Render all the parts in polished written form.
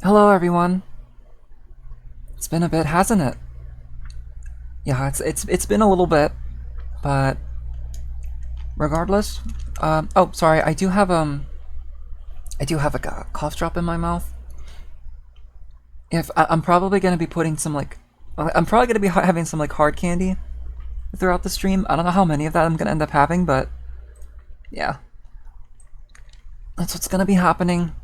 Hello, everyone. It's been a bit, hasn't it? Yeah, it's been a little bit, but regardless. Oh, sorry. I do have a cough drop in my mouth. If I'm probably gonna be putting some I'm probably gonna be having some hard candy throughout the stream. I don't know how many of that I'm gonna end up having, but yeah, that's what's gonna be happening.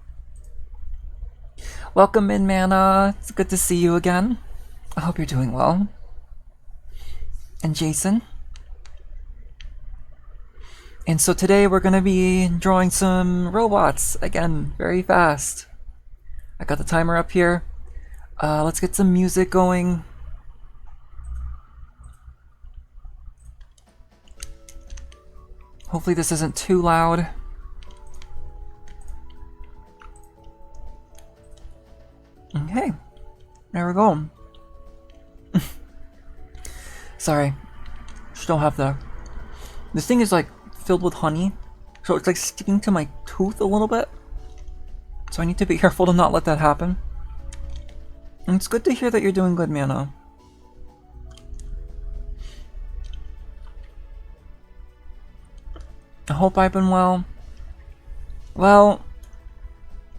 Welcome in, Mana. It's good to see you again. I hope you're doing well. And Jason. And so today we're gonna be drawing some robots again, very fast. I got the timer up here. Let's get some music going. Hopefully this isn't too loud. Okay, there we go. Sorry, still have this thing is filled with honey, so it's sticking to my tooth a little bit. So I need to be careful to not let that happen. And it's good to hear that you're doing good, Mana. I hope I've been well. Well,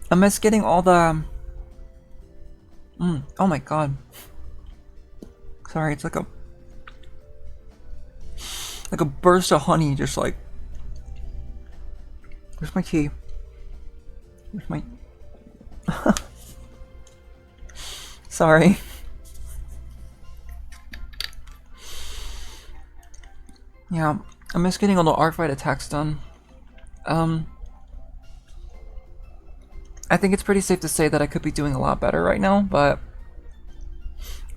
I miss getting all the... oh my god. Sorry, it's like a burst of honey, just like... Where's my tea? Where's my... Sorry. Yeah, I miss getting all the art fight attacks done. I think it's pretty safe to say that I could be doing a lot better right now, but...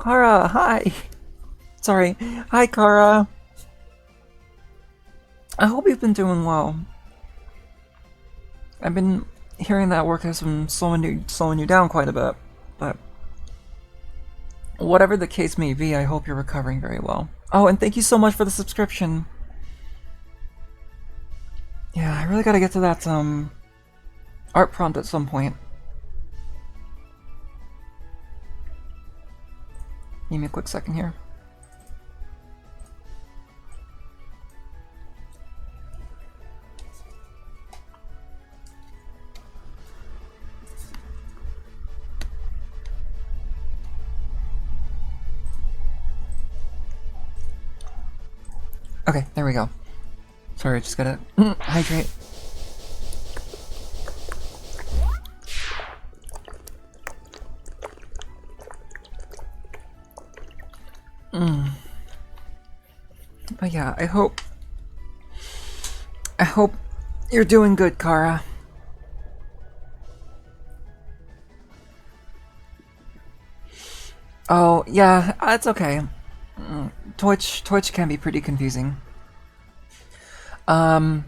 Kara, hi! Sorry. Hi, Kara! I hope you've been doing well. I've been hearing that work has been slowing you down quite a bit, but... Whatever the case may be, I hope you're recovering very well. Oh, and thank you so much for the subscription! Yeah, I really gotta get to that, art prompt at some point. Give me a quick second here. Okay, there we go. Sorry, I just gotta hydrate. But yeah, I hope you're doing good, Kara. Oh, yeah, it's okay. Twitch can be pretty confusing. But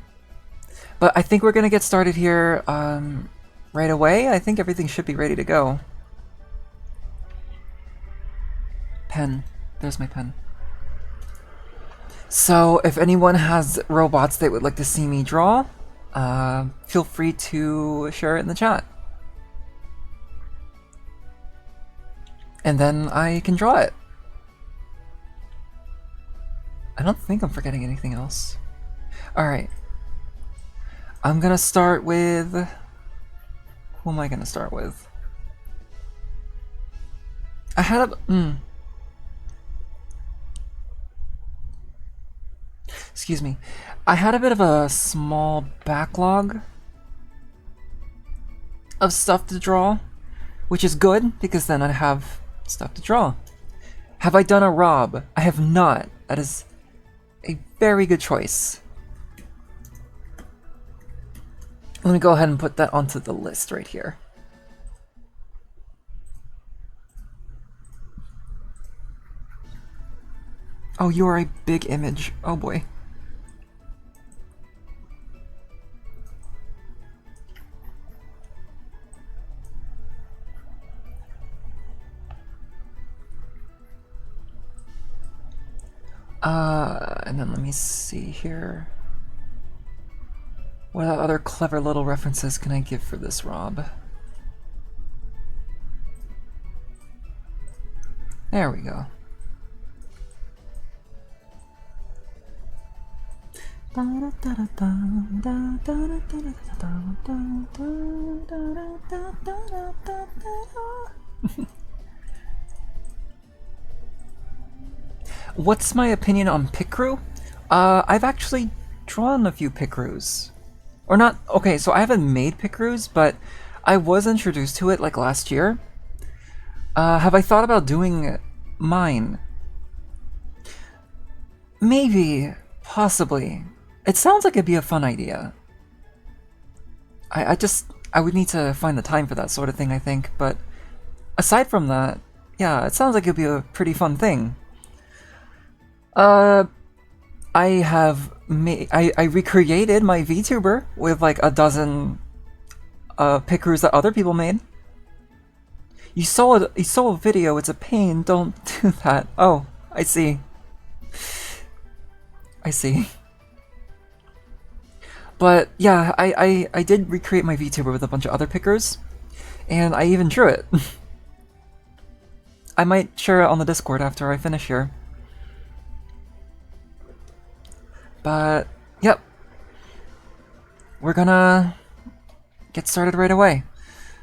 I think we're gonna get started here, right away. I think everything should be ready to go. Pen. There's my pen. So, if anyone has robots they would like to see me draw, feel free to share it in the chat. And then I can draw it. I don't think I'm forgetting anything else. Alright. I'm gonna start with... Who am I gonna start with? I had a... Excuse me. I had a bit of a small backlog of stuff to draw, which is good, because then I have stuff to draw. Have I done a Rob? I have not. That is a very good choice. Let me go ahead and put that onto the list right here. Oh, you are a big image. Oh boy. And then let me see here. What other clever little references can I give for this Rob? There we go. What's my opinion on pit crew? I've actually drawn a few pit crews. Or not, okay, so I haven't made pit crews, but I was introduced to it like last year. Have I thought about doing mine? Maybe, possibly. It sounds like it'd be a fun idea. I would need to find the time for that sort of thing, I think, but aside from that, yeah, it sounds like it'd be a pretty fun thing. I recreated my VTuber with like a dozen pit crews that other people made. You saw a video, it's a pain, don't do that. Oh, I see. I see. But yeah, I did recreate my VTuber with a bunch of other pickers, and I even drew it. I might share it on the Discord after I finish here. But, yep. We're gonna get started right away.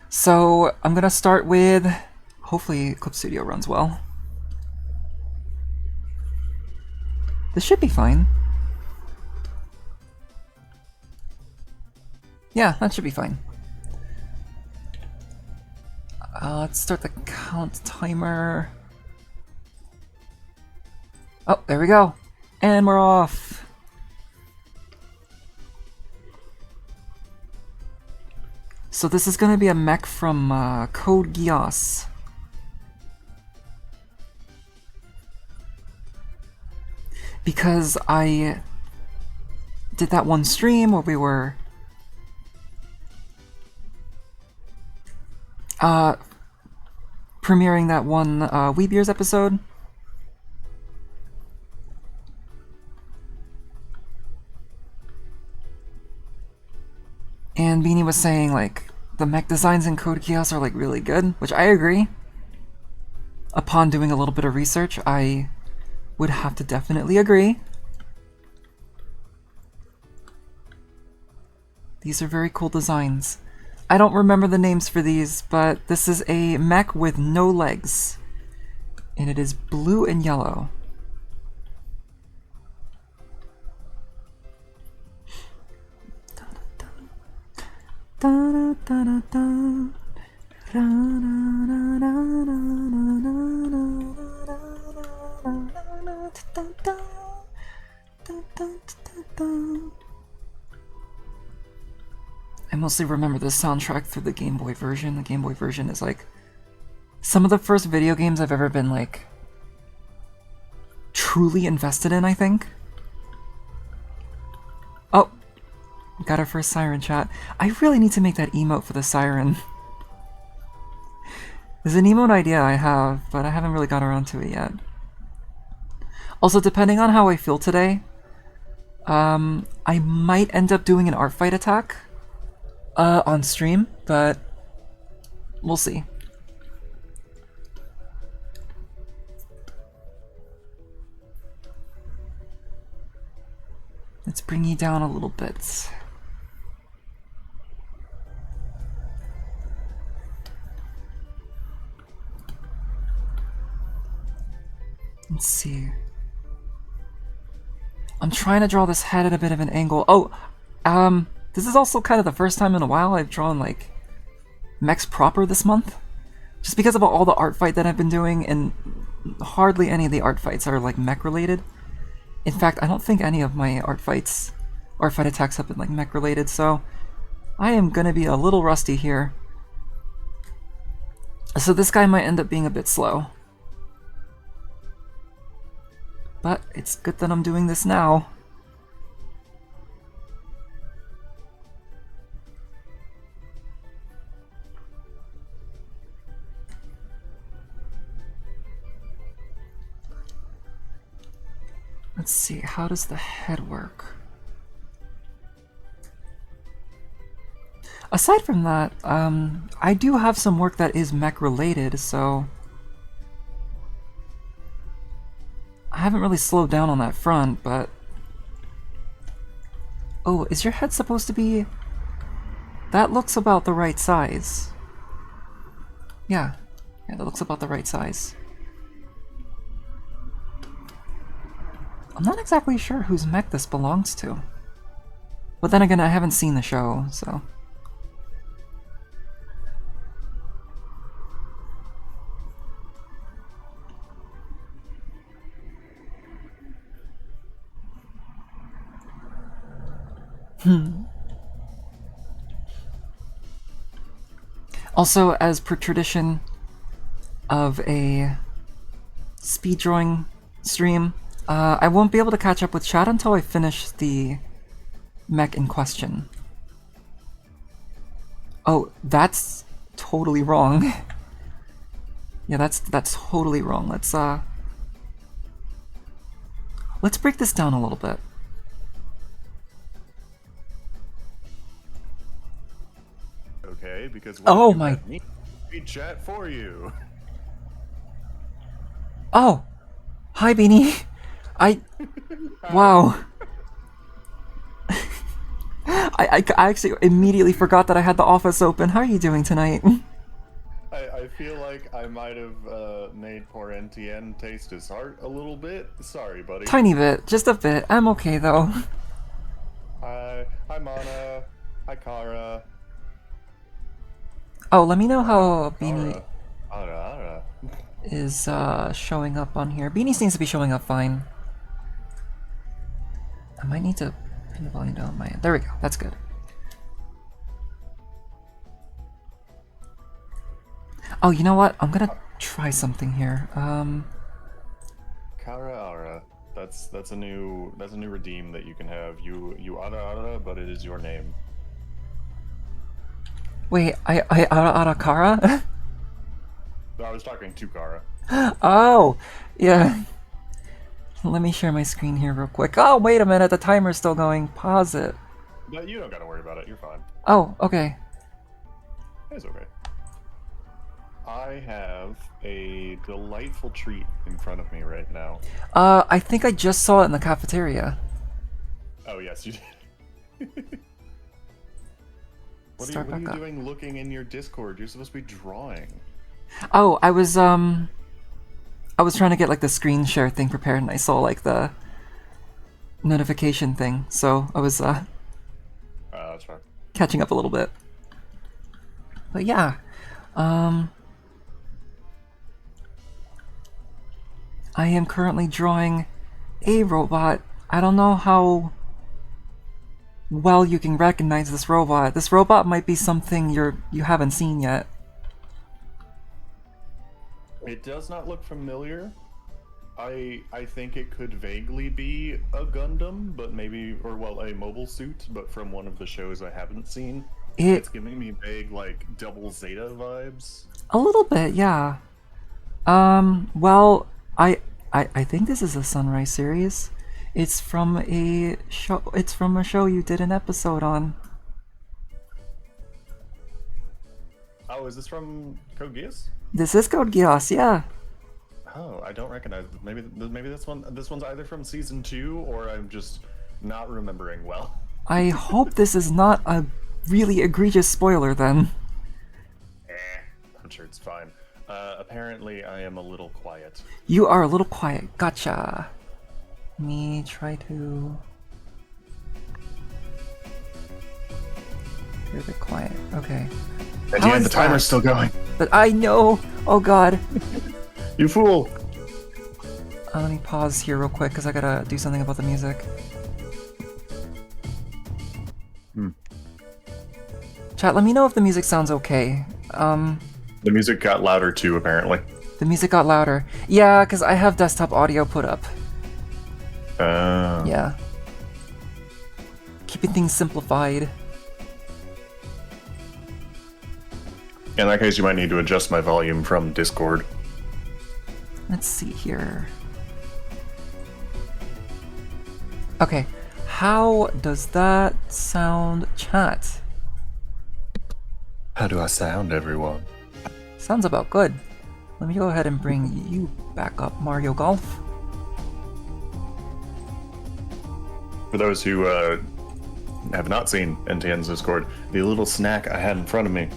So, I'm gonna start with... Hopefully Clip Studio runs well. This should be fine. Yeah, that should be fine. Let's start the count timer. Oh, there we go. And we're off. So this is gonna be a mech from Code Geass. Because I did that one stream where we were premiering that one Weebeers episode. And Beanie was saying, like, the mech designs in Code Geass are, like, really good, which I agree. Upon doing a little bit of research, I would have to definitely agree. These are very cool designs. I don't remember the names for these, but this is a mech with no legs. And it is blue and yellow. I mostly remember the soundtrack through the Game Boy version. The Game Boy version is like some of the first video games I've ever been like truly invested in, I think. Oh, got our first siren chat. I really need to make that emote for the siren. There's an emote idea I have, but I haven't really got around to it yet. Also, depending on how I feel today, I might end up doing an art fight attack on stream, but we'll see. Let's bring you down a little bit. Let's see. I'm trying to draw this head at a bit of an angle. Oh, this is also kind of the first time in a while I've drawn, like, mechs proper this month. Just because of all the art fight that I've been doing, and hardly any of the art fights are, like, mech-related. In fact, I don't think any of my art fight attacks have been, like, mech-related, so I am gonna be a little rusty here. So this guy might end up being a bit slow. But it's good that I'm doing this now. Let's see, how does the head work? Aside from that, I do have some work that is mech related, so haven't really slowed down on that front, but... Oh, is your head supposed to be... That looks about the right size. Yeah. Yeah, that looks about the right size. I'm not exactly sure whose mech this belongs to. But then again, I haven't seen the show, so... Also, as per tradition of a speed drawing stream, I won't be able to catch up with chat until I finish the mech in question. Oh, that's totally wrong. Yeah, that's totally wrong. Let's break this down a little bit. Okay, because oh my! We chat for you. Oh, hi Beanie. Wow. I actually immediately forgot that I had the office open. How are you doing tonight? I feel like I might have made poor NTN taste his heart a little bit. Sorry, buddy. Tiny bit, just a bit. I'm okay though. Hi Mana. Hi Kara. Oh, let me know how Beanie Ara. is showing up on here. Beanie seems to be showing up fine. I might need to pin the volume down on my end. There we go. That's good. Oh, you know what? I'm gonna try something here. Kara Ara. That's a new redeem that you can have. You Ara, but it is your name. Wait, I Arakara? I was talking to Kara. Oh, yeah. Let me share my screen here real quick. Oh, wait a minute, the timer's still going. Pause it. No, you don't gotta worry about it. You're fine. Oh, okay. It's okay. I have a delightful treat in front of me right now. I think I just saw it in the cafeteria. Oh, yes, you did. What are you doing looking in your Discord? You're supposed to be drawing. Oh, I was trying to get like the screen share thing prepared and I saw like the notification thing, so I was that's fine. Catching up a little bit. But yeah, I am currently drawing a robot. I don't know how well you can recognize this robot. This robot might be something you haven't seen yet. It does not look familiar. I think it could vaguely be a Gundam, but maybe, or well, a mobile suit, but from one of the shows I haven't seen. It's giving me vague, like, Double Zeta vibes. A little bit, yeah. Well, I think this is a Sunrise series. It's from a show. It's from a show you did an episode on. Oh, is this from Code Geass? This is Code Geass, yeah. Oh, I don't recognize. Maybe this one's either from season 2 or I'm just not remembering well. I hope this is not a really egregious spoiler then. I'm sure it's fine. Apparently I am a little quiet. You are a little quiet. Gotcha. Let me try to... You're a bit quiet. Okay. And yeah, the timer's still going. But I know! Oh god. You fool! Let me pause here real quick because I gotta do something about the music. Chat, let me know if the music sounds okay. The music got louder too, apparently. The music got louder. Yeah, because I have desktop audio put up. Yeah. Keeping things simplified. In that case, you might need to adjust my volume from Discord. Let's see here. Okay, how does that sound, chat? How do I sound, everyone? Sounds about good. Let me go ahead and bring you back up, Mario Golf. For those who have not seen NTN's Discord, the little snack I had in front of me.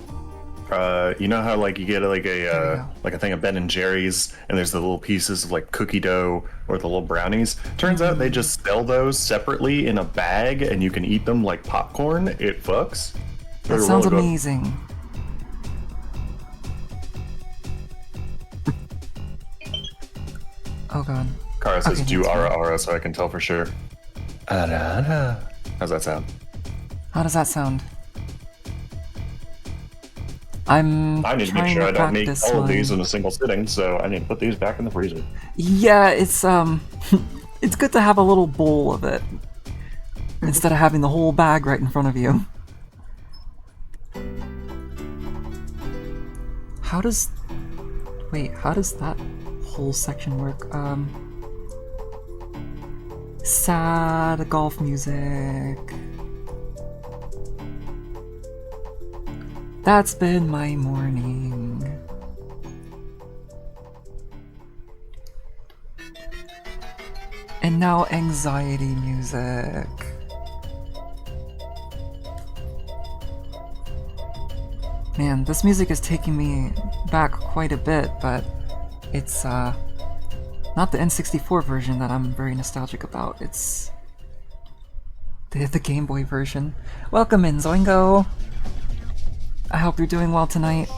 You know how like you get like a thing of Ben and Jerry's, and there's the little pieces of like cookie dough or the little brownies. Turns out they just sell those separately in a bag, and you can eat them like popcorn. It fucks. That sounds amazing. Oh god. Kara says do ara, so I can tell for sure. Ara. How's that sound? How does that sound? I need to make sure I don't make all of these in a single sitting, so I need to put these back in the freezer. Yeah, it's it's good to have a little bowl of it instead of having the whole bag right in front of you. How does that whole section work? Sad golf music. That's been my morning. And now anxiety music. Man, this music is taking me back quite a bit, but it's not the N64 version that I'm very nostalgic about. It's the Game Boy version. Welcome in, Zoingo! I hope you're doing well tonight.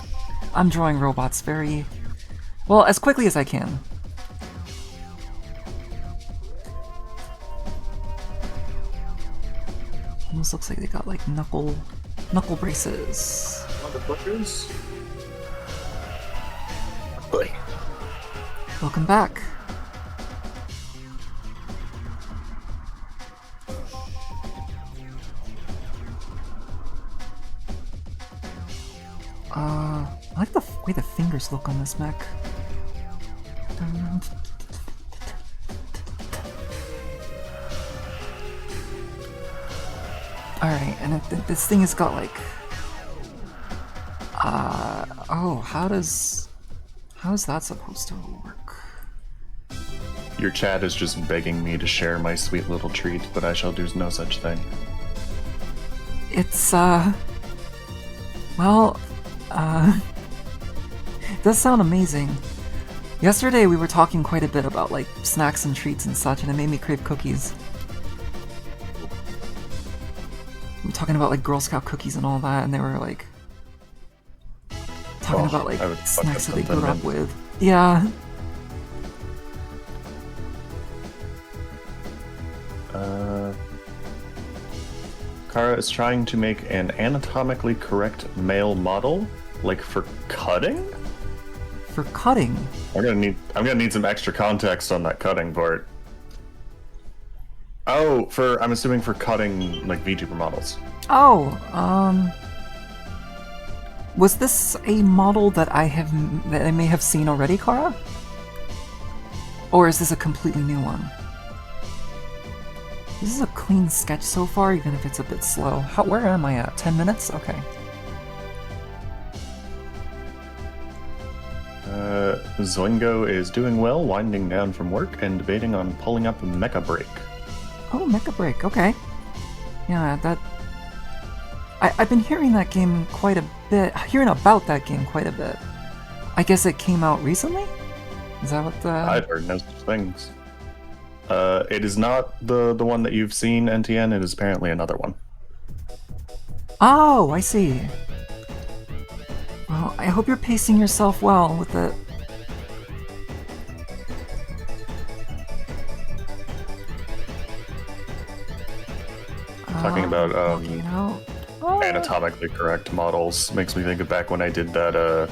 I'm drawing robots very... well, as quickly as I can. Almost looks like they got like knuckle braces. Motherfuckers. Welcome back. I like the way the fingers look on this mech. Alright, and this thing has got like... oh, how's that supposed to work? Your chat is just begging me to share my sweet little treat, but I shall do no such thing. It's, well, it does sound amazing. Yesterday we were talking quite a bit about, like, snacks and treats and such, and it made me crave cookies. We were talking about, like, Girl Scout cookies and all that, and they were, like, talking about, like, snacks that they grew up with. Yeah. Kara is trying to make an anatomically correct male model, like for cutting? For cutting? I'm gonna need some extra context on that cutting part. Oh, I'm assuming for cutting like VTuber models. Oh, was this a model that I may have seen already, Kara? Or is this a completely new one? This is a clean sketch so far, even if it's a bit slow. Where am I at? 10 minutes? Okay. Zoingo is doing well, winding down from work, and debating on pulling up Mecha Break. Oh, Mecha Break, okay. Yeah, that... I've been hearing that game quite a bit, hearing about that game quite a bit. I guess it came out recently? Is that what the... I've heard no such things. It is not the one that you've seen, NTN. It is apparently another one. Oh, I see. Well, I hope you're pacing yourself well with it. Talking about anatomically correct models makes me think of back when I did that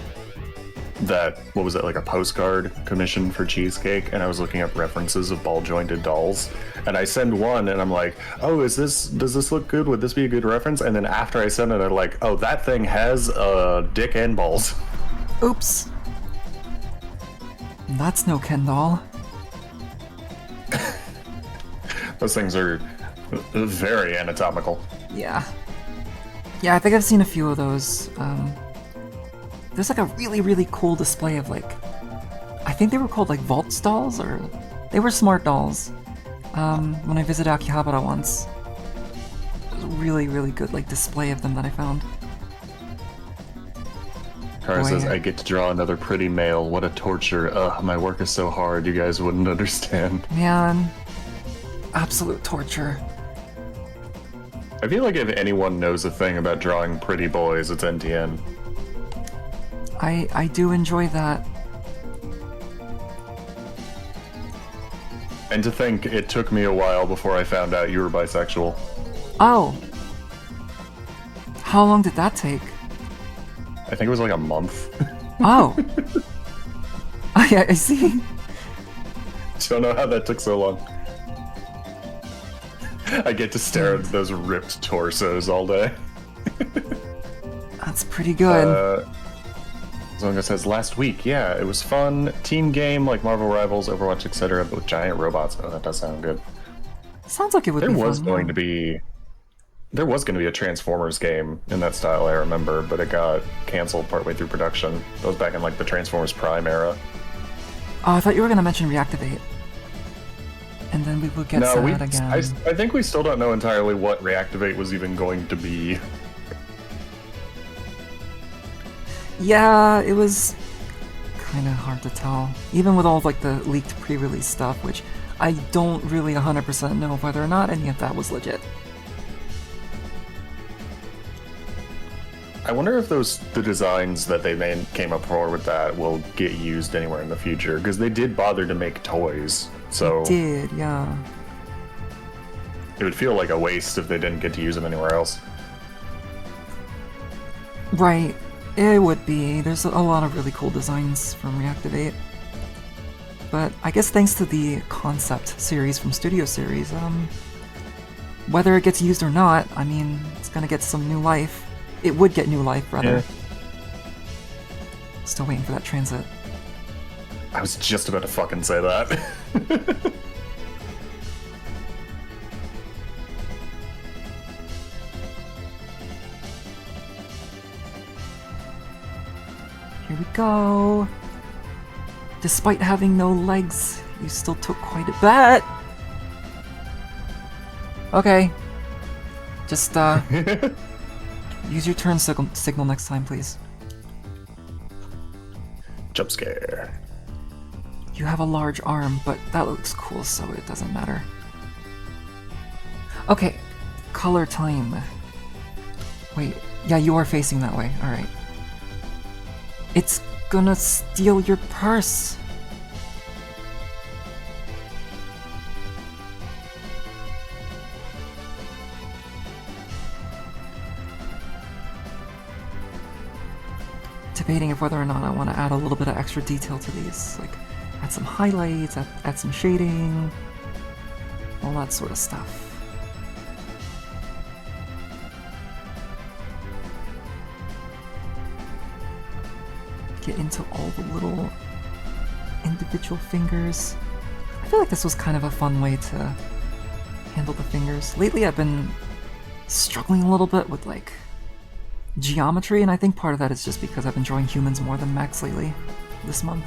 what was it, like a postcard commission for Cheesecake, and I was looking up references of ball jointed dolls, and I send one and I'm like, oh, does this look good? Would this be a good reference? And then after I send it, I'm like, oh, that thing has dick and balls. Oops. That's no Ken doll. Those things are very anatomical. Yeah. Yeah, I think I've seen a few of those. There's like a really, really cool display of like, I think they were called like Vault dolls, or they were smart dolls. when I visited Akihabara once. It was a really, really good like display of them that I found. Kara Boy. says, I get to draw another pretty male. What a torture. Ugh, my work is so hard, you guys wouldn't understand. Man, absolute torture. I feel like if anyone knows a thing about drawing pretty boys, it's NTN. I do enjoy that. And to think, it took me a while before I found out you were bisexual. Oh. How long did that take? I think it was like a month. Oh. I see. Don't know how that took so long. I get to stare at those ripped torsos all day. That's pretty good. Zonga says, last week, yeah, it was fun. Team game like Marvel Rivals, Overwatch, etc., but with giant robots. Oh, that does sound good. Sounds like it would be There fun. was going to be a Transformers game in that style, I remember, but it got canceled partway through production. That was back in like the Transformers Prime era. Oh, I thought you were gonna mention Reactivate. And then we would get sad again. I think we still don't know entirely what Reactivate was even going to be. Yeah, it was kind of hard to tell. Even with all of, like the leaked pre-release stuff, which I don't really 100% know whether or not any of that was legit. I wonder if the designs that they came up forward with that will get used anywhere in the future, because they did bother to make toys, so It did, yeah. it would feel like a waste if they didn't get to use them anywhere else. Right, it would be. There's a lot of really cool designs from Reactivate. But I guess thanks to the concept series from Studio Series, whether it gets used or not, I mean, it's gonna get some new life. It would get new life, rather. Yeah. Still waiting for that transit. I was just about to fucking say that. Here we go. Despite having no legs, you still took quite a bet. Okay. Just, use your turn signal next time, please. Jump scare. You have a large arm, but that looks cool, so it doesn't matter. Okay, color time. Wait, yeah, you are facing that way, alright. It's gonna steal your purse! Debating if whether or not I want to add a little bit of extra detail to these, like add some highlights, add some shading, all that sort of stuff. Get into all the little individual fingers. I feel like this was kind of a fun way to handle the fingers. Lately I've been struggling a little bit with like geometry, and I think part of that is just because I've been drawing humans more than mechs lately, this month.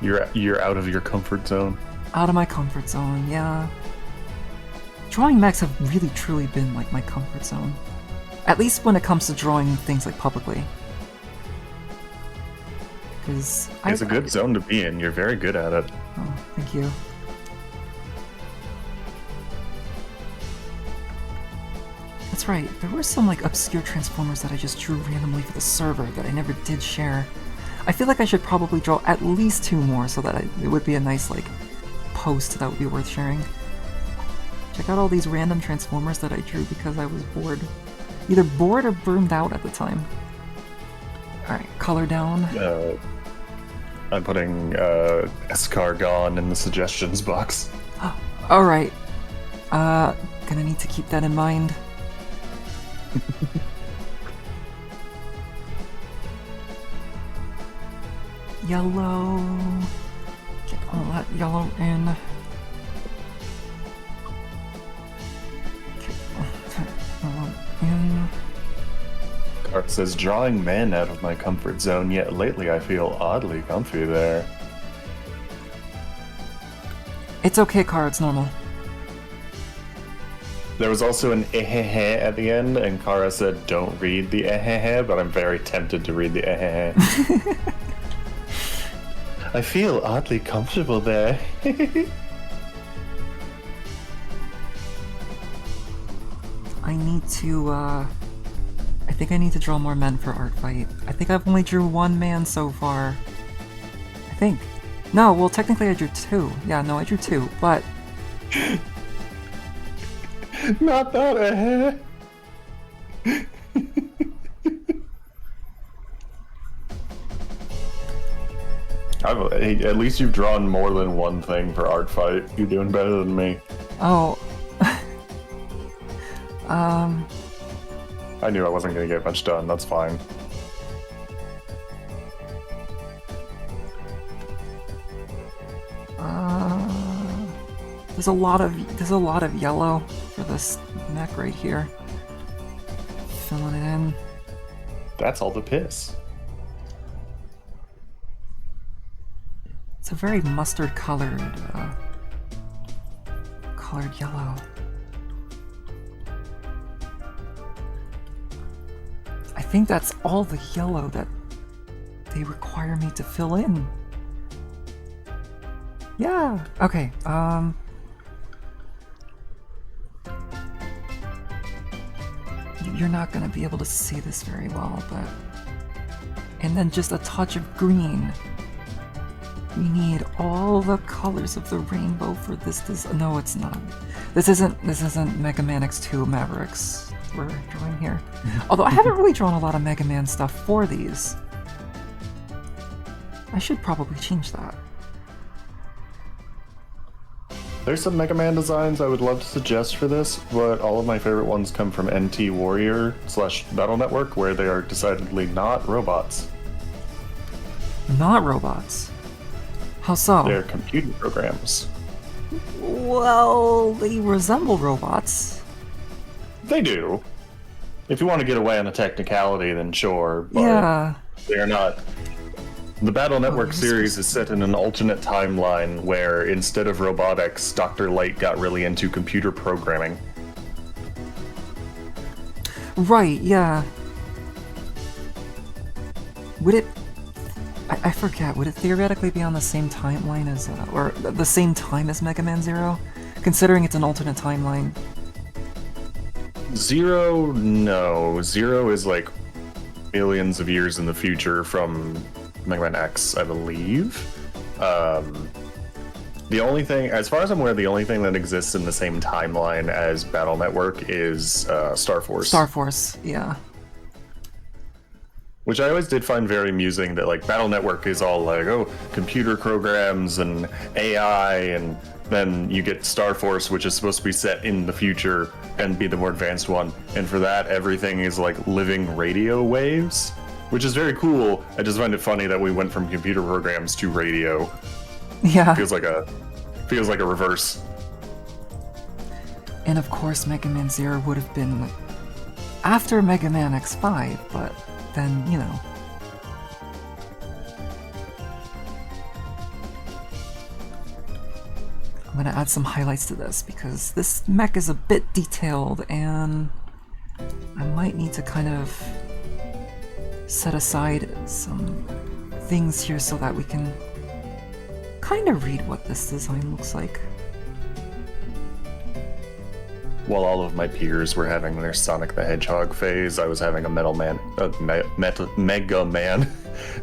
You're out of your comfort zone. Out of my comfort zone, yeah. Drawing mechs have really truly been like my comfort zone. At least when it comes to drawing things like publicly. Because It's a good zone to be in. You're very good at it. Oh, thank you. That's right, there were some like obscure Transformers that I just drew randomly for the server that I never did share. I feel like I should probably draw at least 2 more so that it would be a nice like post that would be worth sharing. Check out all these random Transformers that I drew because I was bored. Either bored or burned out at the time. Alright, color down. I'm putting Escargon in the suggestions box. Alright. Gonna need to keep that in mind. Yellow. Get all that yellow in. Get all that yellow in. Art says, drawing men out of my comfort zone, yet lately I feel oddly comfy there. It's okay, Car, it's normal. There was also an ehehe at the end, and Kara said, "Don't read the ehehe," but I'm very tempted to read the ehehe. I feel oddly comfortable there. I need to, I think I need to draw more men for art fight. I think I've only drew one man so far. I think. No, well, technically I drew two. Yeah, no, I drew two, but... Not that ehehe. At least you've drawn more than one thing for art fight. You're doing better than me. Oh. I knew I wasn't going to get much done. That's fine. There's a lot of yellow for this neck right here. Filling it in. That's all the piss. It's a very mustard colored yellow. I think that's all the yellow that they require me to fill in. Yeah, okay, you're not gonna be able to see this very well, but... And then just a touch of green. We need all the colors of the rainbow for this. No, it's not. This isn't Mega Man X2 Mavericks we're drawing here. Although I haven't really drawn a lot of Mega Man stuff for these. I should probably change that. There's some Mega Man designs I would love to suggest for this, but all of my favorite ones come from NT Warrior / Battle Network, where they are decidedly not robots. Not robots? How so? They're computer programs. Well, they resemble robots. They do. If you want to get away on a technicality, then sure, but yeah. They're not. The Battle Network series is set in an alternate timeline where instead of robotics, Dr. Light got really into computer programming. Right, yeah. Would it... I forget, would it theoretically be on the same timeline as, or the same time as Mega Man Zero? Considering it's an alternate timeline. Zero, no. Zero is like millions of years in the future from Mega Man X, I believe. The only thing, as far as I'm aware, the only thing that exists in the same timeline as Battle Network is Star Force. Star Force, yeah. Which I always did find very amusing, that like Battle Network is all like, oh, computer programs and AI, and then you get Star Force, which is supposed to be set in the future and be the more advanced one. And for that, everything is like living radio waves, which is very cool. I just find it funny that we went from computer programs to radio. Yeah. Feels like a reverse. And of course, Mega Man Zero would have been after Mega Man X5, but then, you know. I'm gonna add some highlights to this because this mech is a bit detailed and I might need to kind of set aside some things here so that we can kind of read what this design looks like. While all of my peers were having their Sonic the Hedgehog phase, I was having a Mega Man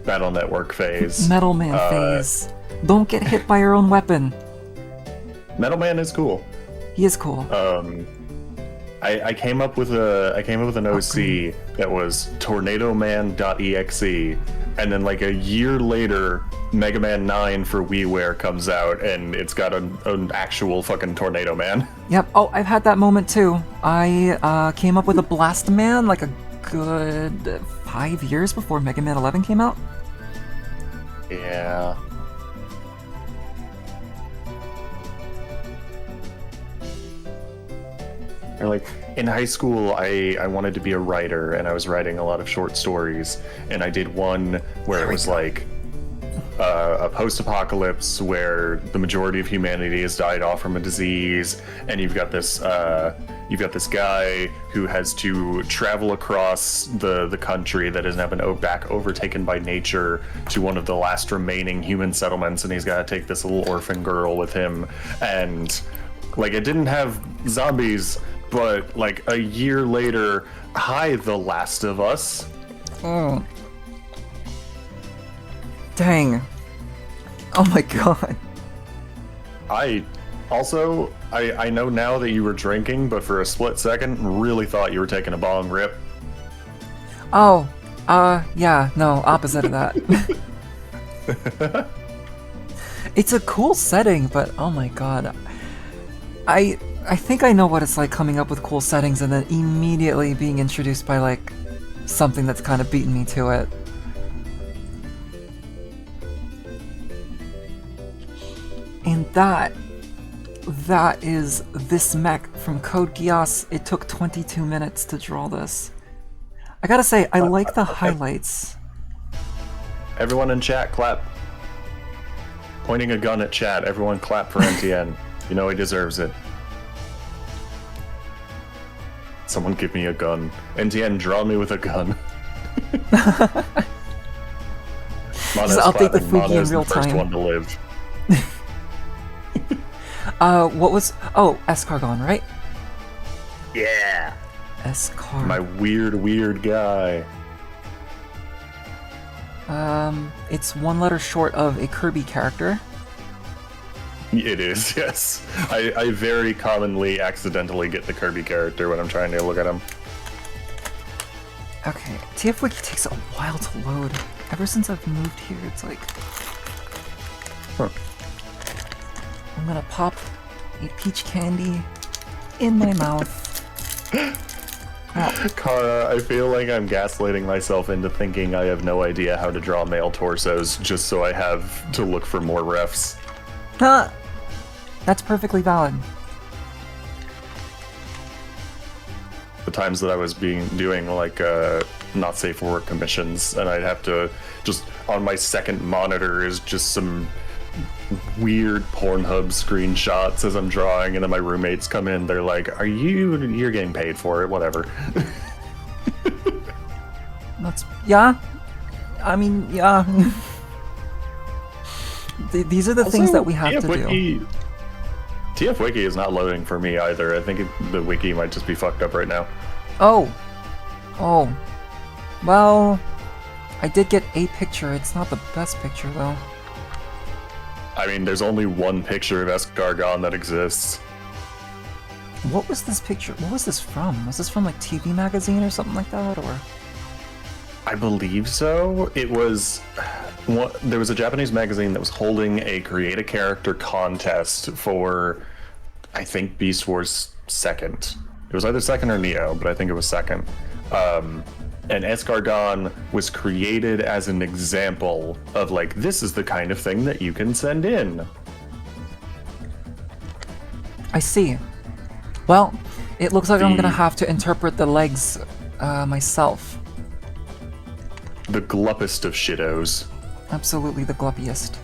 Battle Network phase. Metal Man phase. Don't get hit by your own weapon. Metal Man is cool. He is cool. I came up with an OC that was TornadoMan.exe, and then like a year later, Mega Man 9 for WiiWare comes out, and it's got an actual fucking Tornado Man. Yep. Oh, I've had that moment too. I came up with a Blast Man like a good 5 years before Mega Man 11 came out. Yeah. Or like in high school, I wanted to be a writer, and I was writing a lot of short stories, and I did one where it was like a post-apocalypse where the majority of humanity has died off from a disease, and you've got this guy who has to travel across the country that has now been overtaken by nature to one of the last remaining human settlements, and he's got to take this little orphan girl with him. And like, it didn't have zombies, but like a year later, hi, The Last of Us. Oh. Dang. Oh my god. I know now that you were drinking, but for a split second, really thought you were taking a bong rip. Oh, yeah, no, opposite of that. It's a cool setting, but oh my god. I think I know what it's like coming up with cool settings and then immediately being introduced by, like, something that's kind of beaten me to it. And that is this mech from Code Geass. It took 22 minutes to draw this. I gotta say, I like the highlights. Everyone in chat, clap. Pointing a gun at chat, everyone clap for NTN. You know he deserves it. Someone give me a gun. NTN, draw me with a gun. Just update the Fuki in real time. First one to live. What was... Oh, Escargon, right? Yeah! Escar... My weird guy. It's one letter short of a Kirby character. It is, yes. I very commonly accidentally get the Kirby character when I'm trying to look at him. Okay, TF Wiki takes a while to load. Ever since I've moved here, it's like... Huh. I'm gonna pop a peach candy in my mouth. Kara, I feel like I'm gaslighting myself into thinking I have no idea how to draw male torsos just so I have to look for more refs. Huh! That's perfectly valid. The times that I was doing like not safe for work commissions, and I'd have to just on my second monitor is just some weird Pornhub screenshots as I'm drawing, and then my roommates come in, they're like, you're getting paid for it, whatever. Yeah, I mean, yeah. These are the also, things that we have to do. TF Wiki is not loading for me either. I think the wiki might just be fucked up right now. Oh. Well, I did get a picture. It's not the best picture, though. I mean, there's only one picture of Escargon that exists. What was this picture? What was this from? Was this from, like, TV magazine or something like that, or...? I believe so. It was... there was a Japanese magazine that was holding a Create a Character contest for, I think, Beast Wars 2nd. It was either 2nd or Neo, but I think it was 2nd. And Escargon was created as an example of, like, this is the kind of thing that you can send in. I see. Well, it looks like I'm gonna have to interpret the legs myself. The gluppest of shittos. Absolutely the gluppiest.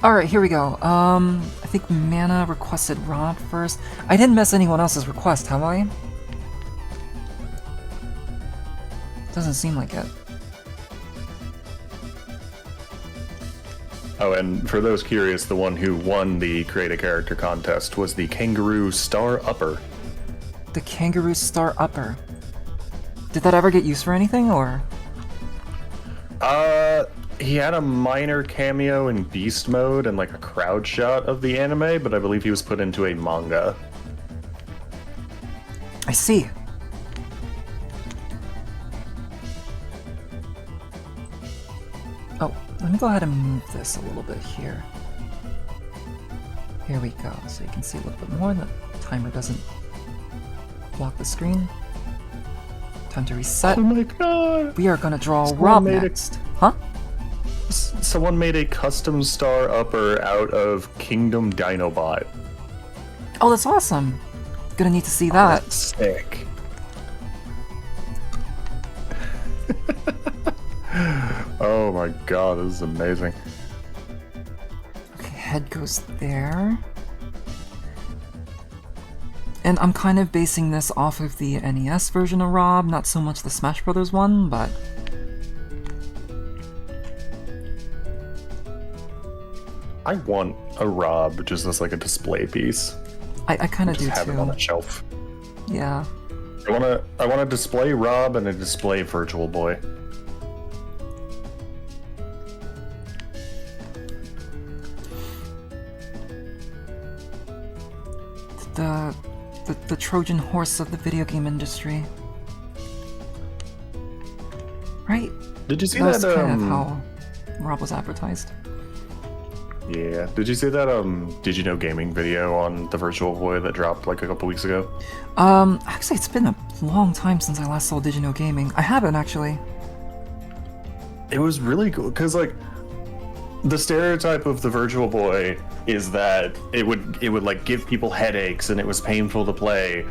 Alright, here we go. I think Mana requested Rod first. I didn't miss anyone else's request, have I? Doesn't seem like it. Oh, and for those curious, the one who won the Create a Character contest was the Kangaroo Star Upper. The Kangaroo Star Upper. Did that ever get used for anything, or...? He had a minor cameo in Beast Mode and like a crowd shot of the anime, but I believe he was put into a manga. I see. Oh, let me go ahead and move this a little bit here. Here we go, so you can see a little bit more. The timer doesn't block the screen. Time to reset. Oh my god! We are gonna draw Rob next. Huh? Someone made a custom Star Upper out of Kingdom Dinobot. Oh, that's awesome! Gonna need to see that. Sick. Oh my god, this is amazing. Okay, head goes there. And I'm kind of basing this off of the NES version of Rob, not so much the Smash Brothers one, but... I want a Rob just as like a display piece. I kind of do Just have too. it on a shelf. Yeah. I want to display Rob and a display Virtual Boy. The Trojan horse of the video game industry. Right? Did you see That was that? kind of how Rob was advertised. Yeah. Did you see that? Did you know gaming video on the Virtual Boy that dropped like a couple weeks ago? Actually, it's been a long time since I last saw Digino Gaming. I haven't, actually. It was really cool because like the stereotype of the Virtual Boy is that it would like give people headaches and it was painful to play.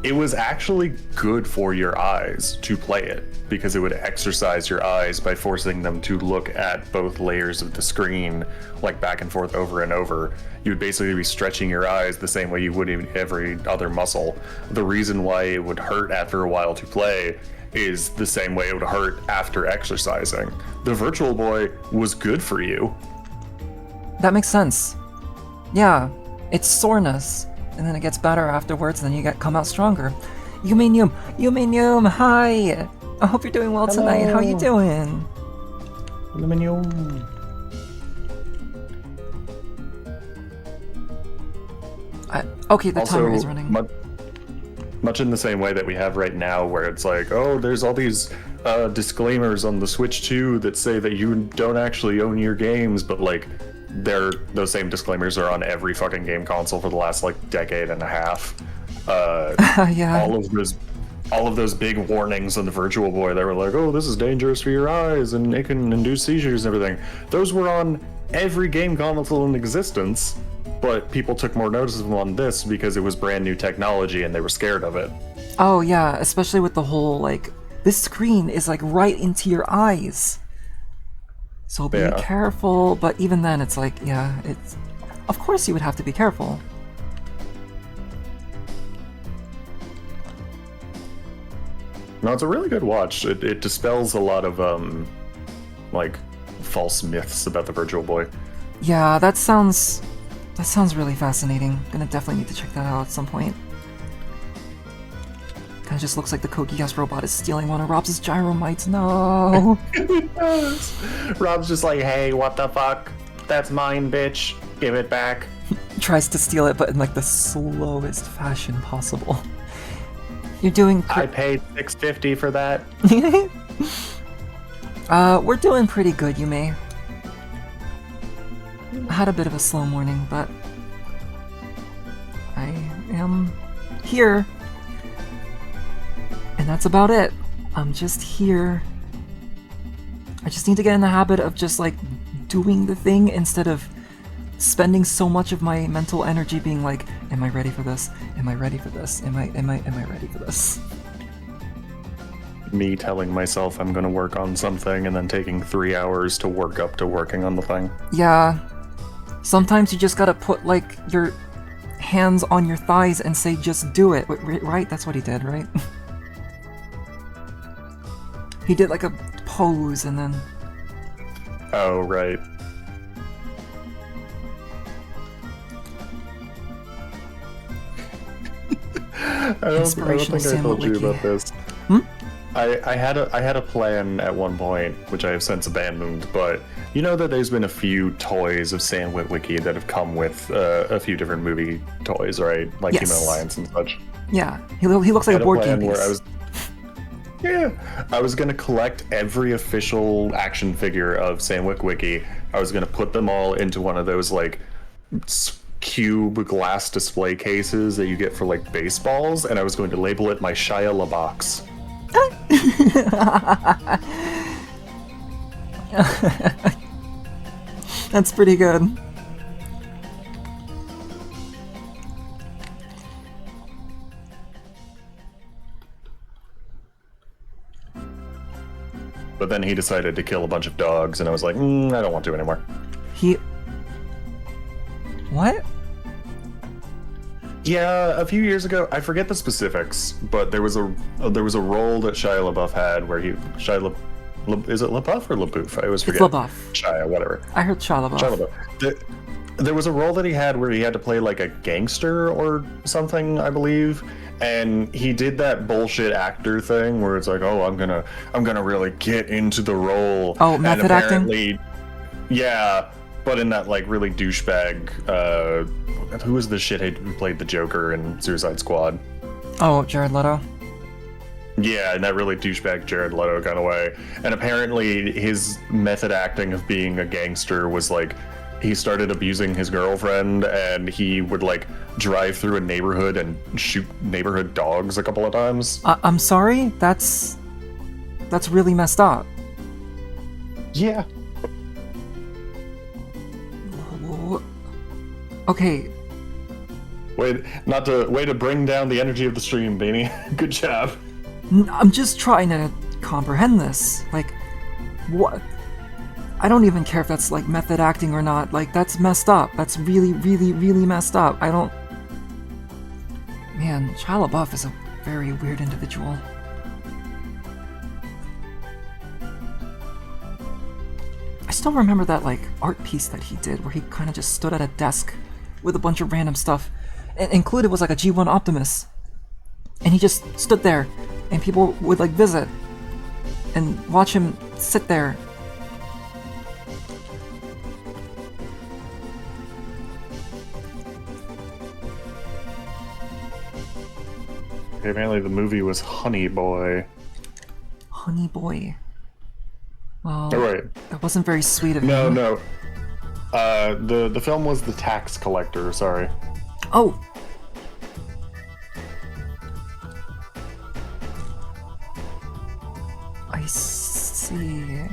It was actually good for your eyes to play it because it would exercise your eyes by forcing them to look at both layers of the screen like back and forth over and over. You would basically be stretching your eyes the same way you would in every other muscle. The reason why it would hurt after a while to play is the same way it would hurt after exercising. The Virtual Boy was good for you. That makes sense. Yeah, it's soreness, and then it gets better afterwards, and then you come out stronger. Yumenium, hi! I hope you're doing well tonight. How you doing? Okay, the timer is running. Much in the same way that we have right now, where it's like, oh, there's all these disclaimers on the Switch 2 that say that you don't actually own your games, but like, those same disclaimers are on every fucking game console for the last like decade and a half. Yeah. All of those big warnings on the Virtual Boy that were like, oh, this is dangerous for your eyes and it can induce seizures and everything. Those were on every game console in existence, but people took more notice of them on this because it was brand new technology and they were scared of it. Oh yeah, especially with the whole like, this screen is like right into your eyes. So be careful, but even then it's like, yeah, it's... Of course you would have to be careful. No, it's a really good watch. It dispels a lot of, like, false myths about the Virtual Boy. Yeah, that sounds really fascinating. Gonna definitely need to check that out at some point. Kinda just looks like the Kogias robot is stealing one of Rob's gyromites. No! It does! Rob's just like, hey, what the fuck? That's mine, bitch. Give it back. Tries to steal it, but in like the slowest fashion possible. You're doing... I paid $6.50 for that. We're doing pretty good, Yume. I had a bit of a slow morning, but... I am... here. And that's about it. I'm just here. I just need to get in the habit of just like doing the thing instead of spending so much of my mental energy being like, am I ready for this? Am I ready for this? Am I ready for this? Me telling myself I'm gonna work on something and then taking 3 hours to work up to working on the thing. Yeah. Sometimes you just gotta put like your hands on your thighs and say just do it, right? That's what he did, right? He did like a pose and then... Oh, right. I don't think I told you about this. I had a plan at one point, which I have since abandoned, but you know that there's been a few toys of Sam Witwicky that have come with a few different movie toys, right? Like Yes. Human Alliance and such. Yeah, he looks like a board game piece. I was gonna collect every official action figure of Sam Witwicky. I was gonna put them all into one of those like cube glass display cases that you get for like baseballs, and I was going to label it my Shia LaBox. That's pretty good. But then he decided to kill a bunch of dogs, and I was like, I don't want to anymore. He... What? Yeah, a few years ago, I forget the specifics, but there was a role that Shia LaBeouf had where he is it LaBeouf or LaBeouf? I always forget. It's LaBeouf. Shia, whatever. I heard Shia LaBeouf. Shia LaBeouf. There was a role that he had where he had to play like a gangster or something, I believe, and he did that bullshit actor thing where it's like, oh, I'm gonna really get into the role. Oh, method acting. Yeah, but in that like really douchebag. Who was the shithead who played the Joker in Suicide Squad? Oh, Jared Leto. Yeah, in that really douchebag Jared Leto kind of way. And apparently his method acting of being a gangster was like, he started abusing his girlfriend, and he would like drive through a neighborhood and shoot neighborhood dogs a couple of times. I'm sorry? That's really messed up. Yeah. Okay. Way to bring down the energy of the stream, Beanie. Good job. I'm just trying to comprehend this. Like, what? I don't even care if that's like method acting or not. Like, that's messed up. That's really, really, really messed up. I don't... Man, Shia LaBeouf is a very weird individual. I still remember that like art piece that he did where he kind of just stood at a desk with a bunch of random stuff. And included was like a G1 Optimus. And he just stood there and people would like visit and watch him sit there. Apparently the movie was Honey Boy. Honey Boy. Well, oh, right. That wasn't very sweet of him. No. The film was The Tax Collector, sorry. Oh! I see.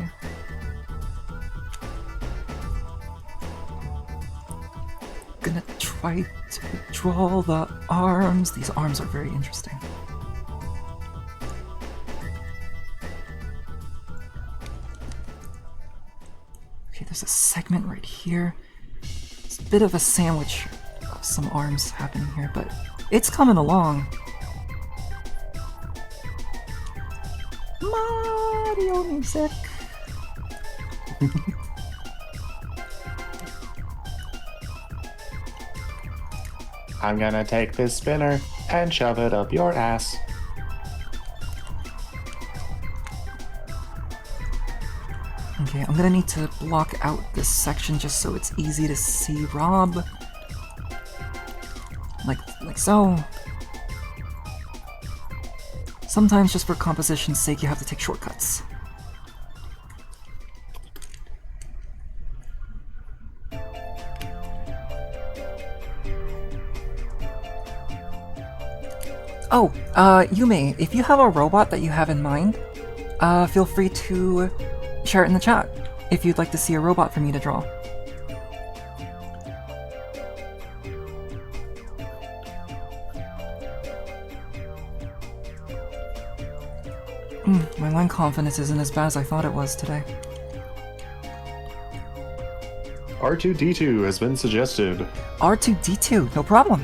Gonna try to draw the arms. These arms are very interesting. Okay, there's a segment right here. It's a bit of a sandwich of some arms happening here, but it's coming along. Mario music. I'm gonna take this spinner and shove it up your ass. Okay, I'm gonna need to block out this section just so it's easy to see Rob. Like so. Sometimes just for composition's sake you have to take shortcuts. Oh, Yume, if you have a robot that you have in mind, feel free to share it in the chat if you'd like to see a robot for me to draw. My line confidence isn't as bad as I thought it was today. R2-D2 has been suggested. R2-D2, no problem.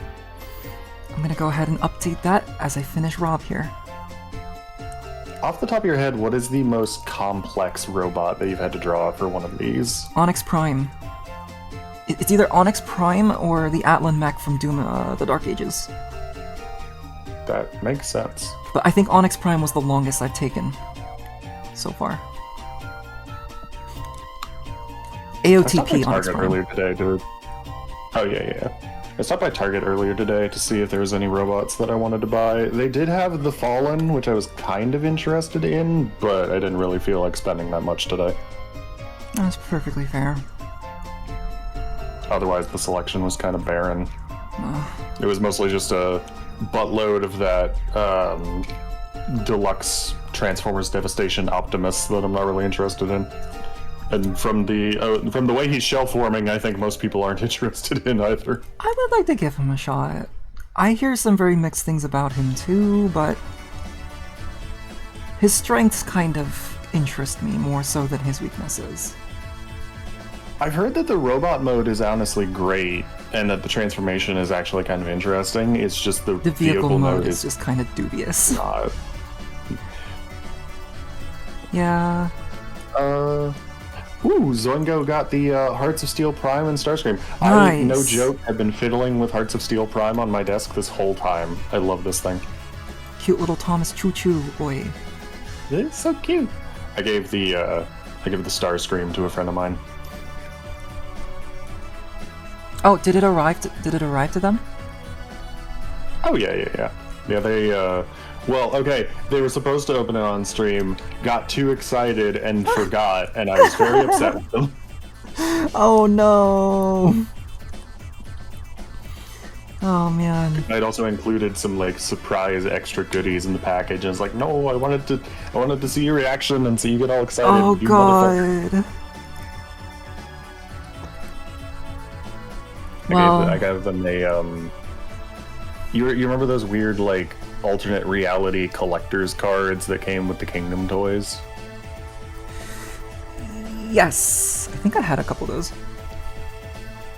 I'm gonna go ahead and update that as I finish Rob here. Off the top of your head, what is the most complex robot that you've had to draw for one of these? Onyx Prime. It's either Onyx Prime or the Atlan mech from Doom, the Dark Ages. That makes sense. But I think Onyx Prime was the longest I've taken so far. AOTP Onyx Prime. Earlier today to... Oh yeah. I stopped by Target earlier today to see if there was any robots that I wanted to buy. They did have the Fallen, which I was kind of interested in, but I didn't really feel like spending that much today. That's perfectly fair. Otherwise, the selection was kind of barren. It was mostly just a buttload of that deluxe Transformers Devastation Optimus that I'm not really interested in. And from the way he's shelf forming, I think most people aren't interested in either. I would like to give him a shot. I hear some very mixed things about him too, but his strengths kind of interest me more so than his weaknesses. I've heard that the robot mode is honestly great, and that the transformation is actually kind of interesting. It's just the vehicle mode is just kind of dubious. Yeah. Zoingo got the Hearts of Steel Prime and Starscream. Nice. I, no joke, have been fiddling with Hearts of Steel Prime on my desk this whole time. I love this thing. Cute little Thomas Choo Choo boy. It's so cute. I gave the Starscream to a friend of mine. Oh, did it arrive to them? Oh yeah. Yeah, they well, okay, they were supposed to open it on stream, got too excited and forgot, and I was very upset with them. Oh no. Oh man. I'd also included some like surprise extra goodies in the package, and it's like, no, I wanted to see your reaction and see you get all excited. Oh you god. I gave them a you remember those weird like alternate reality collector's cards that came with the Kingdom toys? Yes, I think I had a couple of those.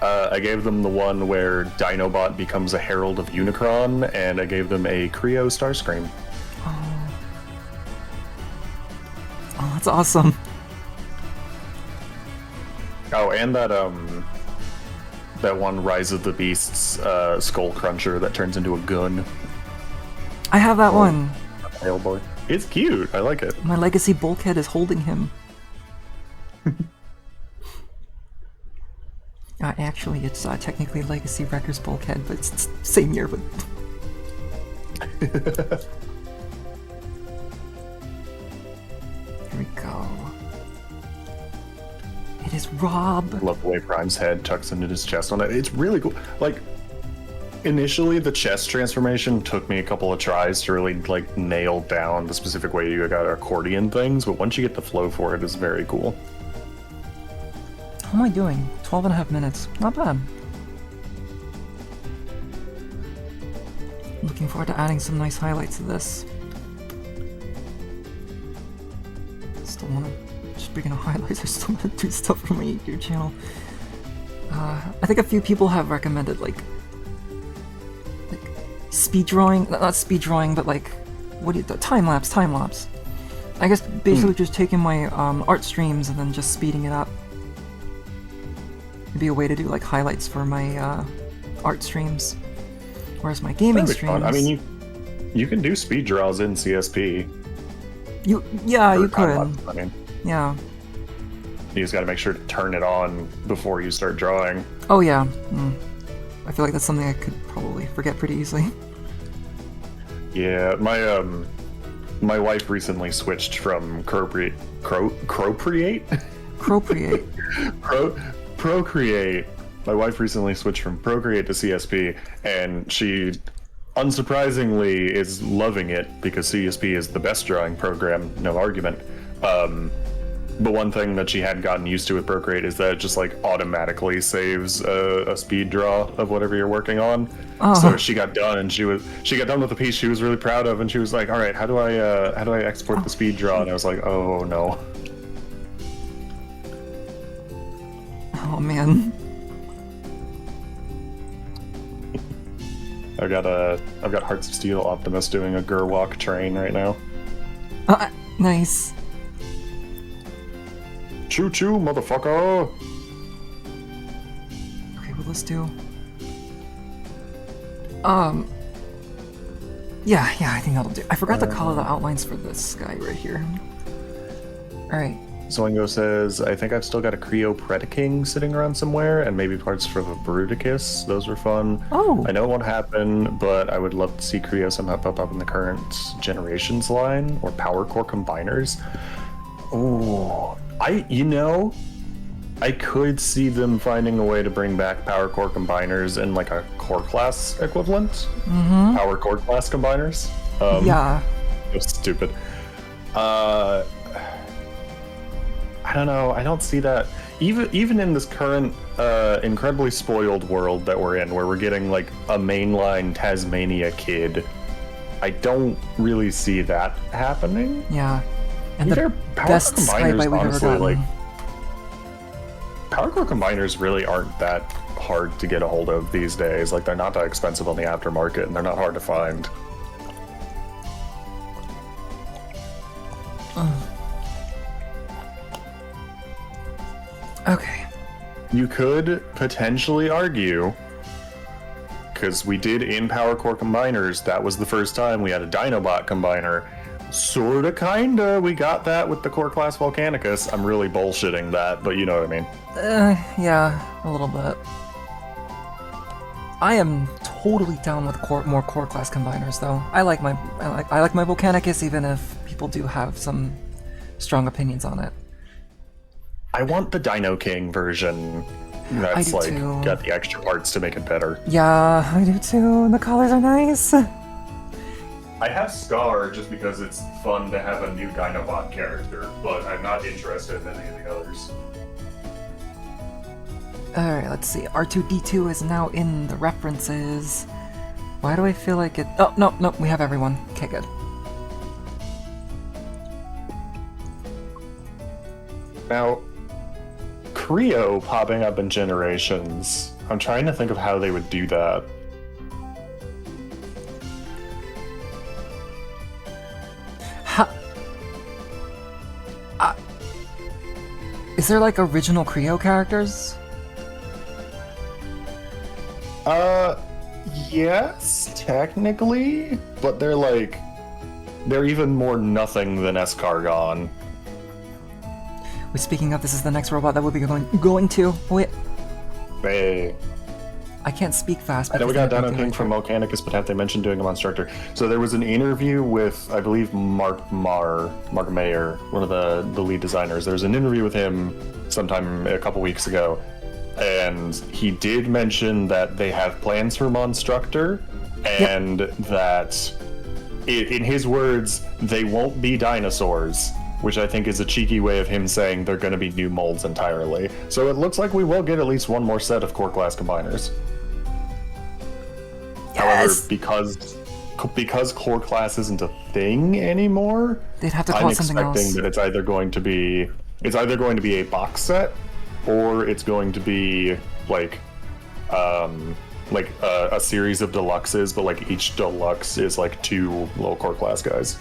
I gave them the one where Dinobot becomes a Herald of Unicron, and I gave them a Creo Starscream. Oh, that's awesome. Oh, and that one Rise of the Beasts Skull Cruncher that turns into a gun. I have that one. Hail boy. It's cute. I like it. My legacy bulkhead is holding him. Actually, it's technically Legacy Wrecker's bulkhead, but it's same year. But here we go. It is Rob. I love the way Prime's head tucks into his chest on it. It's really cool. Like, initially, the chest transformation took me a couple of tries to really like nail down the specific way you got accordion things, but once you get the flow for it, it's very cool. How am I doing? 12 and a half minutes. Not bad. Looking forward to adding some nice highlights to this. Still wanna, speaking of highlights, I still wanna do stuff for my YouTube channel. I think a few people have recommended like speed drawing, not speed drawing, but like, what do you, time lapse. I guess basically just taking my art streams and then just speeding it up. It'd be a way to do like highlights for my art streams, whereas my gaming streams. I mean, you can do speed draws in CSP. You could. I mean, yeah. You just got to make sure to turn it on before you start drawing. Oh yeah. I feel like that's something I could probably forget pretty easily. Yeah, my wife recently switched from Procreate. My wife recently switched from Procreate to CSP, and she, unsurprisingly, is loving it because CSP is the best drawing program, no argument. But one thing that she hadn't gotten used to with Procreate is that it just like automatically saves a speed draw of whatever you're working on. So she got done, and she got done with the piece she was really proud of, and she was like, "All right, how do I export the speed draw?" And I was like, "Oh no." Oh man. I've got Hearts of Steel Optimus doing a Gerwalk train right now. Nice. Choo choo, motherfucker! Okay, well let's do. Yeah, I think that'll do. I forgot to color the outlines for this guy right here. Alright. Zoingo says, I think I've still got a Creo Predaking sitting around somewhere, and maybe parts for the Bruticus. Those were fun. Oh! I know it won't happen, but I would love to see Creo somehow pop up in the current Generations line, or Power Core Combiners. Oh, I could see them finding a way to bring back Power Core Combiners in like a Core Class equivalent. Power Core Class Combiners. Yeah. It was stupid. I don't know. I don't see that. Even in this current incredibly spoiled world that we're in, where we're getting like a mainline Tasmania kid, I don't really see that happening. Yeah. And the Power best Core Sky Combiners, Bite we've ever honestly, gotten. like Power Core Combiners really aren't that hard to get a hold of these days. Like, they're not that expensive on the aftermarket, and they're not hard to find. Okay. You could potentially argue, because we did in Power Core Combiners, that was the first time we had a Dinobot combiner. Sorta, kinda, we got that with the Core Class Volcanicus. I'm really bullshitting that, but you know what I mean. Yeah, a little bit. I am totally down with more core class combiners, though. I like my Volcanicus, even if people do have some strong opinions on it. I want the Dino King version. That's like too. got the extra parts to make it better. Yeah, I do too. The colors are nice. I have Scar just because it's fun to have a new Dinobot character, but I'm not interested in any of the others. Alright, let's see. R2-D2 is now in the references. Why do I feel like it... Oh, no, we have everyone. Okay, good. Now, Creo popping up in Generations. I'm trying to think of how they would do that. Is there like original Creo characters? Yes, technically, but they're even more nothing than Escargon. Wait, speaking of, this is the next robot that we'll be going to. Wait, Hey. I can't speak fast. I know we because got they Dino King from like Volcanicus, but have they mentioned doing him on Structure? So there was an interview with, I believe, Mark Mayer, one of the lead designers. There was an interview with him sometime a couple weeks ago, and he did mention that they have plans for Monstructor, and that, in his words, they won't be dinosaurs, which I think is a cheeky way of him saying they're going to be new molds entirely. So it looks like we will get at least one more set of Core Class Combiners. Yes! However, because Core Class isn't a thing anymore, They'd have to call it something else. I'm expecting that it's either going to be a box set, or it's going to be like a series of deluxes, but like each deluxe is like 2 low Core Class guys.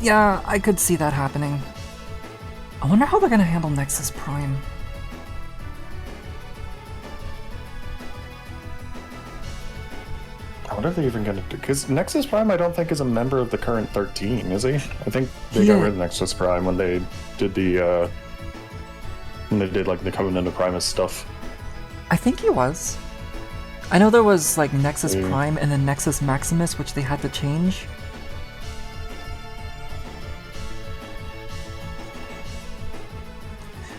Yeah, I could see that happening. I wonder how they're gonna handle Nexus Prime. I wonder if they're even gonna do, because Nexus Prime I don't think is a member of the current 13, is he? I think they got rid of Nexus Prime when they did the like the Covenant of Primus stuff. I think he was. I know there was like Nexus Prime and then Nexus Maximus, which they had to change.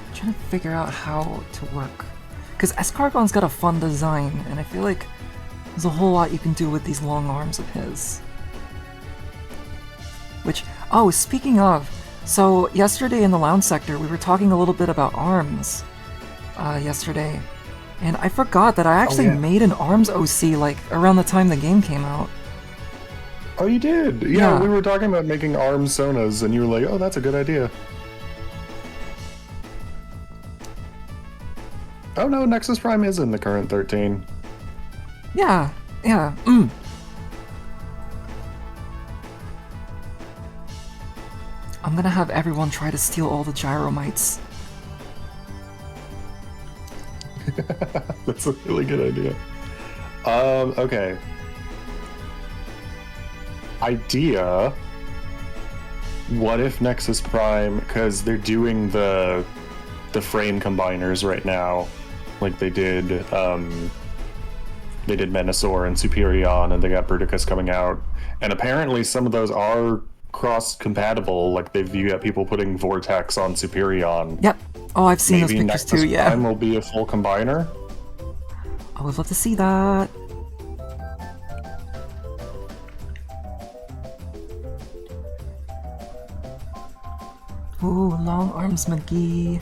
I'm trying to figure out how to work. Because Escargon's got a fun design, and I feel like there's a whole lot you can do with these long arms of his. Which, oh, speaking of, so yesterday in the lounge sector, we were talking a little bit about arms yesterday, and I forgot that I actually made an arms OC like around the time the game came out. Oh, you did? Yeah, we were talking about making arms Sonas, and you were like, oh, that's a good idea. Oh no, Nexus Prime is in the current 13. Yeah. I'm gonna have everyone try to steal all the gyromites. That's a really good idea. Okay. Idea. What if Nexus Prime, because they're doing the frame combiners right now, like they did Menasor and Superion, and they got Bruticus coming out, and apparently some of those are cross-compatible. Like you got people putting Vortex on Superion. Yep. Oh, I've seen Maybe those pictures Nexus too. Yeah. Prime will be a full combiner. I would love to see that. Ooh, long arms McGee.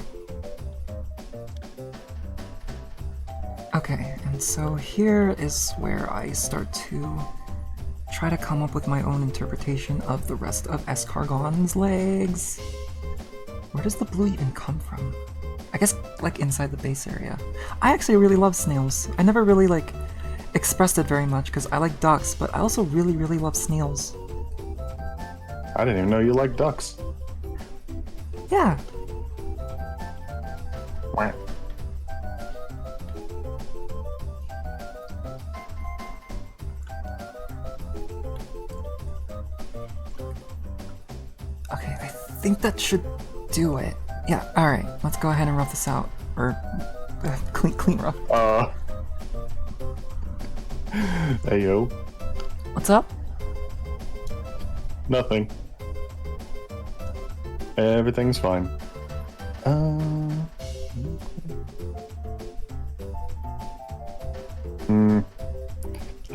Okay, and so here is where I start to try to come up with my own interpretation of the rest of Escargon's legs. Where does the blue even come from? I guess, like, inside the base area. I actually really love snails. I never really, like, expressed it very much because I like ducks, but I also really, really love snails. I didn't even know you liked ducks. Yeah. Wah. Okay, I think that should do it. Yeah, alright, let's go ahead and rough this out. Or, clean rough. Hey yo. What's up? Nothing. Everything's fine.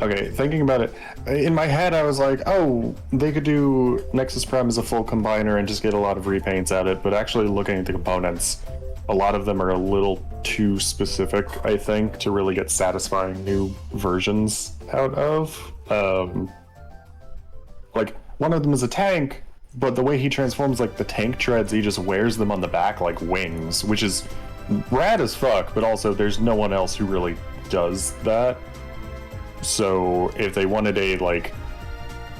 Okay, thinking about it, in my head I was like, oh, they could do Nexus Prime as a full combiner and just get a lot of repaints at it, but actually looking at the components, a lot of them are a little too specific, I think, to really get satisfying new versions out of. Like, one of them is a tank, but the way he transforms, like, the tank treads, he just wears them on the back like wings, which is rad as fuck, but also there's no one else who really does that. So if they wanted a, like,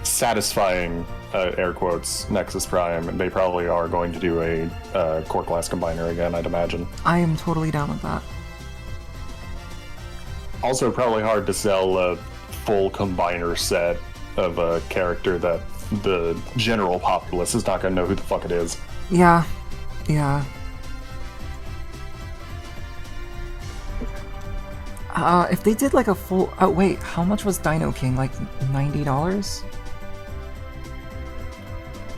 satisfying, air quotes, Nexus Prime, they probably are going to do a core class combiner again, I'd imagine. I am totally down with that. Also probably hard to sell a full combiner set of a character that the general populace is not going to know who the fuck it is. Yeah. Yeah. If they did like a full... Oh, wait, how much was Dino King? Like, $90?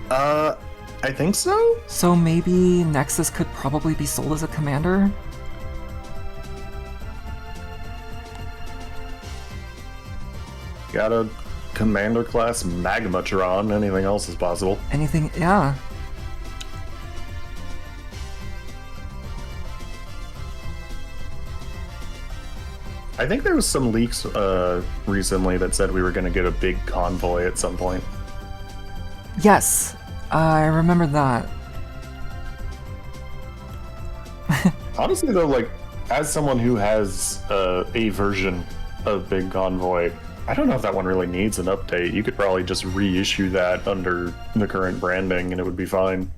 I think so? So maybe Nexus could probably be sold as a commander? Got a commander class Magmatron, anything else is possible. Anything... yeah. I think there was some leaks recently that said we were going to get a big convoy at some point. Yes, I remember that. Honestly, though, like, as someone who has a version of Big Convoy, I don't know if that one really needs an update. You could probably just reissue that under the current branding and it would be fine.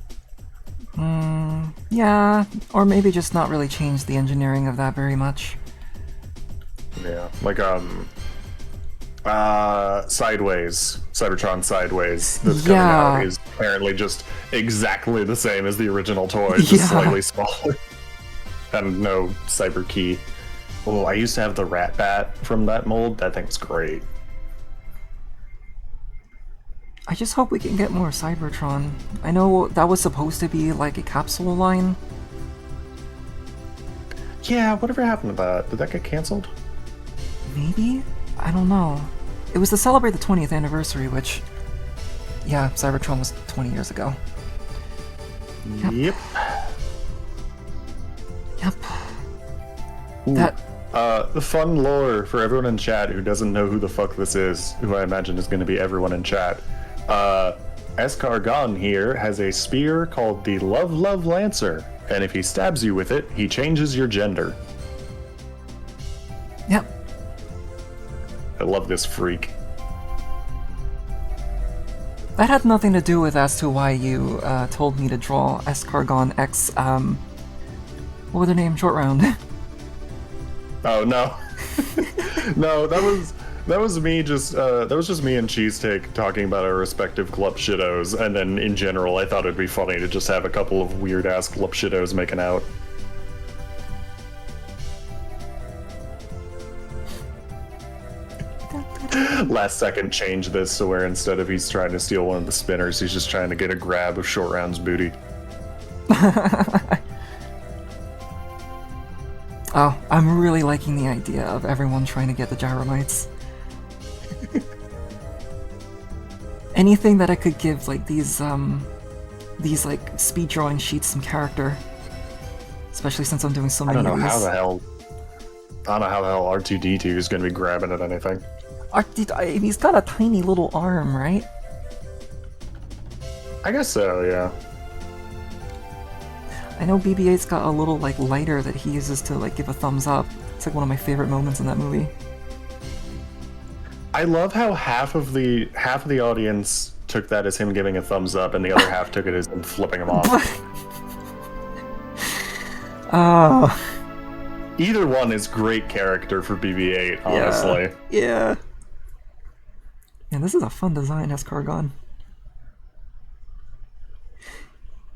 Yeah, or maybe just not really change the engineering of that very much. Yeah, like, Sideways, Cybertron Sideways, that's coming out is apparently just exactly the same as the original toy, just slightly smaller. And no Cyber Key. Oh, I used to have the Rat Bat from that mold. That thing's great. I just hope we can get more Cybertron. I know that was supposed to be like a capsule line. Yeah, whatever happened to that? Did that get canceled? Maybe? I don't know. It was to celebrate the 20th anniversary, which... yeah, Cybertron was 20 years ago. Yep. Yep. Ooh. That... the fun lore for everyone in chat who doesn't know who the fuck this is, who I imagine is going to be everyone in chat. Escargon here has a spear called the Love Love Lancer, and if he stabs you with it, he changes your gender. Yep. I love this freak. That had nothing to do with as to why you told me to draw Escargon X, what was their name? Short Round. Oh no. No, that was me just that was just me and Cheesesteak talking about our respective Glupshidos, and then in general I thought it'd be funny to just have a couple of weird ass Glupshidos making out. Last second change this so where instead of he's trying to steal one of the spinners, he's just trying to get a grab of Short Round's booty. Oh, I'm really liking the idea of everyone trying to get the Gyromites. Anything that I could give, like, these like, speed drawing sheets some character. Especially since I'm doing so many I don't know of how these. the hell R2-D2 is going to be grabbing at anything. He's got a tiny little arm, right? I guess so, yeah. I know BB-8's got a little like lighter that he uses to like give a thumbs up. It's like one of my favorite moments in that movie. I love how half of the audience took that as him giving a thumbs up, and the other half took it as him flipping him off. Oh. Either one is great character for BB-8, honestly. Yeah. Yeah, this is a fun design, Escargon.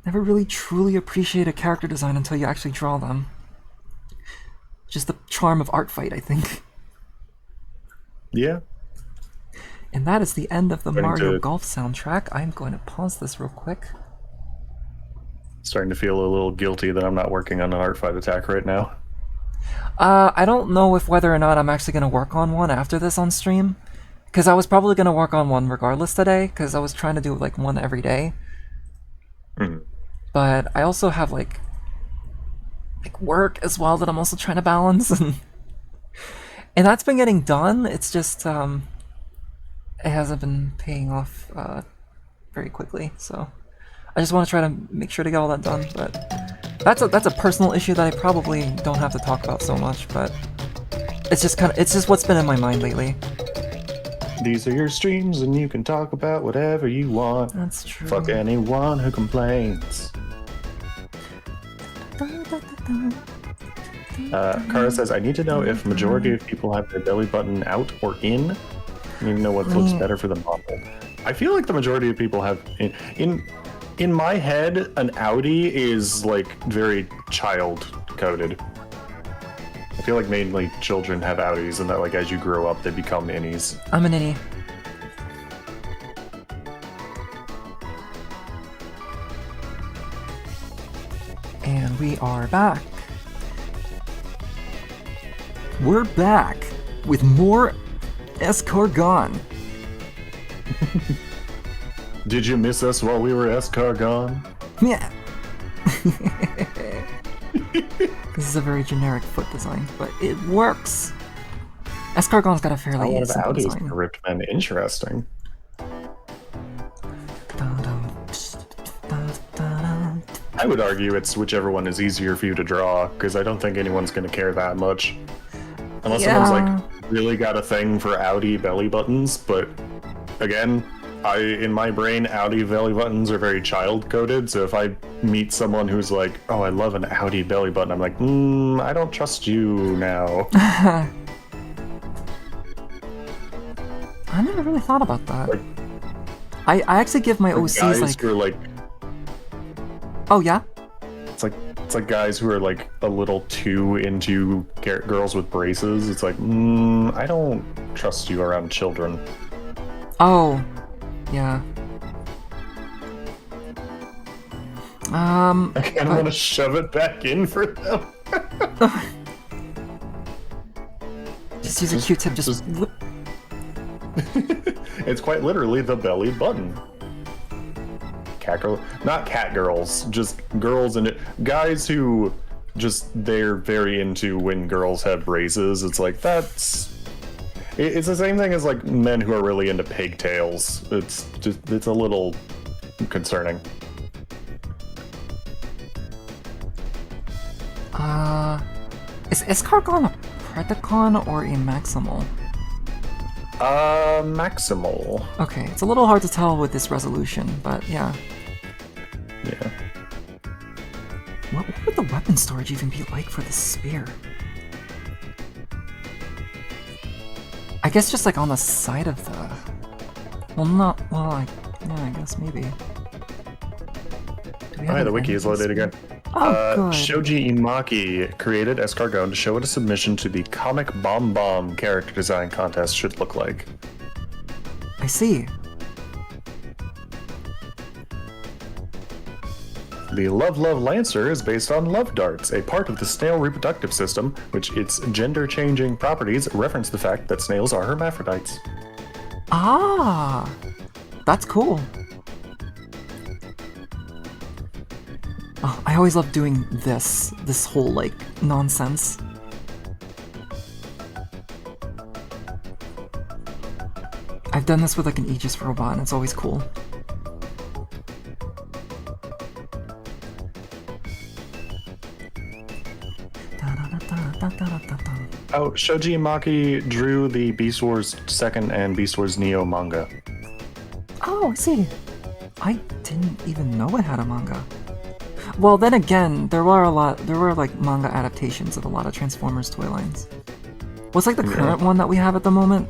Never really truly appreciate a character design until you actually draw them. Just the charm of Art Fight, I think. Yeah. And that is the end of the Mario Golf soundtrack. I'm going to pause this real quick. Starting to feel a little guilty that I'm not working on an Art Fight attack right now. I don't know if whether or not I'm actually going to work on one after this on stream. Because I was probably going to work on one regardless today, because I was trying to do like one every day. Mm. But I also have like work as well that I'm also trying to balance, and that's been getting done. It's just it hasn't been paying off very quickly, so I just want to try to make sure to get all that done. But that's a personal issue that I probably don't have to talk about so much, but it's just what's been in my mind lately. These are your streams, and you can talk about whatever you want. That's true. Fuck anyone who complains. Kara says, I need to know if majority of people have their belly button out or in. I need to know what looks better for the model. I feel like the majority of people have... In my head, an Audi is, like, very child-coded. I feel like mainly children have Audis, and that, like, as you grow up, they become innies. I'm an innie. And we are back. We're back with more Escargon. Did you miss us while we were Escargon? Yeah. This is a very generic foot design, but it works. Escargon's got a fairly simple design. Ripped men, interesting. I would argue it's whichever one is easier for you to draw, because I don't think anyone's going to care that much. Unless someone's like really got a thing for Audi belly buttons, but again, in my brain, Audi belly buttons are very child-coded, so if I meet someone who's like, oh, I love an Audi belly button, I'm like, I don't trust you now. I never really thought about that. Like, I actually give my OCs like... Who are like... Oh, yeah? It's like guys who are like a little too into girls with braces. It's like, I don't trust you around children. Oh, yeah. I kind of want to shove it back in for them. Just use a Q-tip, just whip. It's quite literally the belly button. Not cat girls, just girls and guys who they're very into when girls have braces. It's like it's the same thing as like men who are really into pigtails. It's a little concerning. Is Escargon a Predacon or a Maximal? Maximal. Okay, it's a little hard to tell with this resolution, but yeah. Yeah. What would the weapon storage even be like for the spear? I guess just like on the side of the... I guess maybe. Alright, the wiki is loaded again. Oh, good. Shoji Imaki created Escargon to show what a submission to the Comic Bomb Bomb character design contest should look like. I see. The Love Love Lancer is based on love darts, a part of the snail reproductive system, which its gender-changing properties reference the fact that snails are hermaphrodites. Ah, that's cool. Oh, I always love doing this whole, like, nonsense. I've done this with like an Aegis robot, and it's always cool. Oh, Shoji Maki drew the Beast Wars 2nd and Beast Wars Neo manga. Oh, I see. I didn't even know it had a manga. Well, then again, there were like manga adaptations of a lot of Transformers toy lines. What's like the current one that we have at the moment?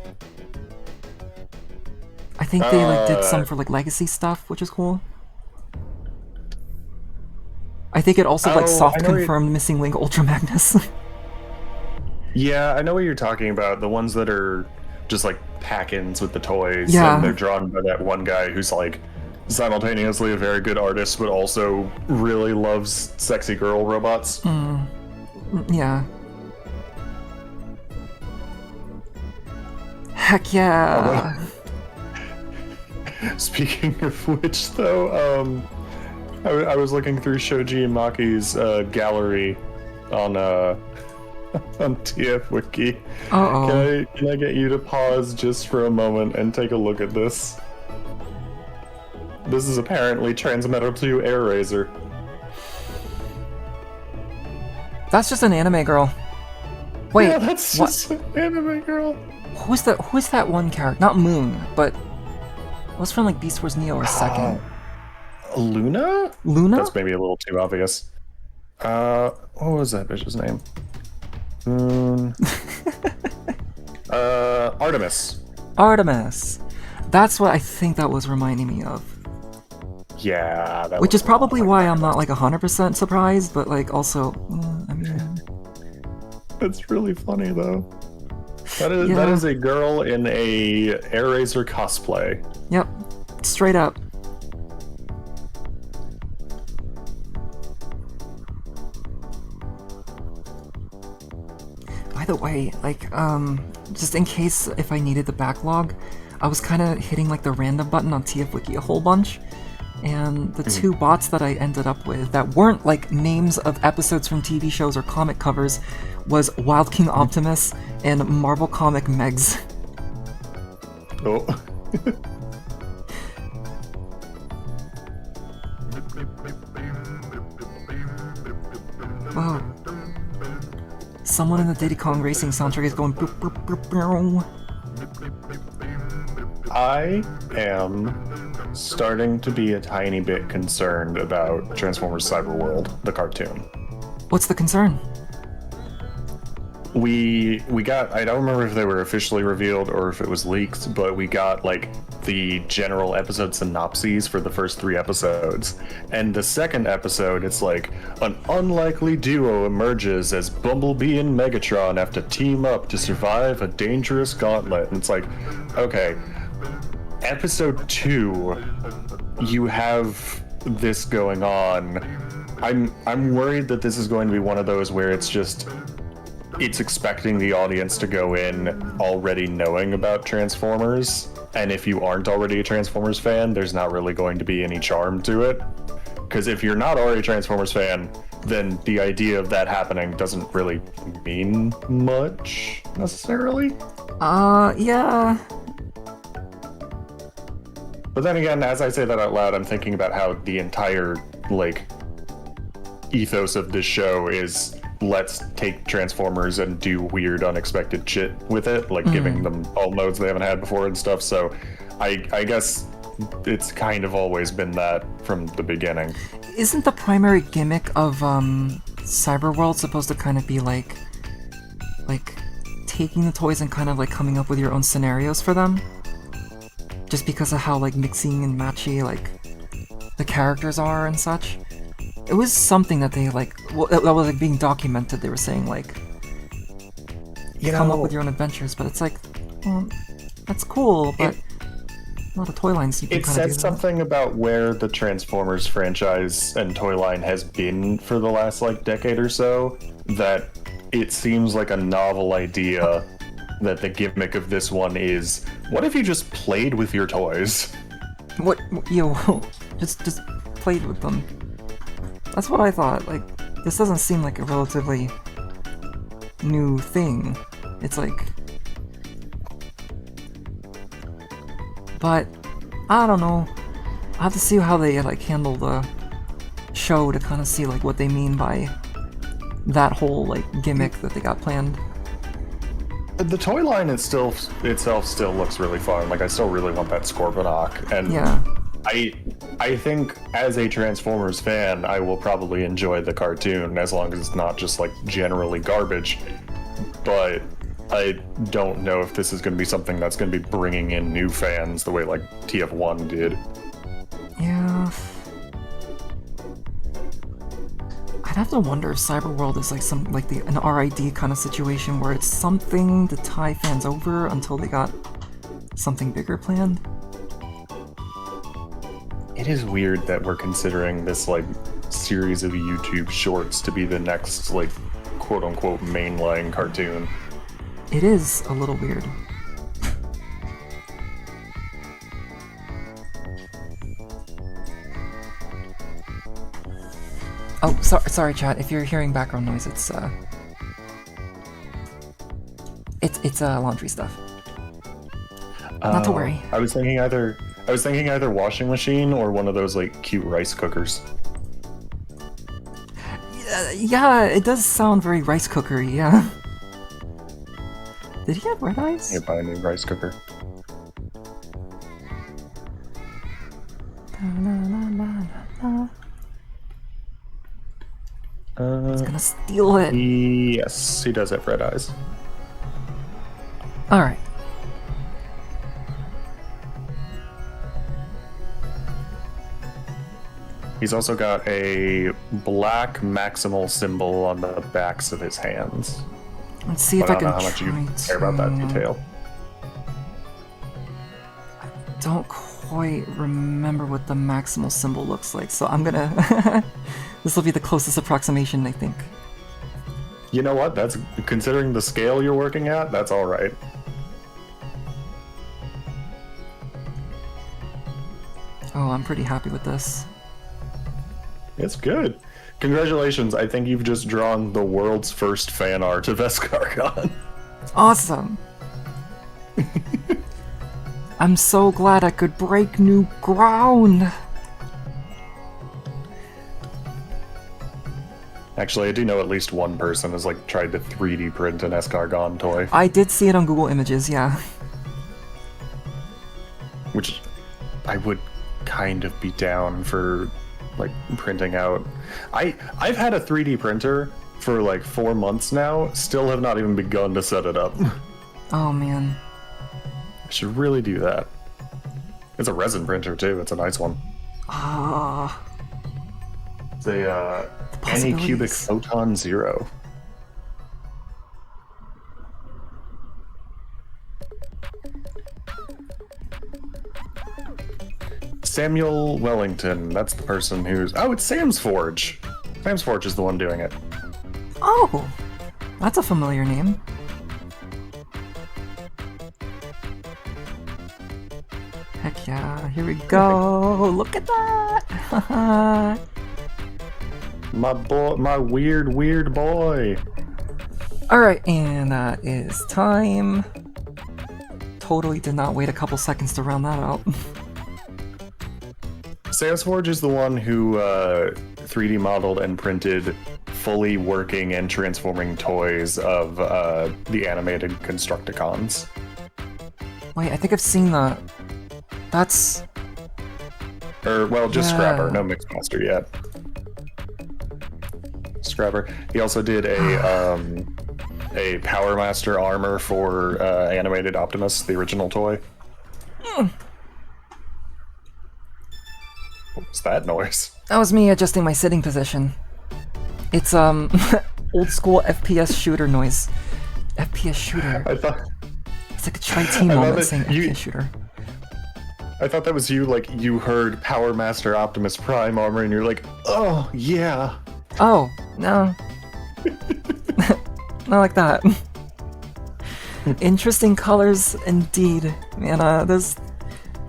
I think they like did some for like legacy stuff, which is cool. I think it also like soft confirmed Missing Link Ultra Magnus. Yeah, I know what you're talking about. The ones that are just like pack-ins with the toys, Yeah. and they're drawn by that one guy who's like simultaneously a very good artist, but also really loves sexy girl robots. Yeah. Heck yeah! Speaking of which, though, I was looking through Shoji Maki's gallery on on TF Wiki. Uh-oh. Can I get you to pause just for a moment and take a look at this? This is apparently Transmetal 2 Air Razor. That's just an anime girl. Wait, Yeah, that's just an anime girl. Who's that one character? Not Moon, but what's from like Beast Wars Neo or 2nd? Luna? Luna? That's maybe a little too obvious. What was that bitch's name? Artemis. Artemis. That's what I think that was reminding me of. Yeah, that Which was is probably why I'm not like 100% surprised, but like also, I mean... It's really funny though. That is a girl in a Air Razor cosplay. Yep, straight up. By the way, like, just in case if I needed the backlog, I was kind of hitting like the random button on TF Wiki a whole bunch, and the two bots that I ended up with that weren't like names of episodes from TV shows or comic covers was Wild King Optimus and Marvel Comic Megs. Oh. Whoa. Someone in the Diddy Kong Racing soundtrack is going boop, boop, boop, boop. I am starting to be a tiny bit concerned about Transformers Cyberworld, the cartoon. What's the concern? We got, I don't remember if they were officially revealed or if it was leaked, but we got like the general episode synopses for the first 3 episodes. And the second episode, it's like an unlikely duo emerges as Bumblebee and Megatron have to team up to survive a dangerous gauntlet. And it's like, okay, episode 2, you have this going on. I'm worried that this is going to be one of those where it's expecting the audience to go in already knowing about Transformers, and if you aren't already a Transformers fan, there's not really going to be any charm to it. Because if you're not already a Transformers fan, then the idea of that happening doesn't really mean much, necessarily. Yeah. But then again, as I say that out loud, I'm thinking about how the entire, like, ethos of this show is let's take Transformers and do weird, unexpected shit with it, like giving them all modes they haven't had before and stuff. So I guess it's kind of always been that from the beginning. Isn't the primary gimmick of Cyberworld supposed to kind of be like taking the toys and kind of like coming up with your own scenarios for them? Just because of how like mixing and matchy like the characters are and such. It was something that they like, well, that was like being documented. They were saying like, come up with your own adventures, but it's like, well, that's cool, but a lot of toy lines you can It kind of do says that. something about where the Transformers franchise and toy line has been for the last like decade or so, that it seems like a novel idea that the gimmick of this one is, what if you just played with your toys? What, just played with them. That's what I thought. Like, this doesn't seem like a relatively new thing. It's like, But I don't know. I have to see how they like handle the show to kind of see like what they mean by that whole like gimmick that they got planned. The toy line itself still looks really fun. Like I still really want that Scorponok, and Yeah. I think as a Transformers fan, I will probably enjoy the cartoon as long as it's not just like generally garbage. But I don't know if this is going to be something that's going to be bringing in new fans the way like TF1 did. Yeah. I'd have to wonder if Cyberworld is like some like an RID kind of situation where it's something to tie fans over until they got something bigger planned. It is weird that we're considering this like series of YouTube shorts to be the next like quote unquote mainline cartoon. It is a little weird. Oh, sorry, chat. If you're hearing background noise, it's laundry stuff. Not to worry. I was thinking either washing machine or one of those like cute rice cookers. Yeah, it does sound very rice cookery. Yeah. Did he have red eyes? You buy a new rice cooker. He's gonna steal it. Yes, he does have red eyes. All right. He's also got a black maximal symbol on the backs of his hands. Let's see if I I don't can know how much you try care about that to- detail. Don't quite remember what the maximal symbol looks like, so I'm gonna... This will be the closest approximation, I think. You know what? That's considering the scale you're working at, that's all right. Oh, I'm pretty happy with this. It's good. Congratulations. I think you've just drawn the world's first fan art of Escargon. Awesome! I'm so glad I could break new ground! Actually, I do know at least one person has like tried to 3D print an Escargon toy, I did see it on Google Images, yeah. which I would kind of be down for like printing out. I've had a 3D printer for like 4 months now, still have not even begun to set it up. Oh man. I should really do that. It's a resin printer too, it's a nice one. Ah. It's a Anycubic possibilities. Photon Zero. Samuel Wellington, that's the person who's... Oh, it's Sam's Forge! Sam's Forge is the one doing it. Oh! That's a familiar name. Heck yeah, here we go! Look at that! My boy, my weird boy. Alright, and that is time. Totally did not wait a couple seconds to round that out. Sam's Forge is the one who 3D modeled and printed fully working and transforming toys of the animated Constructicons. Wait, I think I've seen that. That's... Or, well, just Yeah. Scrapper, no Mixmaster yet. Scrapper. He also did a Power Master armor for animated Optimus, the original toy. What was that noise? That was me adjusting my sitting position. It's, old school FPS shooter noise. FPS shooter. I thought It's like a Tri-Team I love moment it. saying You- FPS shooter. that was you, like, you heard Power Master Optimus Prime armor and you're like, oh, yeah. Oh, no. Not like that. Interesting colors indeed. Man, this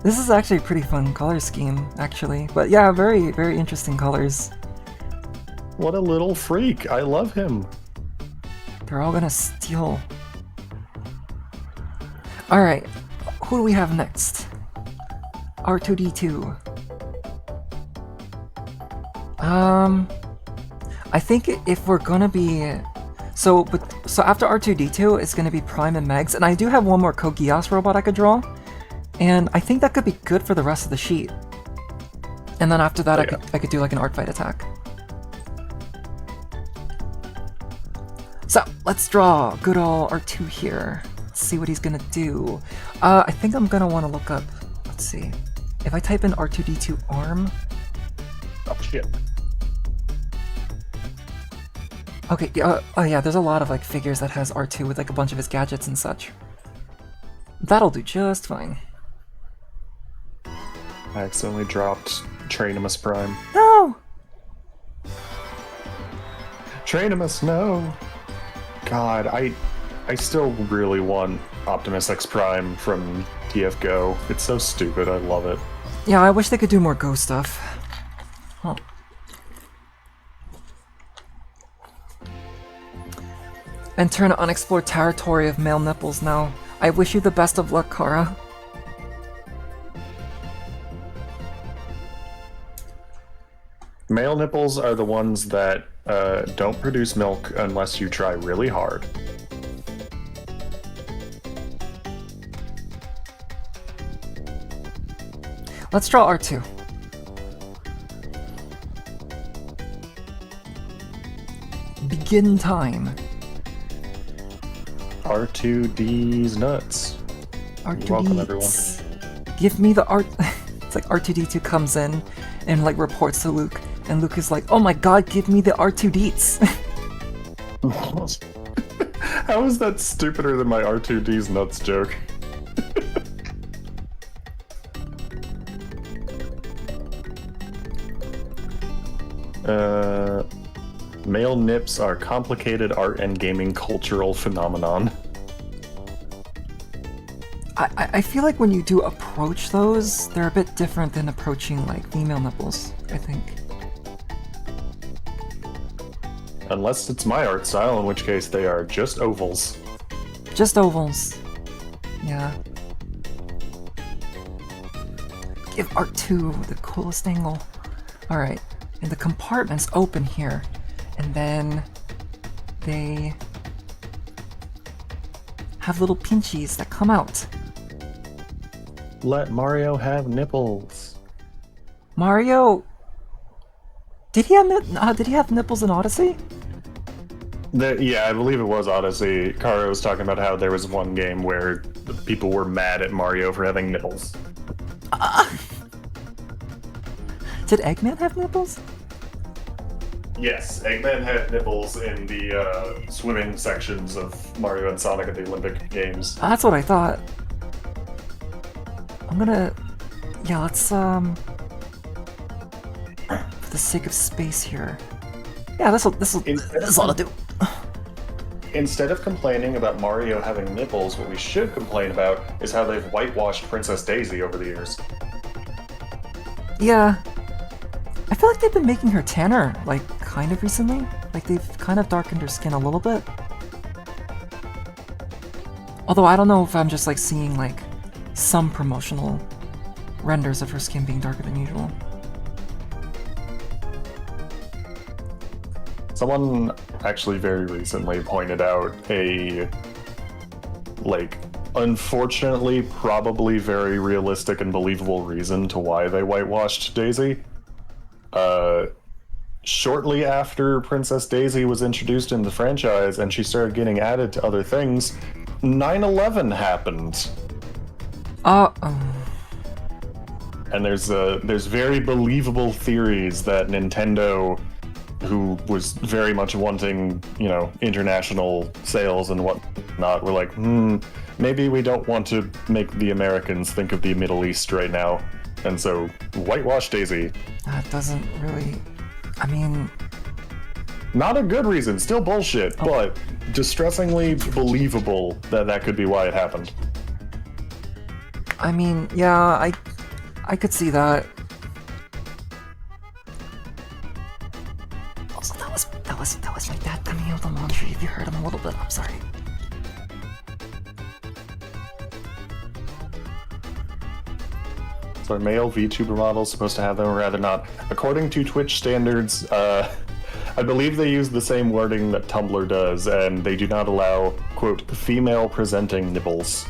is actually a pretty fun color scheme, actually. But yeah, very, very interesting colors. What a little freak. I love him. They're all gonna steal. Alright, who do we have next? R2D2. I think if we're gonna be... So after R2D2, it's gonna be Prime and Megs, and I do have one more Kogias robot I could draw, and I think that could be good for the rest of the sheet. And then after that, I could do like an art fight attack. So let's draw good ol' R2 here. Let's see what he's gonna do. I think I'm gonna want to look up. Let's see. If I type in R2D2 arm. Oh shit. Okay, oh yeah, there's a lot of like figures that has R2 with like a bunch of his gadgets and such. That'll do just fine. I accidentally dropped Trainimus Prime. No! Trainimus, no! God, I still really want Optimus X Prime from TF Go. It's so stupid, I love it. Yeah, I wish they could do more Go stuff. Huh. Enter an unexplored territory of male nipples now. I wish you the best of luck, Kara. Male nipples are the ones that don't produce milk unless you try really hard. Let's draw R2. Begin time. R2D's nuts. R2D. Welcome, everyone. Give me the art. It's like R2D2 comes in and like reports to Luke, and Luke is like, "Oh my God, give me the R2Ds." How is that stupider than my R2D's nuts joke? Male nips are complicated art and gaming cultural phenomenon. I feel like when you do approach those, they're a bit different than approaching like female nipples, I think. Unless it's my art style, in which case they are just ovals. Just ovals. Yeah. Give R2 the coolest angle. Alright, and the compartments open here. And then they have little pinchies that come out. Let Mario have nipples. Mario, did he have nipples in Odyssey? Yeah, I believe it was Odyssey. Kara was talking about how there was one game where people were mad at Mario for having nipples. Did Eggman have nipples? Yes, Eggman had nipples in the swimming sections of Mario and Sonic at the Olympic Games. That's what I thought. I'm gonna... Yeah, let's, for the sake of space here. Yeah, this ought to do. Instead of complaining about Mario having nipples, what we should complain about is how they've whitewashed Princess Daisy over the years. Yeah. I feel like they've been making her tanner, like, kind of recently. Like, they've kind of darkened her skin a little bit. Although I don't know if I'm just, like, seeing, like, some promotional renders of her skin being darker than usual. Someone actually very recently pointed out a, like, unfortunately probably very realistic and believable reason to why they whitewashed Daisy. Shortly after Princess Daisy was introduced in the franchise and she started getting added to other things, 9/11 happened. And there's very believable theories that Nintendo, who was very much wanting, you know, international sales and whatnot, were like, maybe we don't want to make the Americans think of the Middle East right now. And so, whitewash Daisy. That doesn't really... I mean... Not a good reason, still bullshit, but distressingly believable that that could be why it happened. I mean, yeah, I could see that. Also, that was my dad coming out of the laundry. If you heard him a little bit, I'm sorry. Are male VTuber models supposed to have them or rather not? According to Twitch standards, I believe they use the same wording that Tumblr does, and they do not allow, quote, female presenting nipples.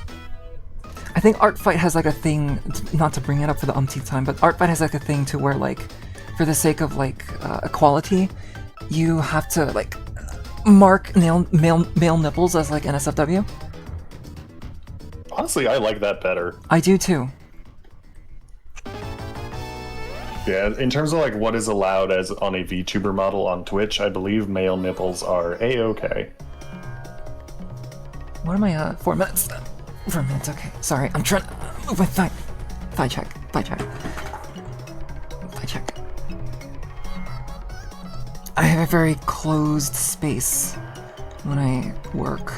I think Artfight has like a thing, not to bring it up for the umpteenth time, but Artfight has like a thing to where like, for the sake of like equality, you have to like mark male nipples as like NSFW. Honestly, I like that better. I do too. Yeah, in terms of like what is allowed as on a VTuber model on Twitch, I believe male nipples are a-okay. What am I 4 minutes? 4 minutes, okay. Sorry, I'm trying to move my thigh. Thigh check. I have a very closed space when I work.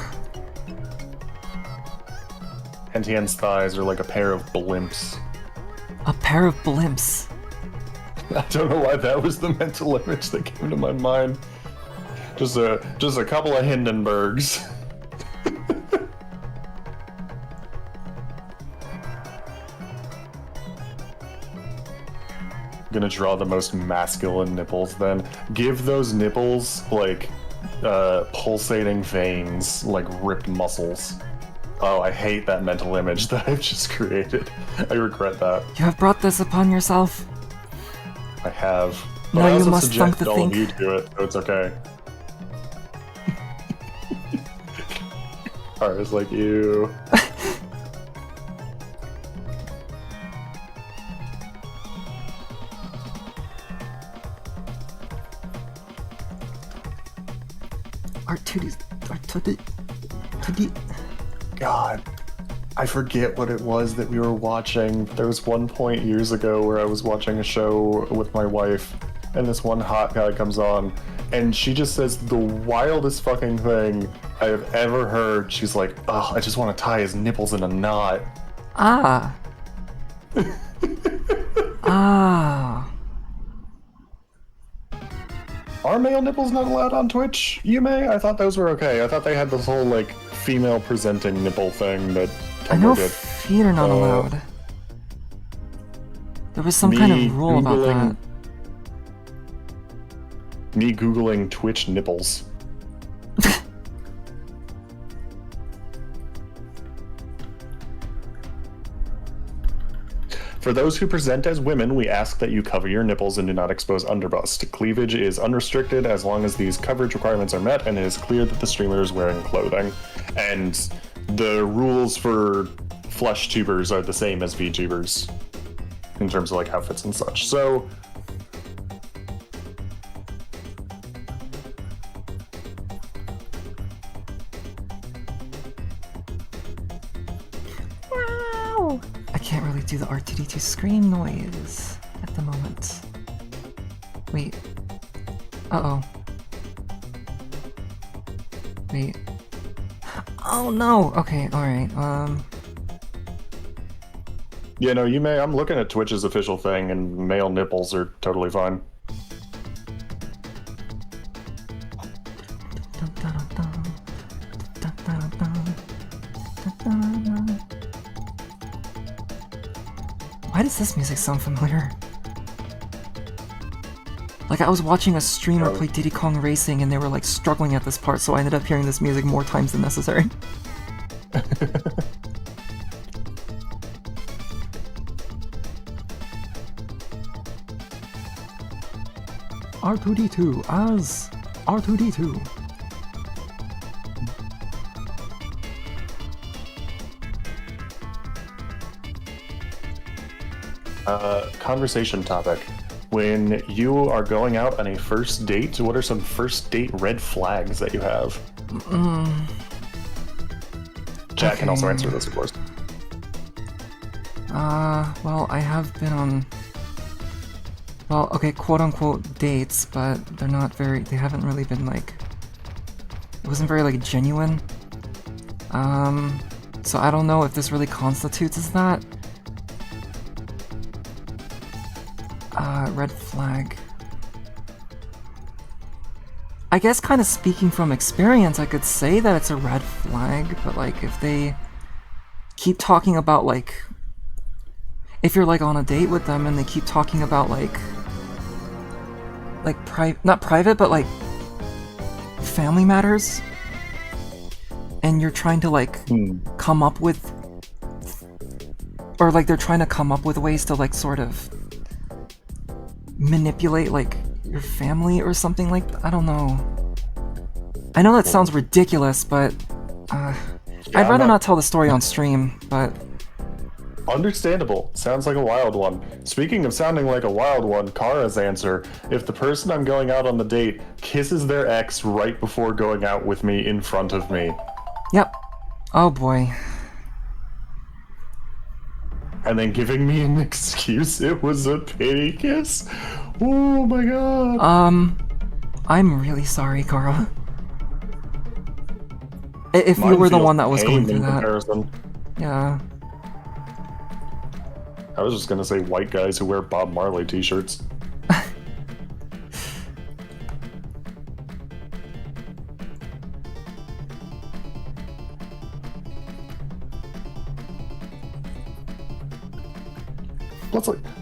Hentian's thighs are like a pair of blimps. A pair of blimps. I don't know why that was the mental image that came to my mind. Just a couple of Hindenburgs. Gonna draw the most masculine nipples then. Give those nipples like pulsating veins, like ripped muscles. Oh, I hate that mental image that I've just created. I regret that. You have brought this upon yourself. I have. But Now I also you must subject thunk the all think. of you to it, so it's okay. Cars like you. God, I forget what it was that we were watching. There was one point years ago where I was watching a show with my wife, and this one hot guy comes on, and she just says the wildest fucking thing I have ever heard. She's like, "Oh, I just want to tie his nipples in a knot." Ah. Ah. Are male nipples not allowed on Twitch, Yume? I thought those were okay. I thought they had this whole, like, female presenting nipple thing that I know Tumblr did. feet are not allowed. There was some kind of rule about that. Me Googling Twitch nipples. For those who present as women, we ask that you cover your nipples and do not expose underbust. Cleavage is unrestricted as long as these coverage requirements are met and it is clear that the streamer is wearing clothing. And the rules for flesh tubers are the same as VTubers in terms of like outfits and such. So I can't really do the R2D2 scream noise at the moment. Wait. Uh-oh. Wait. Oh no! Okay, alright, yeah, no, you may. I'm looking at Twitch's official thing, and male nipples are totally fine. Why does this music sound familiar? Like I was watching a streamer play Diddy Kong Racing and they were like struggling at this part, so I ended up hearing this music more times than necessary. R2D2 as R2D2. Conversation topic. When you are going out on a first date, what are some first date red flags that you have? Jack can also answer this, of course. Well, I have been on, well, okay, quote-unquote dates, but they're not very, they haven't really been, like, it wasn't very, like, genuine. So I don't know if this really constitutes as that. Red flag. I guess kind of speaking from experience, I could say that it's a red flag, but like if they keep talking about like... if you're like on a date with them and they keep talking about not private, but like family matters, and you're trying to like come up with, or like they're trying to come up with ways to like sort of manipulate like your family or something like I don't know. I know that sounds ridiculous, but I'd rather not tell the story on stream, but... Understandable. Sounds like a wild one. Speaking of sounding like a wild one, Kara's answer: if the person I'm going out on the date kisses their ex right before going out with me in front of me. Yep. Oh boy. And then giving me an excuse it was a pity kiss? Oh my god. I'm really sorry, Kara. If Mine you were the feels one that was going tame through in that. comparison. Yeah. I was just gonna say white guys who wear Bob Marley t-shirts.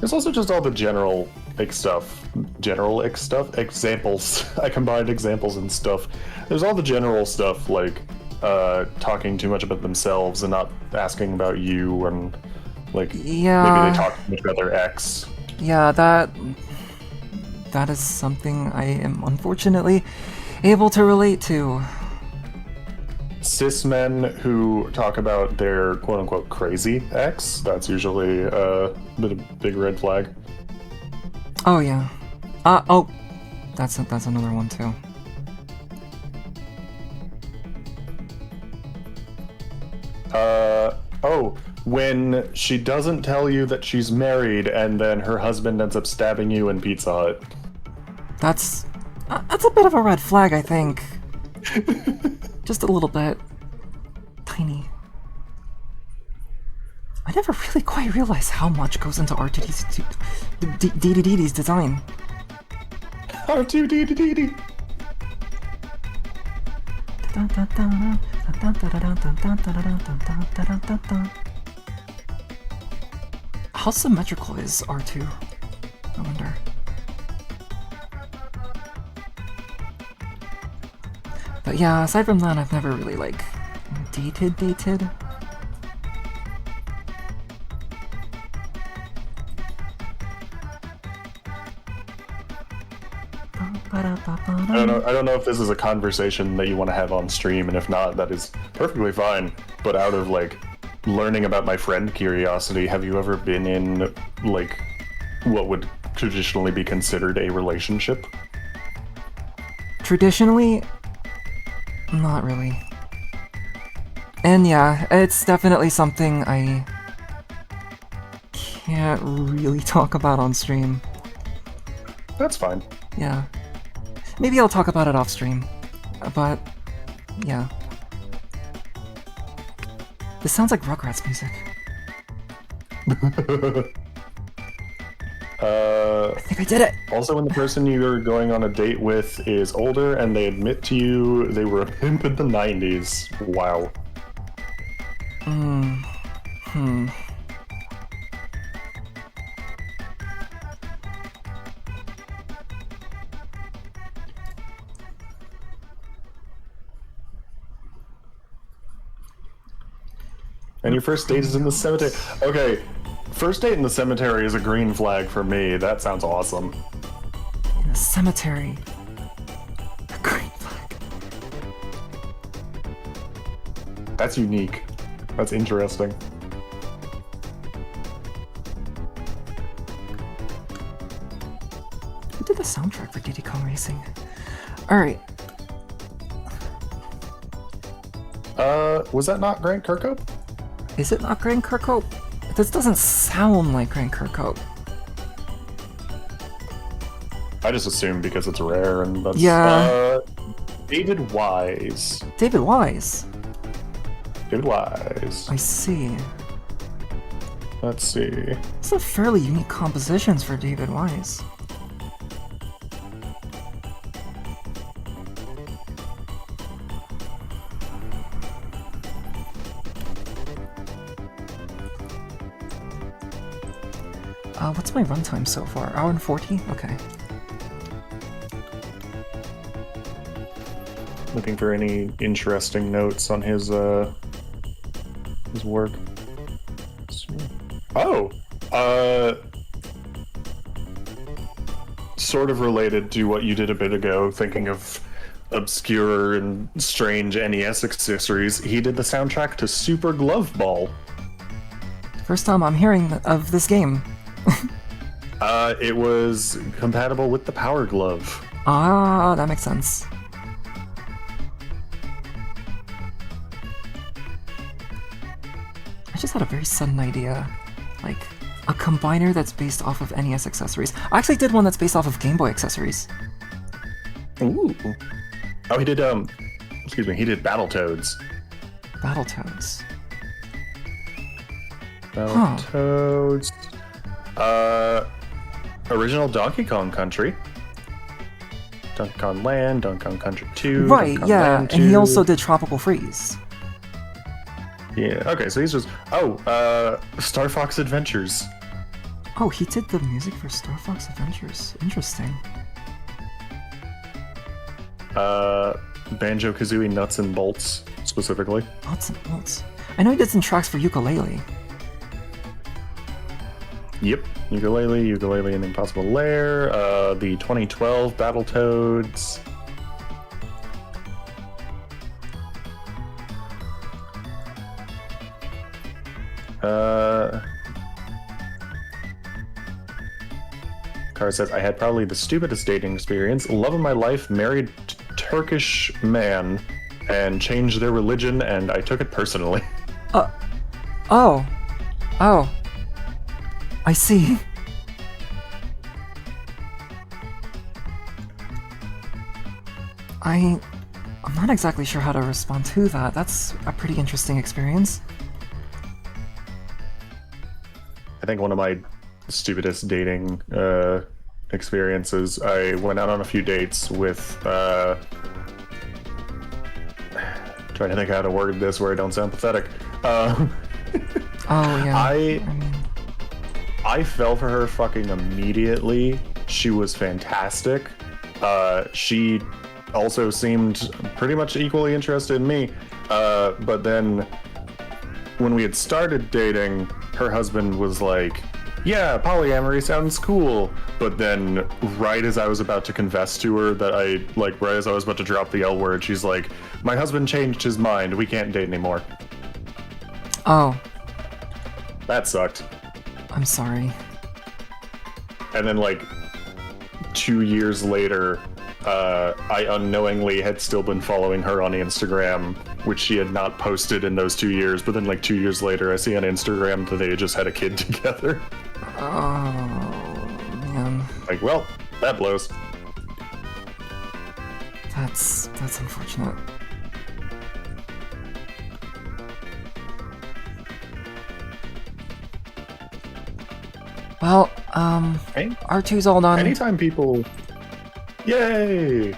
There's also just all the general stuff. Examples. I combined examples and stuff. There's all the general stuff like talking too much about themselves and not asking about you, and like maybe they talk too much about their ex. Yeah, that is something I am unfortunately able to relate to. Cis men who talk about their quote-unquote crazy ex, that's usually a big red flag. Oh yeah. Oh, that's another one too. Oh, when she doesn't tell you that she's married and then her husband ends up stabbing you in Pizza Hut. That's a bit of a red flag, I think. Just a little bit. Tiny. I never really quite realized how much goes into R2-D2's design. R2-D2-D2. How symmetrical is R2? I wonder. But yeah, aside from that, I've never really, like, dated. I don't know if this is a conversation that you want to have on stream, and if not, that is perfectly fine. But out of, like, learning about my friend curiosity, have you ever been in, like, what would traditionally be considered a relationship? Traditionally, not really. And yeah, it's definitely something I can't really talk about on stream. That's fine. Yeah. Maybe I'll talk about it off stream. But, yeah. This sounds like Rugrats music. I think I did it! Also, when the person you're going on a date with is older and they admit to you they were a pimp in the 90s. Wow. And your first date is in the cemetery. Okay, first date in the cemetery is a green flag for me. That sounds awesome. In a cemetery. A green flag. That's unique. That's interesting. Who did the soundtrack for Diddy Kong Racing? Alright. Was that not Grant Kirkhope? Is it not Grant Kirkhope? This doesn't sound like Grant Kirkhope. I just assumed because it's rare and that's... Yeah. David Wise. David Wise. David Wise. I see. Let's see. These are fairly unique compositions for David Wise. What's my runtime so far? Hour and 40? Okay. Looking for any interesting notes on his work. Oh! Sort of related to what you did a bit ago, thinking of obscure and strange NES accessories, he did the soundtrack to Super Glove Ball. First time I'm hearing of this game. It was compatible with the Power Glove. Ah, that makes sense. I just had a very sudden idea. Like, a combiner that's based off of NES accessories. I actually did one that's based off of Game Boy accessories. Ooh. Oh, he did, he did Battletoads. Battletoads. Battletoads. Original Donkey Kong Country. Donkey Kong Land, Donkey Kong Country 2. Right, Kong yeah, Land and he 2. also did Tropical Freeze. Yeah, okay, so he's just... Oh, Star Fox Adventures. Oh, he did the music for Star Fox Adventures. Interesting. Banjo-Kazooie Nuts and Bolts, specifically. Nuts and bolts. I know he did some tracks for Ukulele. Yep, Ukulele and Impossible Lair, the 2012 Battletoads. Car says, I had probably the stupidest dating experience. Love of my life, married Turkish man, and changed their religion, and I took it personally. Oh. I see. I'm not exactly sure how to respond to that. That's a pretty interesting experience. I think one of my stupidest dating experiences, I went out on a few dates with trying to think how to word this where I don't sound pathetic. Oh yeah. I fell for her fucking immediately. She was fantastic. She also seemed pretty much equally interested in me. But then when we had started dating, her husband was like, yeah, polyamory sounds cool. But then right as I was about to confess to her that right as I was about to drop the L word, she's like, my husband changed his mind. We can't date anymore. Oh. That sucked. I'm sorry. And then 2 years later, I unknowingly had still been following her on Instagram, which she had not posted in those 2 years. But then 2 years later, I see on Instagram that they just had a kid together. Oh, man. Well, that blows. That's unfortunate. Well, R2's all done. Anytime people... Yay!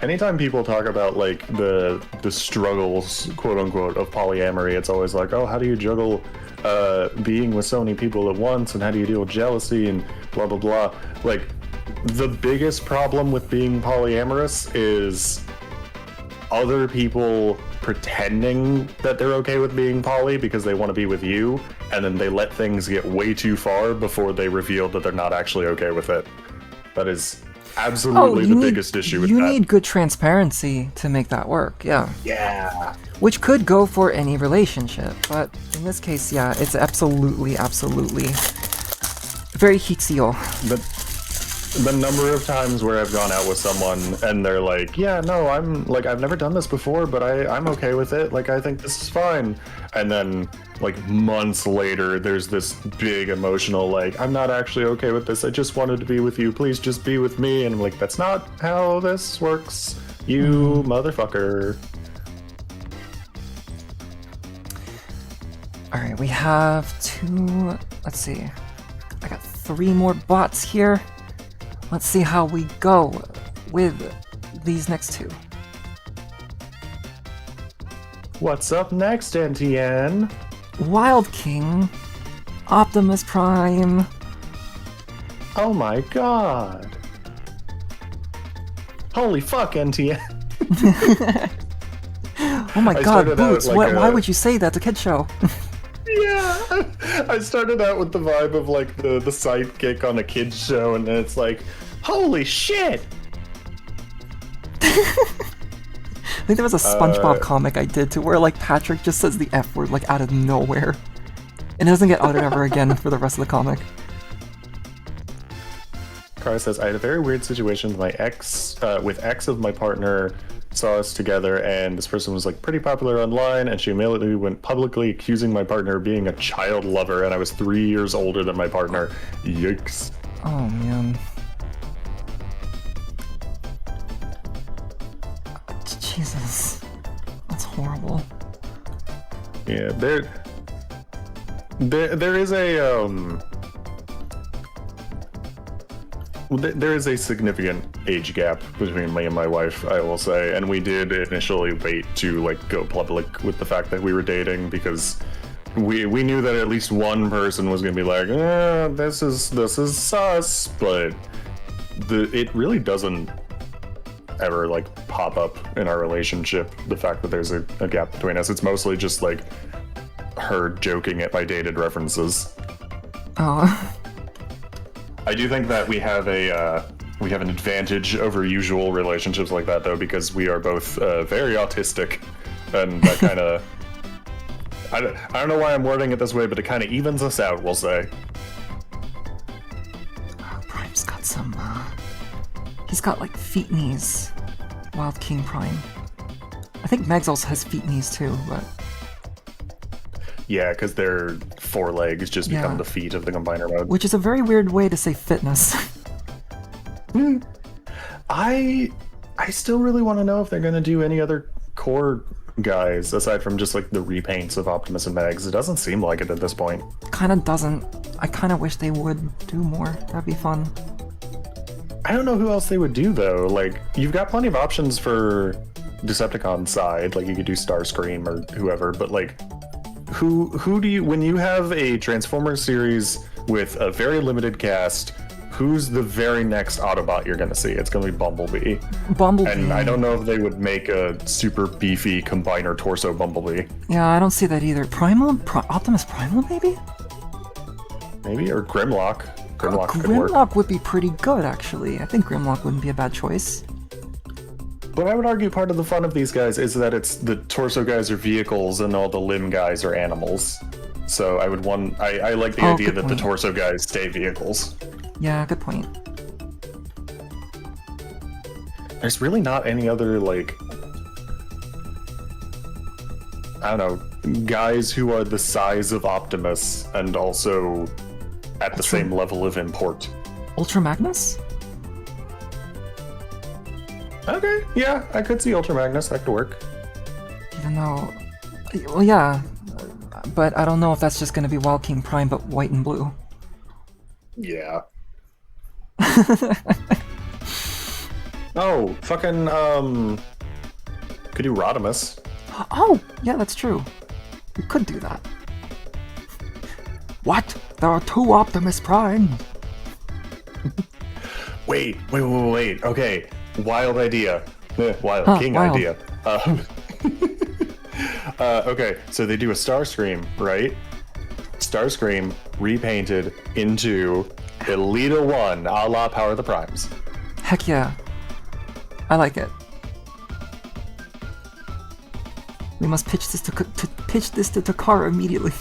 Anytime people talk about the struggles, quote unquote, of polyamory, it's always like, oh, how do you juggle being with so many people at once, and how do you deal with jealousy and blah blah blah. The biggest problem with being polyamorous is other people pretending that they're okay with being poly because they want to be with you, and then they let things get way too far before they reveal that they're not actually okay with it. That is absolutely the biggest issue with that. You need good transparency to make that work, yeah. Yeah. Which could go for any relationship, but in this case, yeah, it's absolutely very heat seal. The number of times where I've gone out with someone and they're like, yeah, no, I'm I've never done this before, but I'm okay with it. I think this is fine. And then months later, there's this big emotional, I'm not actually okay with this. I just wanted to be with you. Please just be with me. And I'm like, that's not how this works, you motherfucker. All right, we have let's see. I got 3 more bots here. Let's see how we go with these next 2. What's up next, NTN? Wild King Optimus Prime. Oh my god. Holy fuck, NTN. Oh my I god, started out Boots, like why would you say that? It's a kid show. Yeah, I started out with the vibe of like the sidekick on a kids show, and then it's like, holy shit! I think there was a SpongeBob comic I did too, where like Patrick just says the F word like out of nowhere, and it doesn't get uttered ever again for the rest of the comic. Kara says, I had a very weird situation with my ex, of my partner, saw us together, and this person was like pretty popular online, and she immediately went publicly accusing my partner of being a child lover, and I was 3 years older than my partner. Yikes. Oh man. Jesus. That's horrible. Yeah, there is a there is a significant age gap between me and my wife, I will say, and we did initially wait to like go public with the fact that we were dating, because we knew that at least one person was gonna be like, this is sus, but it really doesn't ever like pop up in our relationship, the fact that there's a gap between us. It's mostly just like her joking at my dated references. Oh. I do think that we have an advantage over usual relationships like that, though, because we are both very autistic, and that kind of I don't know why I'm wording it this way, but it kind of evens us out, we'll say. Prime's got some he's got like feet knees. Wild King Prime. I think Megs also has feet knees too, but yeah, because their forelegs just become the feet of the combiner mode. Which is a very weird way to say fitness. I still really want to know if they're going to do any other core guys, aside from just like the repaints of Optimus and Megs. It doesn't seem like it at this point. Kinda doesn't. I kinda wish they would do more. That'd be fun. I don't know who else they would do, though. Like, you've got plenty of options for Decepticon side. Like, you could do Starscream or whoever, but like, who do you, when you have a Transformers series with a very limited cast, who's the very next Autobot you're gonna see? It's gonna be Bumblebee. Bumblebee. And I don't know if they would make a super beefy combiner torso Bumblebee. Yeah, I don't see that either. Optimus Primal, maybe? Maybe, or Grimlock. Grimlock could work. Grimlock would be pretty good, actually. I think Grimlock wouldn't be a bad choice. But I would argue part of the fun of these guys is that it's the torso guys are vehicles and all the limb guys are animals. So I like the idea that the torso guys stay vehicles. Yeah, good point. There's really not any other, like, I don't know, guys who are the size of Optimus and also at the same level of import. Ultra Magnus? Okay, yeah, I could see Ultra Magnus. That could work. Even though, well, yeah, but I don't know if that's just going to be Wild King Prime, but white and blue. Yeah. Oh, fucking, could do Rodimus. Oh, yeah, that's true. We could do that. What? There are two Optimus Prime. Wait. Okay, wild idea. Wild King idea. Okay, so they do a Starscream, right? Starscream repainted into Elita 1, a la Power of the Primes. Heck yeah. I like it. We must pitch this to Takara immediately.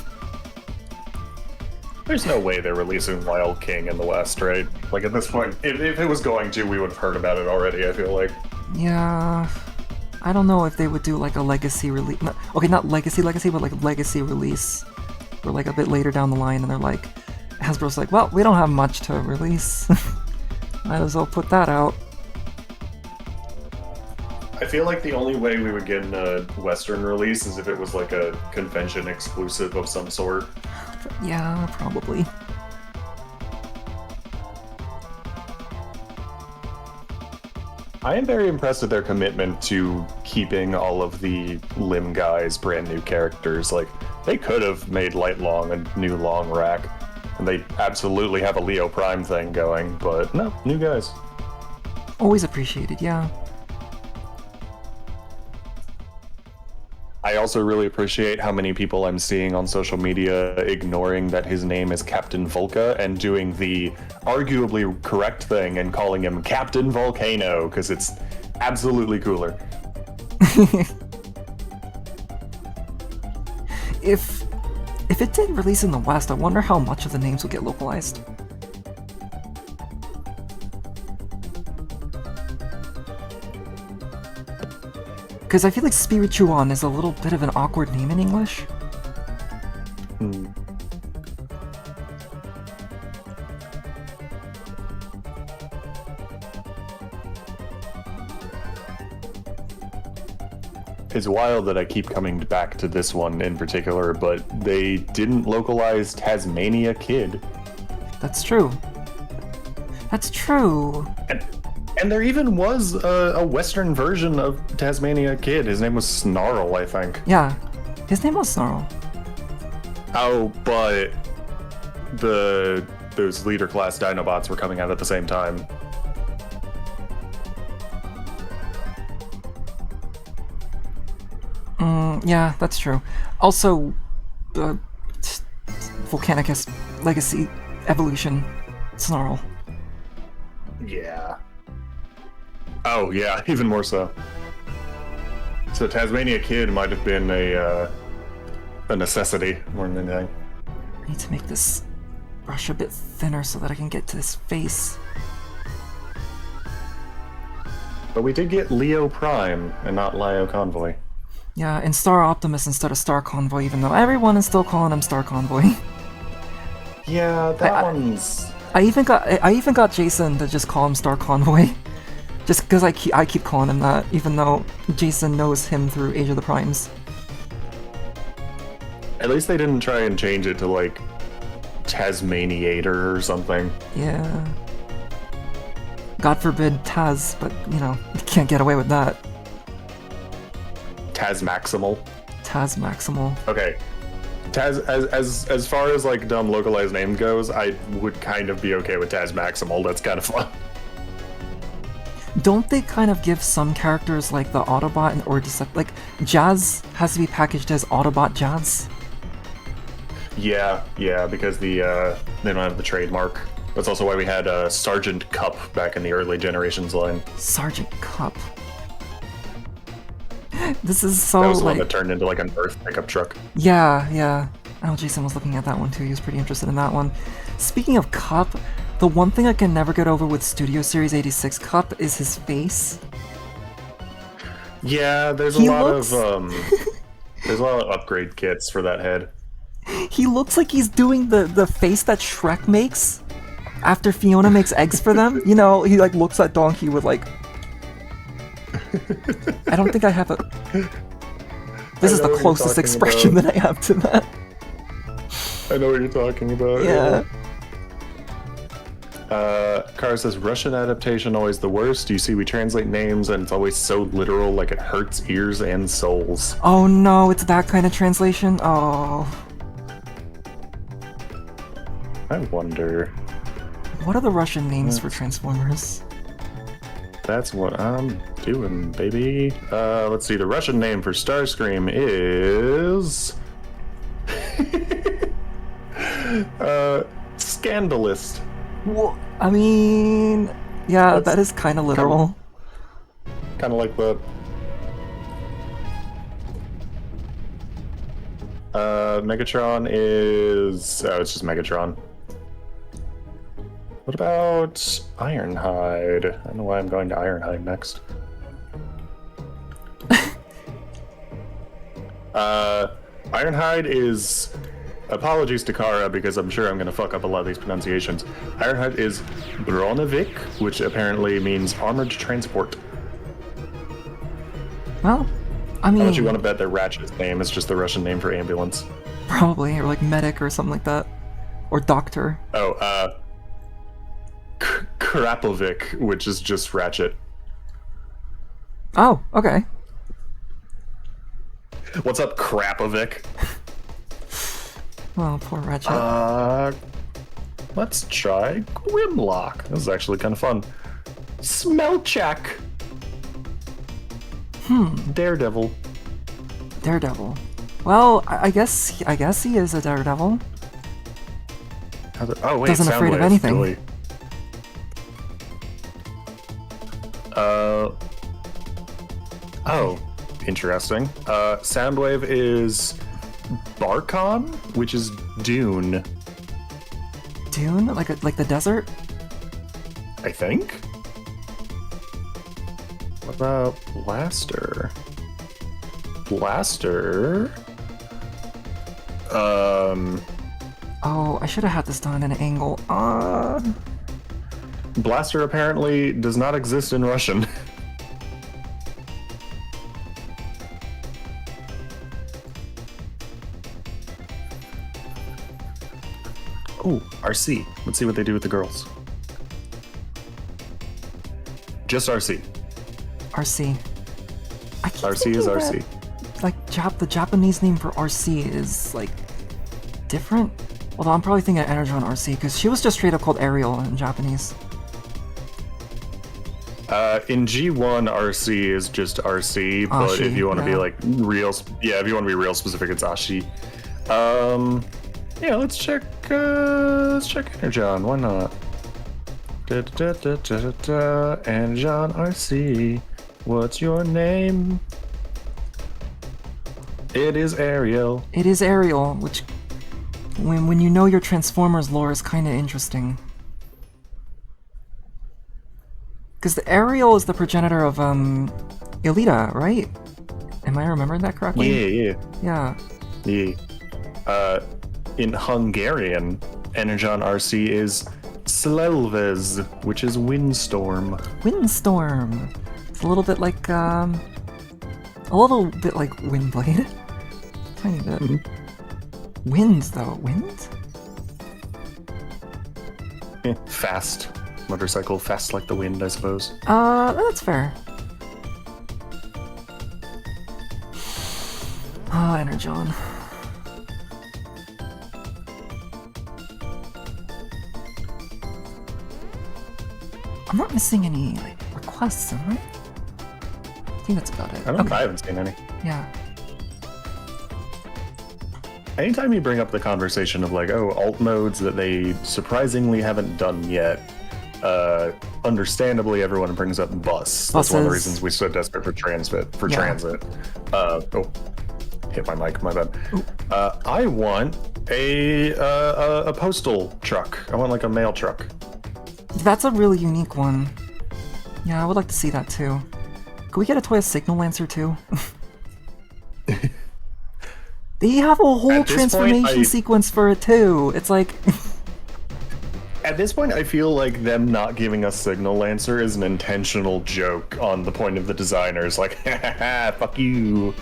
There's no way they're releasing Wild King in the West, right? Like, at this point, if it was going to, we would have heard about it already, I feel like. Yeah. I don't know if they would do, like, a legacy release. Okay, not legacy, but, like, legacy release. Or, like, a bit later down the line, and they're like... Hasbro's like, well, we don't have much to release. Might as well put that out. I feel like the only way we would get a Western release is if it was, like, a convention exclusive of some sort. Yeah, probably. I am very impressed with their commitment to keeping all of the Limb guys brand new characters. Like, they could have made Light Long a new Long Rack, and they absolutely have a Leo Prime thing going, but no, new guys. Always appreciated, yeah. I also really appreciate how many people I'm seeing on social media ignoring that his name is Captain Volca and doing the arguably correct thing and calling him Captain Volcano, because it's absolutely cooler. If it did release in the West, I wonder how much of the names would get localized. Because I feel like Spirichuan is a little bit of an awkward name in English. Hmm. It's wild that I keep coming back to this one in particular, but they didn't localize Tasmania Kid. That's true. That's true. And there even was a Western version of Tasmania Kid. His name was Snarl, I think. Yeah, his name was Snarl. Oh, but those leader class Dinobots were coming out at the same time. Yeah, that's true. Also, Volcanicus Legacy Evolution Snarl. Yeah. Oh, yeah, even more so. So Tasmania Kid might have been a necessity more than anything. I need to make this brush a bit thinner so that I can get to this face. But we did get Leo Prime and not Lio Convoy. Yeah, and Star Optimus instead of Star Convoy, even though everyone is still calling him Star Convoy. Yeah, that one's... I even got Jason to just call him Star Convoy. Just because I keep calling him that, even though Jason knows him through Age of the Primes. At least they didn't try and change it to, like, Tasmaniator or something. Yeah. God forbid Taz, but, you know, you can't get away with that. Taz-Maximal. Taz-Maximal. Okay. Taz, as far as, like, dumb localized names goes, I would kind of be okay with Taz-Maximal. That's kind of fun. Don't they kind of give some characters like the Autobot or like Jazz has to be packaged as Autobot Jazz? Yeah, because they don't have the trademark. That's also why we had Sergeant Cup back in the early Generations line. Sergeant Cup. This is so that was the like... one that turned into like an Earth pickup truck. Yeah. Oh, Jason was looking at that one too. He was pretty interested in that one. Speaking of Cup, the one thing I can never get over with Studio Series 86 Cup is his face. Yeah, there's a lot of upgrade kits for that head. He looks like he's doing the face that Shrek makes after Fiona makes eggs for them. You know, he like looks at Donkey with like... I don't think I have a... This is the closest expression that I have to that. I know what you're talking about. Yeah. Kara says, Russian adaptation always the worst. You see, we translate names and it's always so literal, like it hurts ears and souls. Oh no, it's that kind of translation? Oh. I wonder. What are the Russian names for Transformers? That's what I'm doing, baby. Let's see, the Russian name for Starscream is... Scandalist. Well, I mean... Yeah, that is kind of literal. Kind of like the... Megatron is... Oh, it's just Megatron. What about Ironhide? I don't know why I'm going to Ironhide next. Ironhide is... Apologies to Kara, because I'm sure I'm going to fuck up a lot of these pronunciations. Ironhide is Bronevik, which apparently means armored transport. Well, I mean... How much you want to bet that Ratchet's name is just the Russian name for ambulance? Probably, or like medic or something like that. Or doctor. Oh, Krapovic, which is just Ratchet. Oh, okay. What's up, Crapovic? Oh, poor Ratchet. Let's try Grimlock. This is actually kind of fun. Smell check. Daredevil. Daredevil. Well, I guess he is a daredevil. Oh wait, Doesn't afraid of Soundwave, anything. Really. Oh, interesting. Soundwave is Barkon, which is Dune, Dune, like the desert. I think. What about Blaster? Blaster. Oh, I should have had this done at an angle. Blaster apparently does not exist in Russian. Oh, RC. Let's see what they do with the girls. Just RC. RC. I keep RC is thinking RC. that, like, the Japanese name for RC is, like, different. Although I'm probably thinking of Energon RC, because she was just straight up called Ariel in Japanese. In G1, RC is just RC, but Ashi, if you want to be yeah. like if you want to be real specific, it's Ashi. Yeah, let's check Energon. Why not? Energon RC. What's your name? It is Ariel. It is Ariel, which, when you know your Transformers lore, is kind of interesting. Because the Ariel is the progenitor of, Elita, right? Am I remembering that correctly? Yeah. Yeah. In Hungarian, Energon RC is Slelvez, which is Windstorm. Windstorm. It's a little bit like Windblade. Tiny bit. Winds, though. Wind? Fast. Motorcycle, fast like the wind, I suppose. That's fair. Ah, Energon. I'm not missing any, like, requests, am I? I think that's about it. I haven't seen any. Yeah. Anytime you bring up the conversation of like, oh, alt modes that they surprisingly haven't done yet, understandably everyone brings up bus. That's one of the Buses. reasons we're so desperate for transit. Yeah. Oh, hit my mic, my bad. I want a postal truck. I want like a mail truck. That's a really unique one. Yeah, I would like to see that too. Could we get a toy of Signal Lancer too? They have a whole At this transformation point, sequence for it too. It's like, At this point, I feel like them not giving us Signal Lancer is an intentional joke on the point of the designers. Like, ha ha ha, fuck you.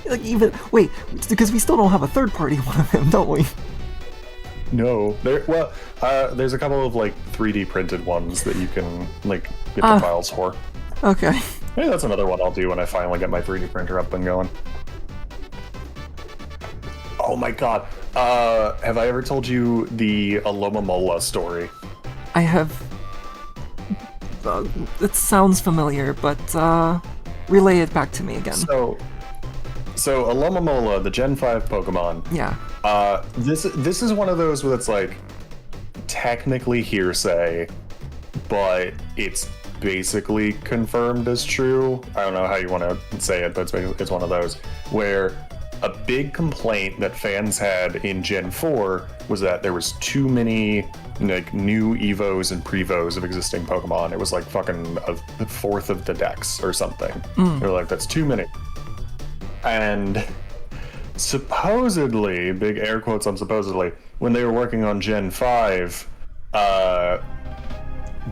like even wait, because we still don't have a third party one of them, don't we? No, there's a couple of like 3D printed ones that you can like get the files for. Okay. Maybe that's another one I'll do when I finally get my 3D printer up and going. Oh my god, have I ever told you the Alomamola story? I have. It sounds familiar, but relay it back to me again. So Alomamola, the Gen 5 Pokemon. Yeah. This is one of those where it's like technically hearsay, but it's basically confirmed as true. I don't know how you want to say it, but it's one of those where a big complaint that fans had in Gen 4 was that there was too many like new Evos and Prevos of existing Pokemon. It was like fucking a fourth of the decks or something. They're like, that's too many. And supposedly, big air quotes on supposedly, when they were working on Gen 5, the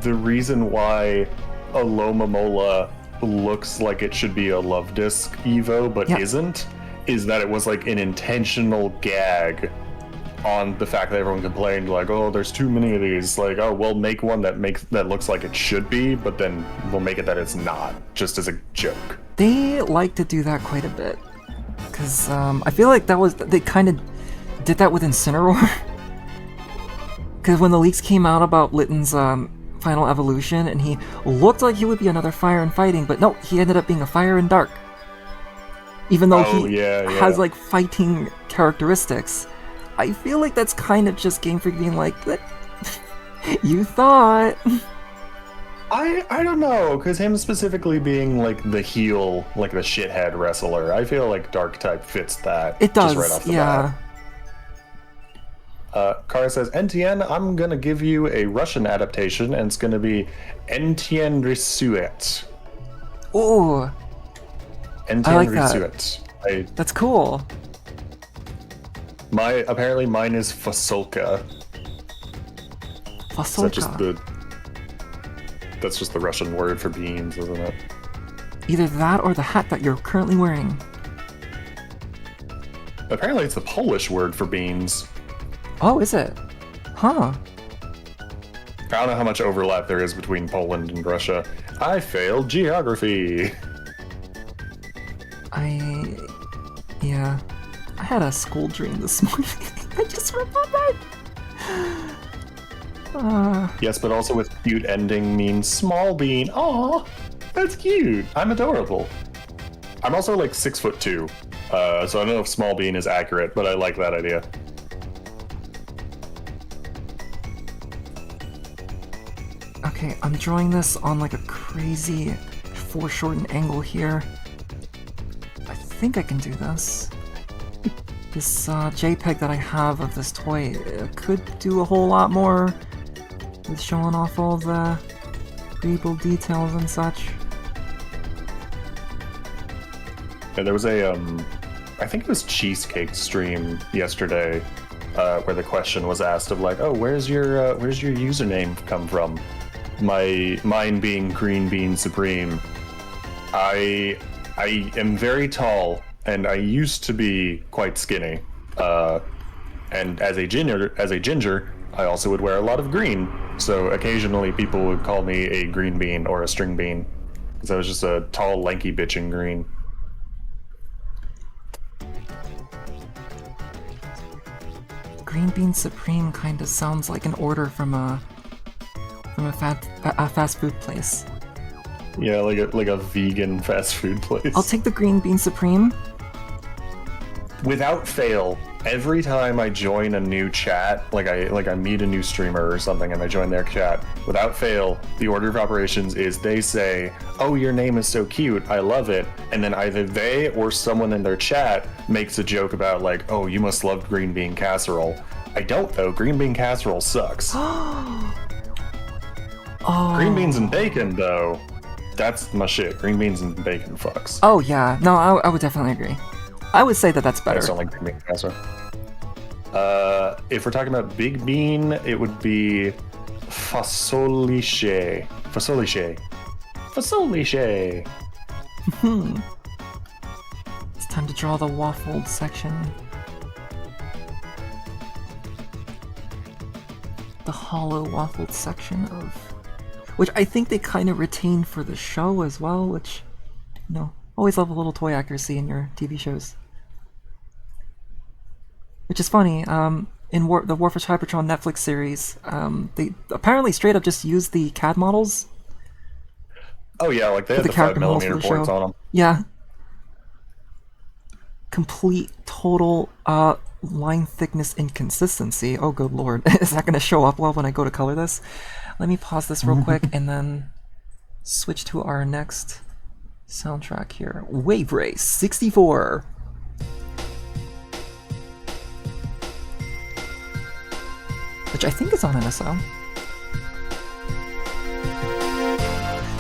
reason why Alomamola looks like it should be a Love Disc Evo but isn't, is that it was like an intentional gag on the fact that everyone complained, like, oh, there's too many of these. Like, oh, we'll make one that looks like it should be, but then we'll make it that it's not, just as a joke. They like to do that quite a bit. Because I feel like they kind of did that with Incineroar. Because when the leaks came out about Litten's final evolution, and he looked like he would be another Fire and Fighting, but no, he ended up being a Fire and Dark. Even though he has like fighting characteristics. I feel like that's kind of just Game Freak being like, you thought. I don't know, because him specifically being like the heel, like the shithead wrestler, I feel like Dark type fits that. It does, just right off the yeah. bat. Kara says, NTN, I'm gonna give you a Russian adaptation, and it's gonna be NTN Rysuet. Ooh. NTN I like Rysuet. That's cool. Apparently mine is Fasolka. Fasolka. That's just the Russian word for beans, isn't it? Either that or the hat that you're currently wearing. Apparently it's the Polish word for beans. Oh, is it? Huh. I don't know how much overlap there is between Poland and Russia. I failed geography. Yeah. I had a school dream this morning. I just remembered. Yes, but also with cute ending means small bean. Aw, that's cute. I'm adorable. I'm also like 6'2", so I don't know if small bean is accurate, but I like that idea. Okay, I'm drawing this on like a crazy foreshortened angle here. I think I can do this. This JPEG that I have of this toy could do a whole lot more with showing off all the creepable details and such. Yeah, there was a, I think it was Cheesecake stream yesterday, where the question was asked of like, oh, where's your username come from? Mine being Green Bean Supreme. I am very tall, and I used to be quite skinny. And as a ginger, I also would wear a lot of green. So occasionally people would call me a green bean or a string bean, because I was just a tall, lanky bitch in green. Green Bean Supreme kind of sounds like an order from a fast food place. Yeah, like a vegan fast food place. I'll take the Green Bean Supreme. Without fail, every time I join a new chat, like I meet a new streamer or something and I join their chat, without fail, the order of operations is they say, oh, your name is so cute, I love it, and then either they or someone in their chat makes a joke about like, oh, you must love green bean casserole. I don't though, green bean casserole sucks. Oh. Green beans and bacon though, that's my shit. Green beans and bacon fucks. Oh yeah, no, I would definitely agree. I would say that that's better. I just don't like green bean casserole. If we're talking about big bean, it would be fasoliche. Fasoliche. Fasoliche. It's time to draw the waffled section. The hollow waffled section of... which I think they kind of retain for the show as well, which, you know, always love a little toy accuracy in your TV shows. Which is funny, in the Warfish Hypertron Netflix series, they apparently straight up just used the CAD models. Oh yeah, like they had the 5mm ports on them. Yeah. Complete, total, line thickness inconsistency. Oh good lord, is that going to show up well when I go to color this? Let me pause this real quick and then switch to our next soundtrack here. Wave Race 64. Which I think is on NSO.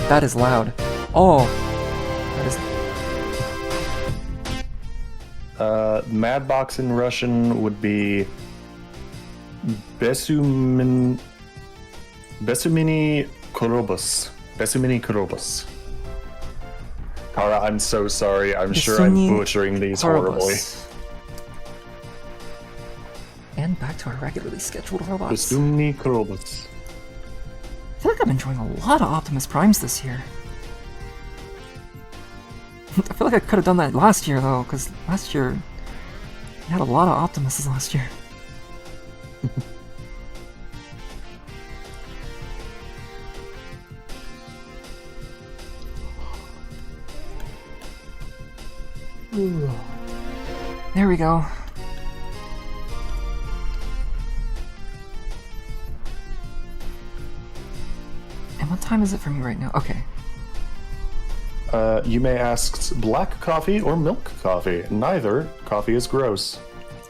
That is loud. Oh, that is... Madbox in Russian would be Besumini Korobus. Besumini Korobus. Kara, I'm so sorry. I'm sure I'm butchering these horribly. And back to our regularly scheduled robots. Bestumni Krobus. I feel like I'm enjoying a lot of Optimus Primes this year. I feel like I could have done that last year, though, because last year we had a lot of Optimuses last year. There we go. And what time is it for me right now? Okay. You may ask black coffee or milk coffee. Neither. Coffee is gross.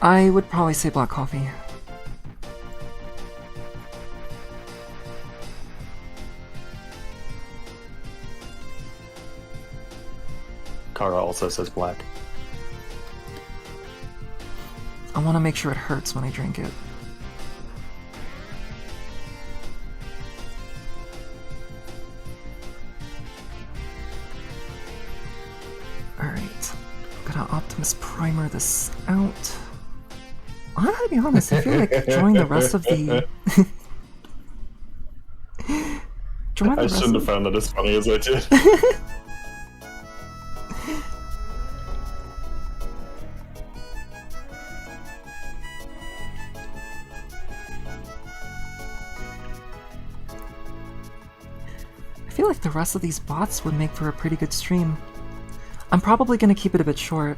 I would probably say black coffee. Kara also says black. I want to make sure it hurts when I drink it. Alright, I'm gonna Optimus Primer this out. I gotta be honest, I feel like enjoying the rest of the... I shouldn't have found that as funny as I did. I feel like the rest of these bots would make for a pretty good stream. I'm probably going to keep it a bit short,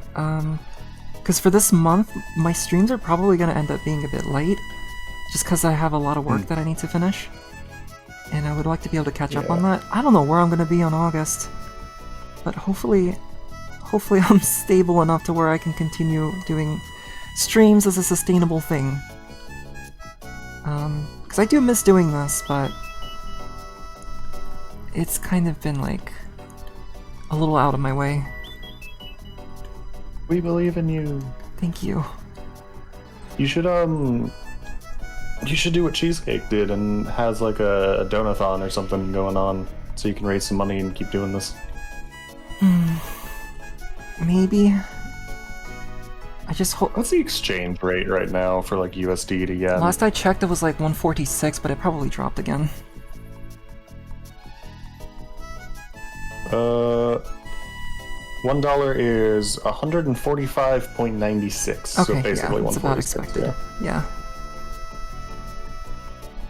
because for this month, my streams are probably going to end up being a bit light, just because I have a lot of work that I need to finish, and I would like to be able to catch up on that. I don't know where I'm going to be in August, but hopefully I'm stable enough to where I can continue doing streams as a sustainable thing. Because I do miss doing this, but it's kind of been like a little out of my way. We believe in you. Thank you. You should do what Cheesecake did and has like a donathon or something going on, so you can raise some money and keep doing this. Maybe. I just hope. What's the exchange rate right now for like USD to yen? Last I checked, it was like 146, but it probably dropped again. $1 is 145.96. Okay, so basically yeah, that's about 146, expected. Yeah.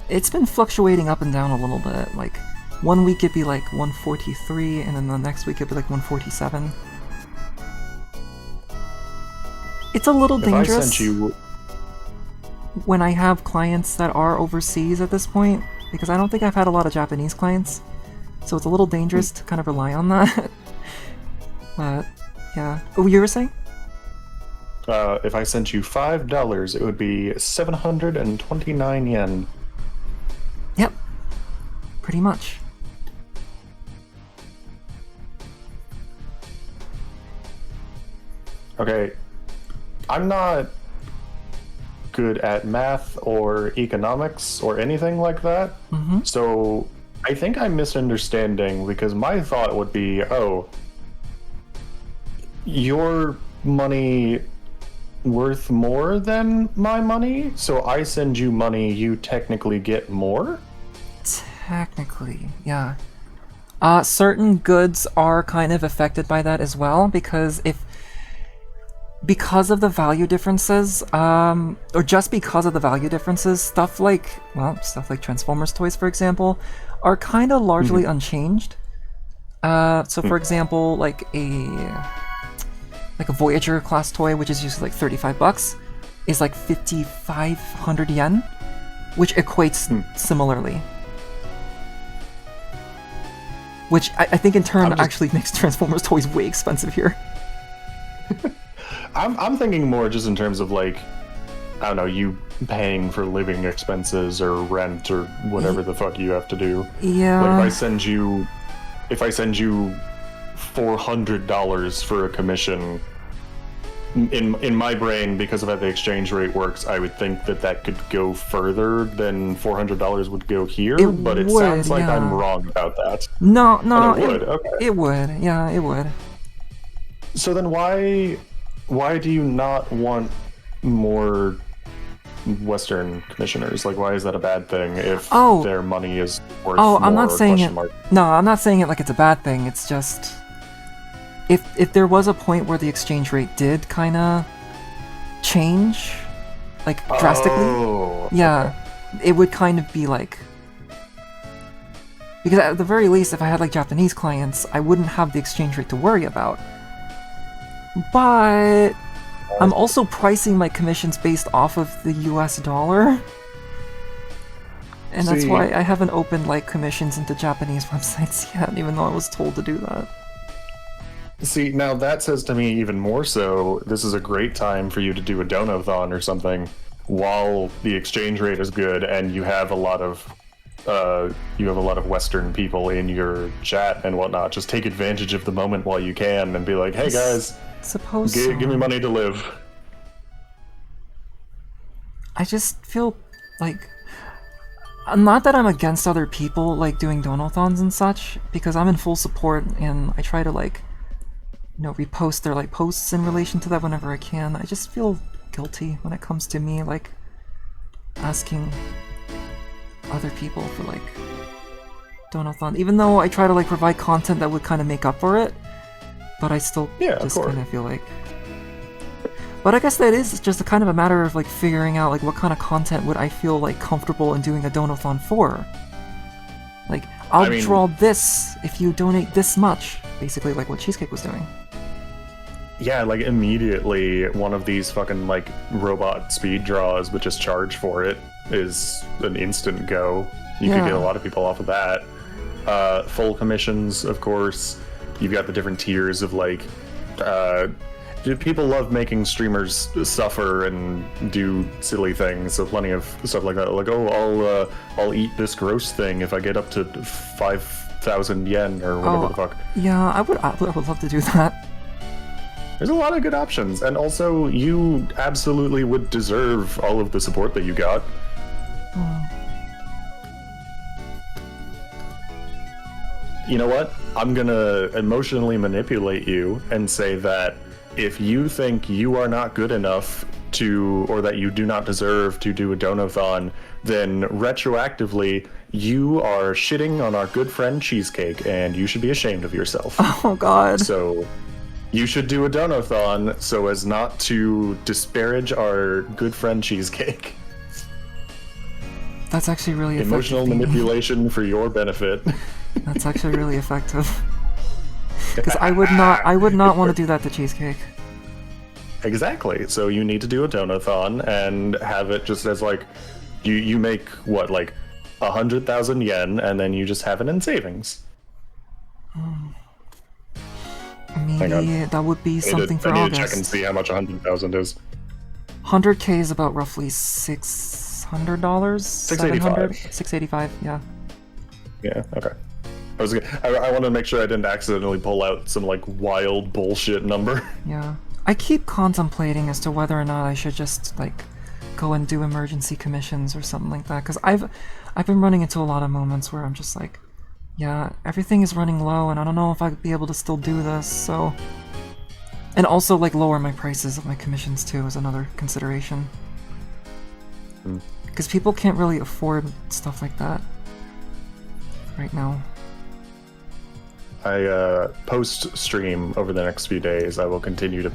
It's been fluctuating up and down a little bit. Like, one week it'd be like 143, and then the next week it'd be like 147. It's a little dangerous I sent you... when I have clients that are overseas at this point, because I don't think I've had a lot of Japanese clients, so it's a little dangerous to kind of rely on that. But, yeah. Oh, you were saying? If I sent you $5, it would be 729 yen. Yep. Pretty much. Okay. I'm not good at math or economics or anything like that. So I think I'm misunderstanding, because my thought would be, oh, your money worth more than my money, so I send you money, you technically get more? Technically, yeah. Certain goods are kind of affected by that as well, because because of the value differences, or just because of the value differences, stuff like Transformers toys, for example, are kind of largely unchanged. So for example, like a Voyager class toy, which is usually like $35, is like 5,500 yen, which equates similarly. Which I think in turn actually makes Transformers toys way expensive here. I'm thinking more just in terms of, like, I don't know, you paying for living expenses or rent or whatever the fuck you have to do. Yeah. Like, if I send you $400 for a commission, in my brain, because of how the exchange rate works, I would think that could go further than $400 would go here, but it sounds like I'm wrong about that. No, it would. Okay. It would. Yeah, it would. So then why do you not want more Western commissioners? Like, why is that a bad thing if Oh. their money is worth Oh, more? I'm not saying it. Question mark. No, I'm not saying it like it's a bad thing. It's just if there was a point where the exchange rate did kind of change, like drastically, Oh, yeah, it would kind of be like, because at the very least, if I had like Japanese clients, I wouldn't have the exchange rate to worry about. But I'm also pricing my commissions based off of the US dollar. And that's See- why I haven't opened like commissions into Japanese websites yet, even though I was told to do that. See, now that says to me even more so, this is a great time for you to do a donathon or something while the exchange rate is good and you have a lot of Western people in your chat and whatnot. Just take advantage of the moment while you can and be like, hey guys, Suppose give me so. money to live. I just feel like, not that I'm against other people like doing donathons and such, because I'm in full support and I try to like, you know, repost their like posts in relation to that whenever I can. I just feel guilty when it comes to me like asking other people for like donathon, even though I try to like provide content that would kind of make up for it, but I still just kind of feel like. But I guess that is just a kind of a matter of like figuring out like what kind of content would I feel like comfortable in doing a donathon for. Like, I mean, draw this if you donate this much, basically like what Cheesecake was doing. Yeah, like immediately one of these fucking like robot speed draws but just charge for it is an instant go. You could get a lot of people off of that. Full commissions, of course. You've got the different tiers of like people love making streamers suffer and do silly things, so plenty of stuff like that. Like, oh, I'll eat this gross thing if I get up to 5,000 yen or whatever the fuck. Yeah, I would love to do that. There's a lot of good options, and also you absolutely would deserve all of the support that you got. You know what? I'm gonna emotionally manipulate you and say that if you think you are not good enough to, or that you do not deserve to do a donathon, then retroactively you are shitting on our good friend Cheesecake, and you should be ashamed of yourself. Oh god. So you should do a donathon so as not to disparage our good friend Cheesecake. That's actually really effective. Emotional manipulation for your benefit. That's actually really effective. Because I would not want to do that to Cheesecake. Exactly. So you need to do a donathon and have it just as like, you make what, like 100,000 yen, and then you just have it in savings. Maybe that would be something for August. I need August. to check and see how much 100,000 is. 100k is about roughly $600. $685. $685. Yeah. Yeah. Okay. I want to make sure I didn't accidentally pull out some like wild bullshit number. Yeah. I keep contemplating as to whether or not I should just like go and do emergency commissions or something like that, because I've been running into a lot of moments where I'm just like, yeah, everything is running low, and I don't know if I'd be able to still do this, so... And also, like, lower my prices of my commissions, too, is another consideration. Because people can't really afford stuff like that right now. Post-stream over the next few days, I will continue to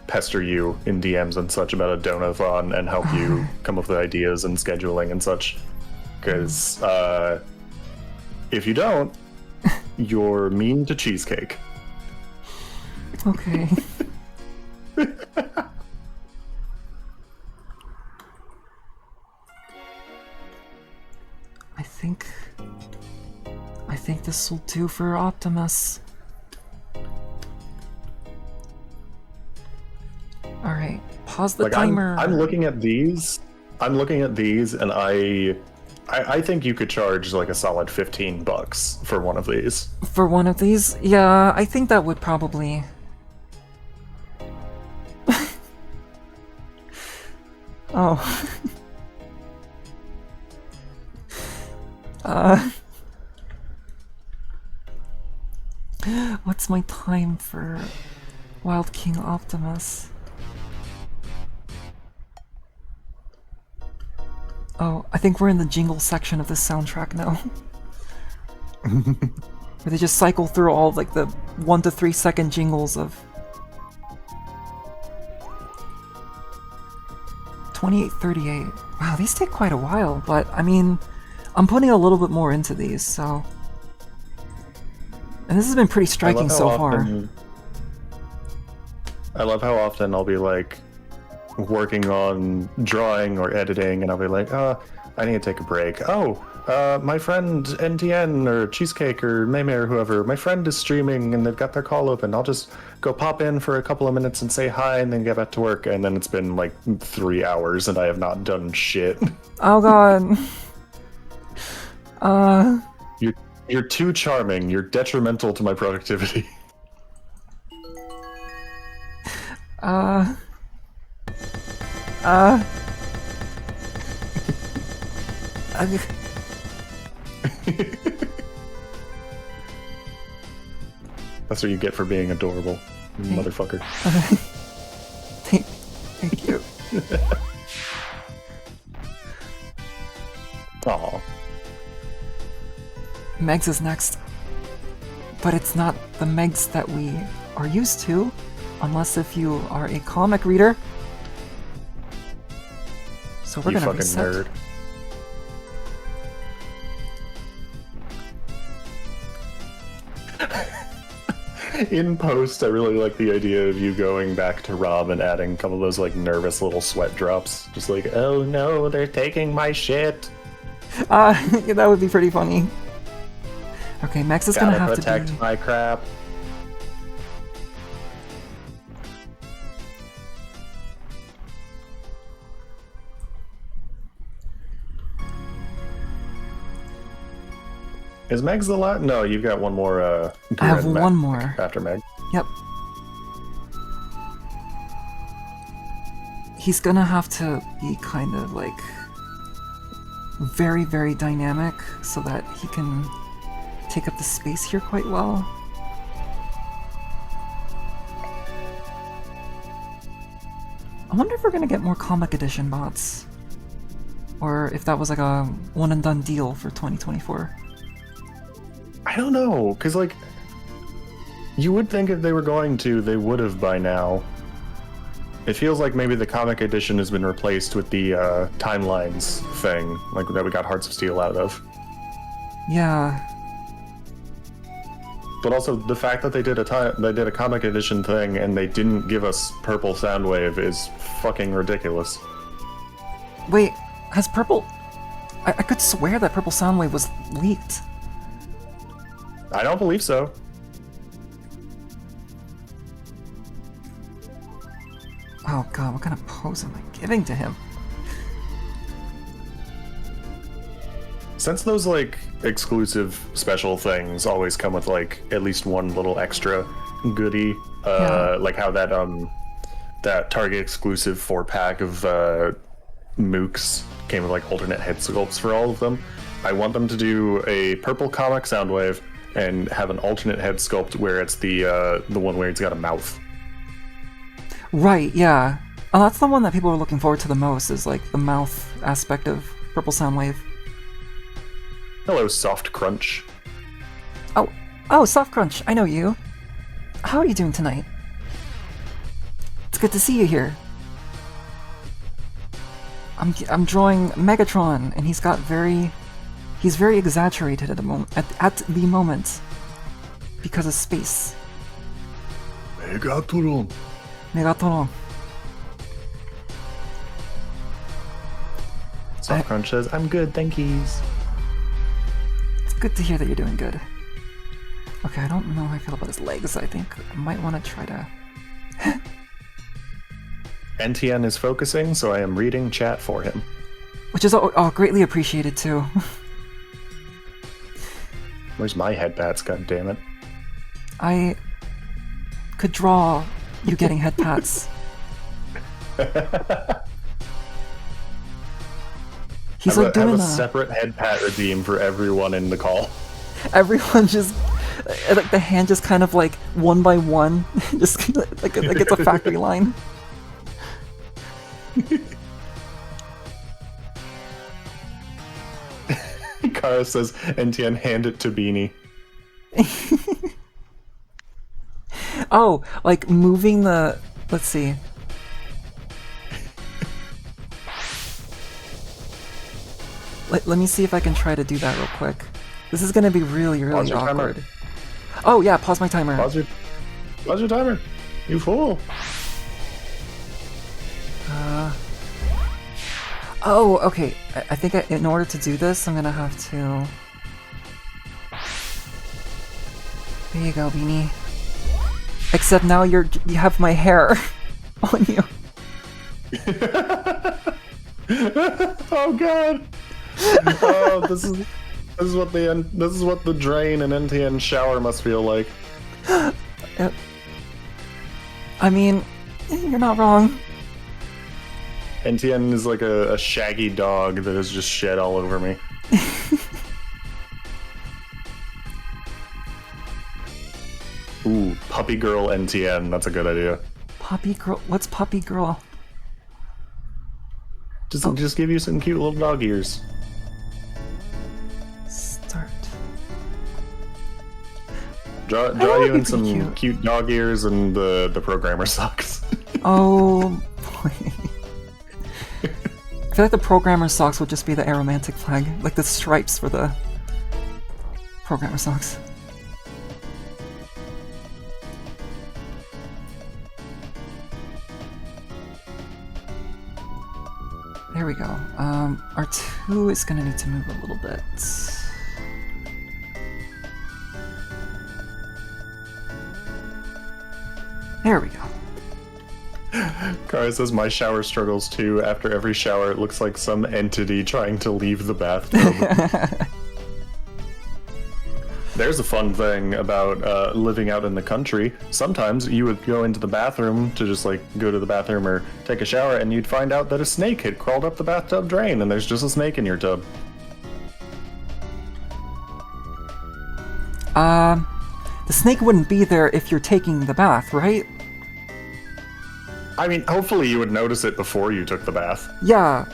pester you in DMs and such about a donathon and help you come up with ideas and scheduling and such. Because, if you don't, you're mean to Cheesecake. Okay. I think this will do for Optimus. Alright, pause the timer. I'm looking at these. And I think you could charge like a solid $15 for one of these. For one of these? Yeah, I think that would probably... Oh. What's my time for Wild King Optimus? Oh, I think we're in the jingle section of this soundtrack now. Where they just cycle through all like the 1 to 3 second jingles of 2838. Wow, these take quite a while, but I mean, I'm putting a little bit more into these, so. And this has been pretty striking so far. I love how often I'll be like working on drawing or editing, and I'll be like, I need to take a break. My friend NTN or Cheesecake or Meme or whoever, my friend is streaming and they've got their call open. I'll just go pop in for a couple of minutes and say hi and then get back to work. And then it's been like 3 hours and I have not done shit. Oh god. You're too charming. You're detrimental to my productivity. That's what you get for being adorable, motherfucker. Thank you. Aw. Megs is next. But it's not the Megs that we are used to, unless if you are a comic reader. So we're gonna reset. You fucking nerd. In post, I really like the idea of you going back to Rob and adding a couple of those like nervous little sweat drops. Just like, oh no, they're taking my shit. Yeah, that would be pretty funny. Okay, Max is gonna have to protect my crap. Is Meg's the last? No, you've got one more. I have one more after Meg. Yep. He's gonna have to be kind of like very, very dynamic so that he can take up the space here quite well. I wonder if we're gonna get more comic edition bots, or if that was like a one and done deal for 2024. I don't know, because, like, you would think if they were going to, they would have by now. It feels like maybe the comic edition has been replaced with the timelines thing, like that we got Hearts of Steel out of. Yeah. But also, the fact that they did a comic edition thing and they didn't give us Purple Soundwave is fucking ridiculous. Wait, has Purple... I could swear that Purple Soundwave was leaked. I don't believe so. Oh god, what kind of pose am I giving to him? Since those, like, exclusive special things always come with, like, at least one little extra goodie, like how that, that Target exclusive 4-pack of, Mooks came with, like, alternate head sculpts for all of them, I want them to do a purple comic Soundwave and have an alternate head sculpt where it's the one where it's got a mouth. Right, yeah. Oh, that's the one that people are looking forward to the most, is like the mouth aspect of Purple Soundwave. Hello, Soft Crunch. Oh, Soft Crunch, I know you. How are you doing tonight? It's good to see you here. I'm drawing Megatron, and he's very exaggerated at the moment, because of space. Megatron. Soft Crunch says, I'm good, thank yous. It's good to hear that you're doing good. Okay, I don't know how I feel about his legs. I think I might want to try to... NTN is focusing, so I am reading chat for him. Which is greatly appreciated too. Where's my head pats, goddammit? I could draw you getting head pats. He's like doing have a separate head pat regime for everyone in the call. Everyone just like the hand just kind of like one by one, just like it's a factory line. Kara says, NTN, hand it to Beanie. Oh, like moving the... Let's see. Let me see if I can try to do that real quick. This is gonna be really, really awkward. Oh yeah, pause my timer. Pause your timer. You fool. Oh, okay. I think in order to do this, I'm gonna have to... There you go, Beanie. Except now you have my hair on you. Oh god. Oh, this is what the drain and NTN shower must feel like. I mean, you're not wrong. NTN is like a shaggy dog that has just shed all over me. Ooh, puppy girl NTN. That's a good idea. Puppy girl? What's puppy girl? Just give you some cute little dog ears. Start. Draw you in some cute dog ears, and the programmer sucks. Oh boy. I feel like the programmer socks would just be the aromantic flag, like the stripes for the programmer socks. There we go. R2 is gonna need to move a little bit. There we go. Kara says, my shower struggles too. After every shower, it looks like some entity trying to leave the bathtub. There's a fun thing about living out in the country. Sometimes you would go into the bathroom to just like go to the bathroom or take a shower, and you'd find out that a snake had crawled up the bathtub drain, and there's just a snake in your tub. The snake wouldn't be there if you're taking the bath, right? I mean, hopefully you would notice it before you took the bath. Yeah.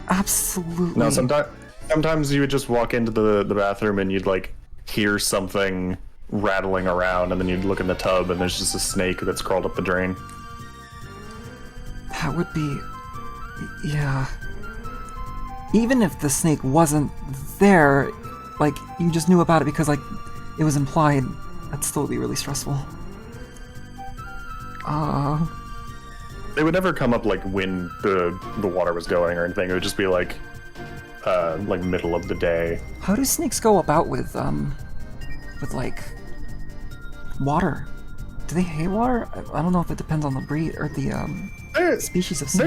Absolutely. No, sometimes you would just walk into the bathroom and you'd like hear something rattling around, and then you'd look in the tub and there's just a snake that's crawled up the drain. That would be... yeah. Even if the snake wasn't there, like, you just knew about it because, like, it was implied, that'd still be really stressful. They would never come up like when the water was going or anything. It would just be like middle of the day. How do snakes go about with like water? Do they hate water? I don't know if it depends on the breed or the species of snake.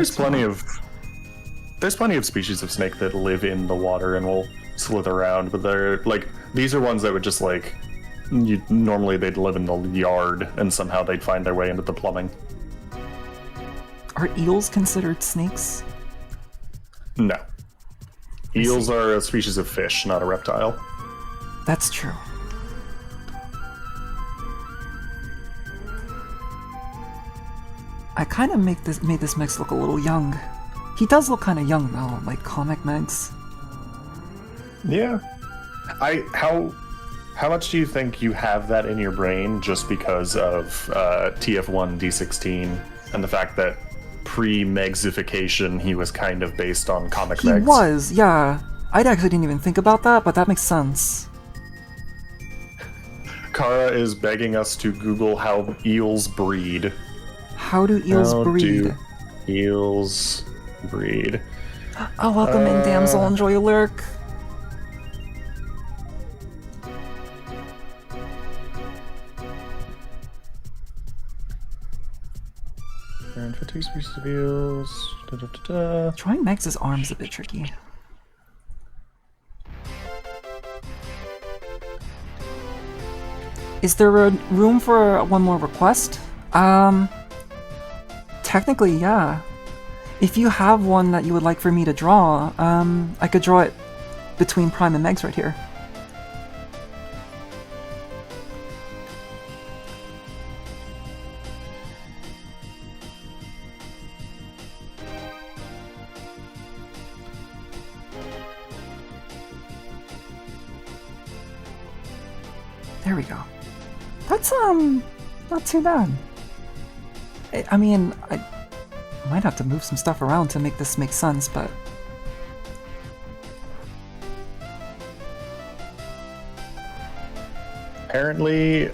There's plenty of species of snake that live in the water and will slither around, but they're like, these are ones that would just like, normally they'd live in the yard and somehow they'd find their way into the plumbing. Are eels considered snakes? No. Eels are a species of fish, not a reptile. That's true. I kind of made this Megs look a little young. He does look kind of young though, like comic Megs. Yeah. How much do you think you have that in your brain just because of TF1 D16 and the fact that pre-Megsification he was kind of based on comic Megs? He was, yeah. I actually didn't even think about that, but that makes sense. Kara is begging us to Google how eels breed. How do eels breed? How do eels breed? Oh, welcome in, damsel. Enjoy your lurk. For two species of eels. Drawing Megs' arms a bit tricky. Is there room for one more request? Technically, yeah. If you have one that you would like for me to draw, I could draw it between Prime and Megs right here. There we go. That's, not too bad. I mean, I might have to move some stuff around to make this make sense, but... Apparently,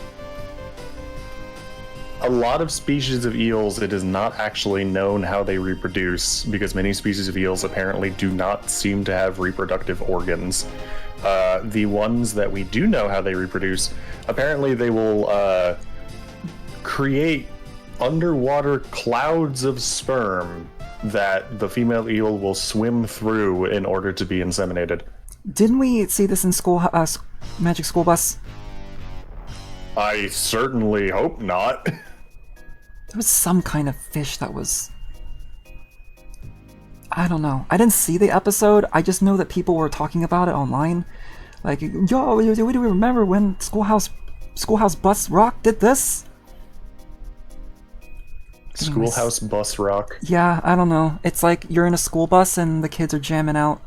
a lot of species of eels, it is not actually known how they reproduce, because many species of eels apparently do not seem to have reproductive organs. The ones that we do know how they reproduce, apparently they will create underwater clouds of sperm that the female eel will swim through in order to be inseminated. Didn't we see this in Magic School Bus? I certainly hope not. There was some kind of fish that was... I don't know. I didn't see the episode. I just know that people were talking about it online. Like, yo, do we remember when Schoolhouse Bus Rock did this? Schoolhouse Bus Rock. Yeah, I don't know. It's like you're in a school bus and the kids are jamming out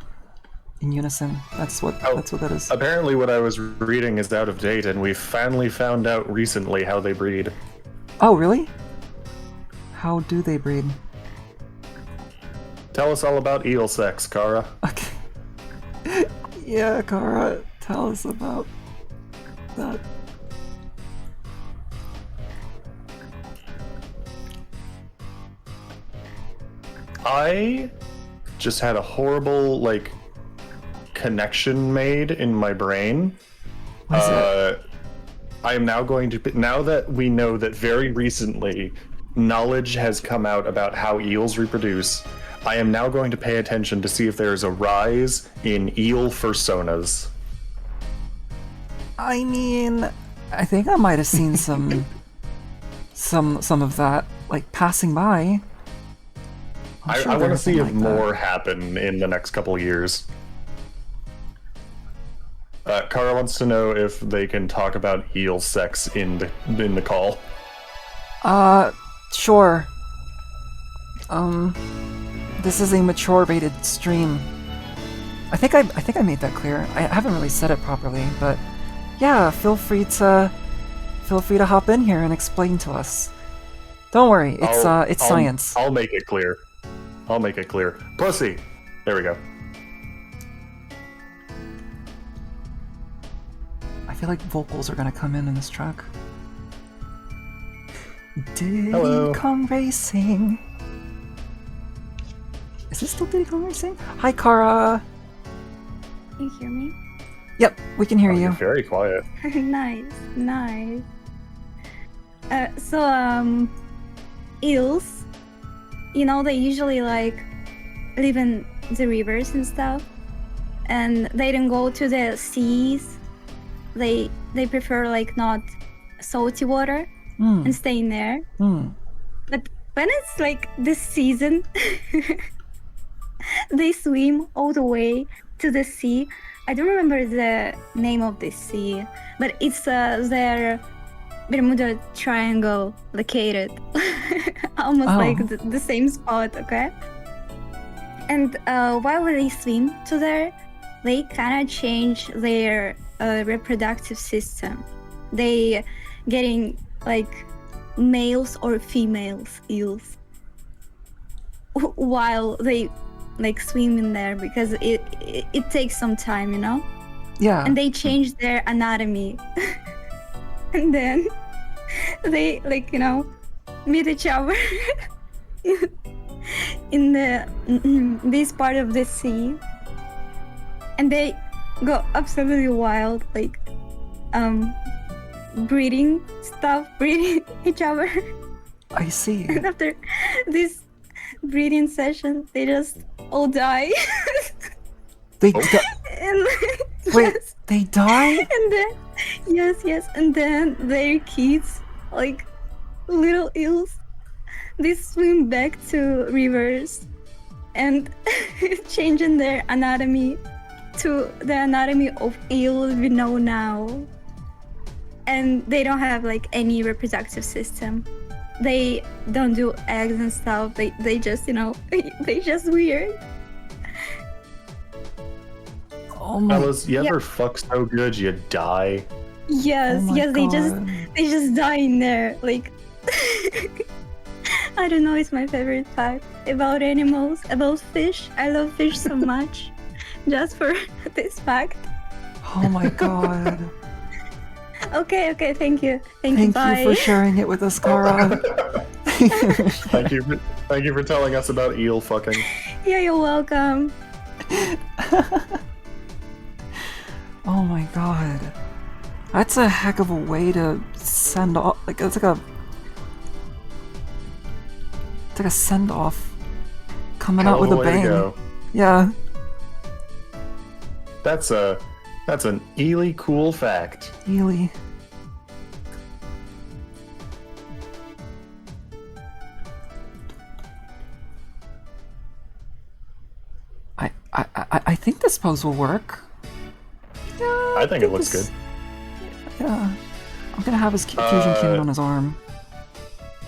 in unison. That's what that is. Apparently what I was reading is out of date, and we finally found out recently how they breed. Oh, really? How do they breed? Tell us all about eel sex, Kara. Okay. Yeah, Kara, tell us about that. I just had a horrible, like, connection made in my brain. What is it? I am now going to, now that we know that very recently knowledge has come out about how eels reproduce, I am now going to pay attention to see if there is a rise in eel fursonas. I mean, I think I might have seen some of that, like, passing by. I want to see if more happen in the next couple of years. Kara wants to know if they can talk about eel sex in the call. Sure. This is a mature rated stream. I think I made that clear. I haven't really said it properly, but yeah, feel free to hop in here and explain to us. Don't worry, it's science. I'll make it clear. I'll make it clear. Pussy! There we go. I feel like vocals are gonna come in this track. Diddy Hello. Kong Racing. Is this still Diddy Kong Racing? Hi, Kara. Can you hear me? Yep, we can hear Oh, you. you're very quiet. Nice. Eels, you know, they usually like live in the rivers and stuff, and they don't go to the seas. They prefer like not salty water and staying there. But when it's like this season, they swim all the way to the sea. I don't remember the name of this sea, but it's their Bermuda Triangle located almost like the same spot, okay? And while they swim to there, they kind of change their reproductive system. They getting like males or females eels while they like swim in there, because it takes some time, you know? Yeah. And they change their anatomy. And then they, like, you know, meet each other in this part of the sea, and they go absolutely wild, like breeding each other. I see. And after this breeding session, they just all die. They And, wait, yes. they die? And then yes, and then their kids, like little eels, they swim back to rivers and changing their anatomy to the anatomy of eels we know now. And they don't have like any reproductive system. They don't do eggs and stuff. They just, you know, they just weird. Oh my. Fellas, you ever fuck so good you die? Yes, Oh my yes, God. they just die in there. Like I don't know, it's my favorite fact about animals, about fish. I love fish so much. Just for this fact. Oh my God. Okay, thank you. Thank you bye. for sharing it with us, Kara. Thank you for telling us about eel fucking. Yeah, you're welcome. Oh my God. That's a heck of a way to send off. Like, it's like a send off. Coming Hell out with of a a way to bang. go. Yeah. That's an Ely cool fact. Really. I think this pose will work. Yeah, I think it looks this- good. Yeah. I'm gonna have his fusion cannon on his arm.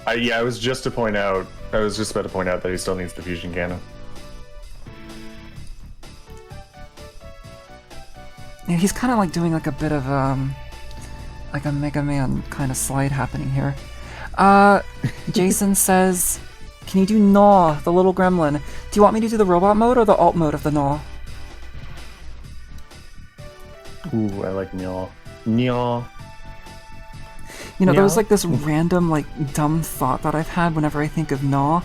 I was just about to point out that he still needs the fusion cannon. Yeah, he's kind of like doing like a bit of like a Mega Man kind of slide happening here. Jason says, "Can you do Gnaw, the little gremlin? Do you want me to do the robot mode or the alt mode of the Gnaw?" Ooh, I like Nyaw. Nyaw. You know, Yeah. there's like this random, like, dumb thought that I've had whenever I think of Gnaw,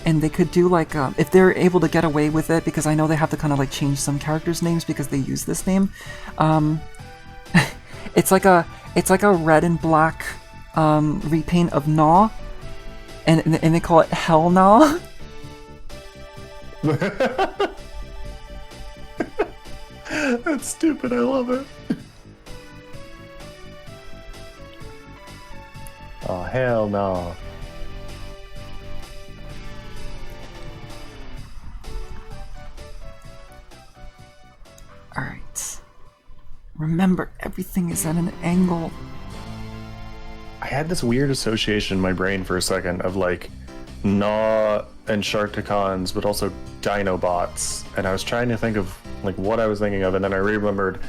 and they could do like, if they're able to get away with it, because I know they have to kind of like change some characters' names because they use this name. It's like a red and black repaint of Gnaw, and they call it Hell Gnaw. That's stupid. I love it. Oh, hell no. Alright. Remember, everything is at an angle. I had this weird association in my brain for a second of like Gnaw and Sharkticons, but also Dinobots, and I was trying to think of like what I was thinking of, and then I remembered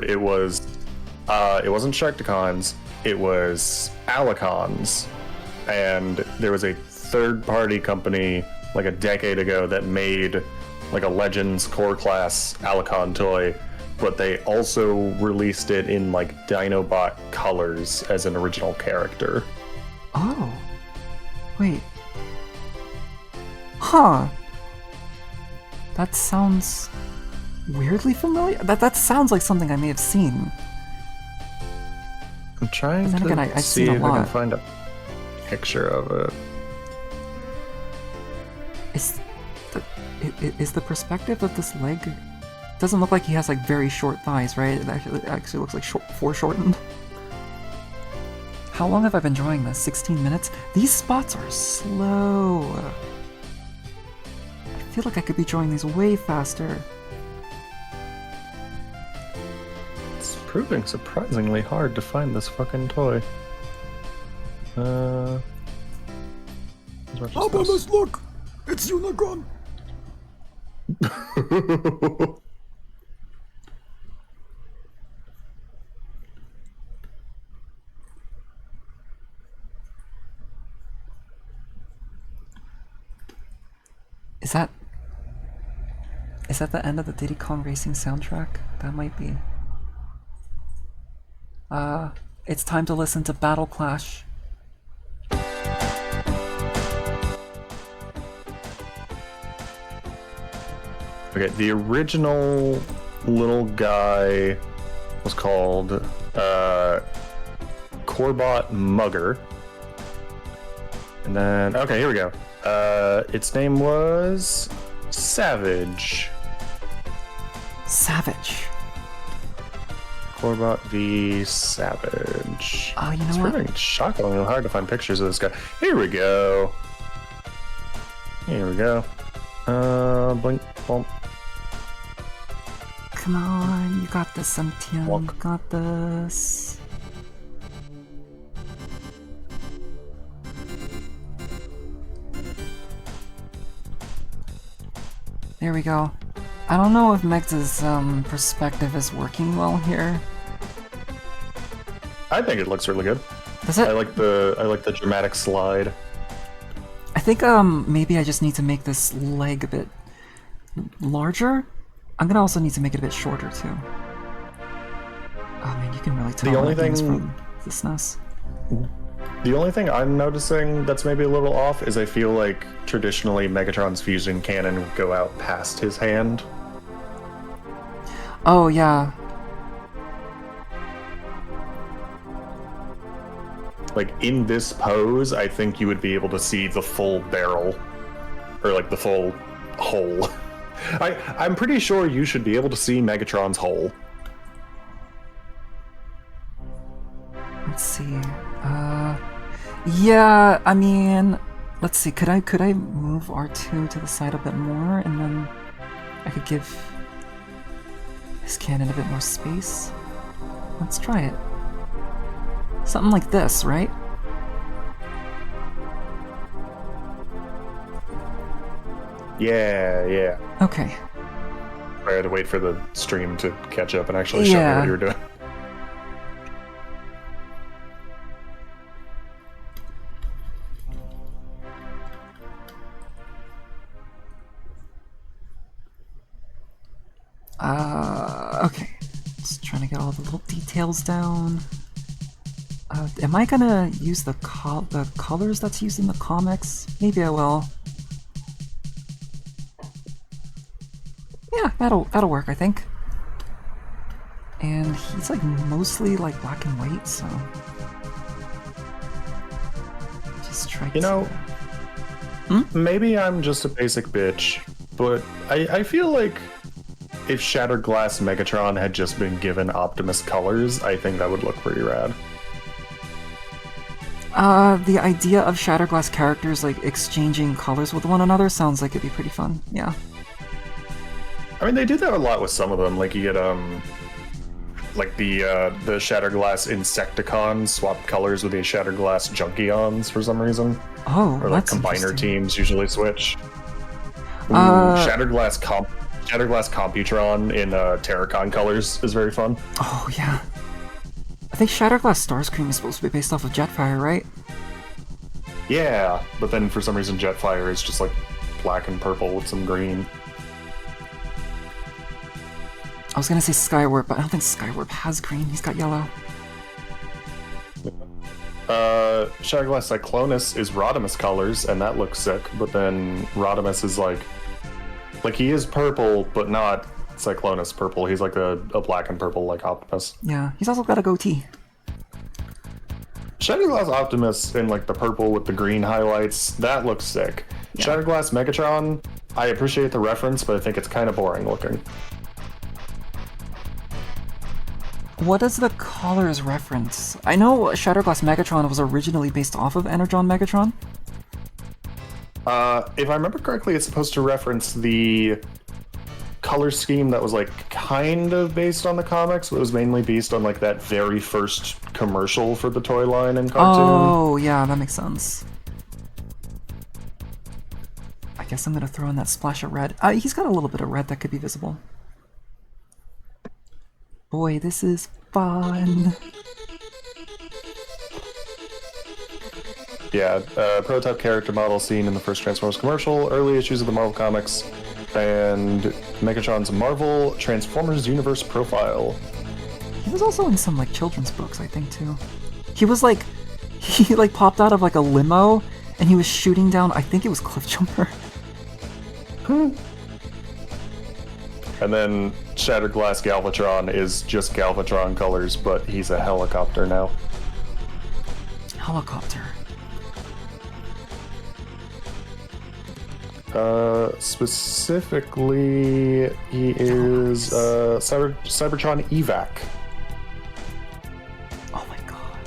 it was it wasn't Sharkticons, it was Alicons, and there was a third-party company like a decade ago that made like a Legends core class Alicon toy, but they also released it in like Dinobot colors as an original character. Oh. Wait. Huh. That sounds weirdly familiar. That sounds like something I may have seen. I'm trying But then to again, I've see seen a if I can lot. find a picture of it. Is the perspective of this leg... Doesn't look like he has like very short thighs, right? It actually looks like foreshortened. How long have I been drawing this? 16 minutes? These spots are slow. I feel like I could be drawing these way faster. It's proving surprisingly hard to find this fucking toy. How about this look? It's Unicron. Is that the end of the Diddy Kong Racing soundtrack? That might be. It's time to listen to Battle Clash. Okay, the original little guy was called Corbot Mugger. And then, okay, here we go. Its name was Savage. Savage. Corbot v Savage. Oh, you know It's what? really shockingly hard to find pictures of this guy. Here we go. Here we go. Blink, bump. Come on, you got this, Sentian. You Walk. got this. There we go. I don't know if Meg's perspective is working well here. I think it looks really good. Does it? I like the dramatic slide. I think maybe I just need to make this leg a bit larger. I'm gonna also need to make it a bit shorter too. Oh man, you can really tell The only things thing- from the SNES. The only thing I'm noticing that's maybe a little off is I feel like traditionally Megatron's fusion cannon would go out past his hand. Oh yeah. Like in this pose, I think you would be able to see the full barrel, or like the full hole. I'm pretty sure you should be able to see Megatron's hole. Let's see. Yeah, I mean, let's see. Could I move R2 to the side a bit more, and then I could give his cannon a bit more space? Let's try it. Something like this, right? Yeah. Okay. I had to wait for the stream to catch up and actually show me what you were doing. Okay. Just trying to get all the little details down. Am I gonna use the colors that's used in the comics? Maybe I will. Yeah, that'll work, I think. And he's like mostly like black and white, so just try. You know, maybe I'm just a basic bitch, but I feel like if Shattered Glass Megatron had just been given Optimus colors, I think that would look pretty rad. The idea of Shatterglass characters like exchanging colors with one another sounds like it'd be pretty fun. Yeah. I mean, they do that a lot with some of them. Like you get like the Shatterglass Insecticons swap colors with the Shatterglass Junkions for some reason. Oh, Or like that's combiner interesting. teams usually switch. Ooh, Shatterglass Computron in Terracon colors is very fun. Oh yeah. I think Shatterglass Starscream is supposed to be based off of Jetfire, right? Yeah, but then for some reason Jetfire is just like black and purple with some green. I was gonna say Skywarp, but I don't think Skywarp has green. He's got yellow. Shatterglass Cyclonus is Rodimus colors, and that looks sick, but then Rodimus is like he is purple, but not Cyclonus purple. He's like a black and purple like Optimus. Yeah, he's also got a goatee. Shatterglass Optimus in like the purple with the green highlights, that looks sick. Yeah. Shatterglass Megatron, I appreciate the reference, but I think it's kind of boring looking. What does the colors reference? I know Shatterglass Megatron was originally based off of Energon Megatron. If I remember correctly, it's supposed to reference the color scheme that was like kind of based on the comics, but it was mainly based on like that very first commercial for the toy line and cartoon. Oh, yeah, that makes sense. I guess I'm gonna throw in that splash of red. He's got a little bit of red that could be visible. Boy, this is fun. Yeah, prototype character model seen in the first Transformers commercial, early issues of the Marvel Comics, and Megatron's Marvel Transformers Universe profile. He was also in some like children's books, I think, too. He was like, he like popped out of like a limo, and he was shooting down. I think it was Cliffjumper. And then Shattered Glass Galvatron is just Galvatron colors, but he's a helicopter now. Helicopter. Specifically, he is Cybertron Evac. Oh my god.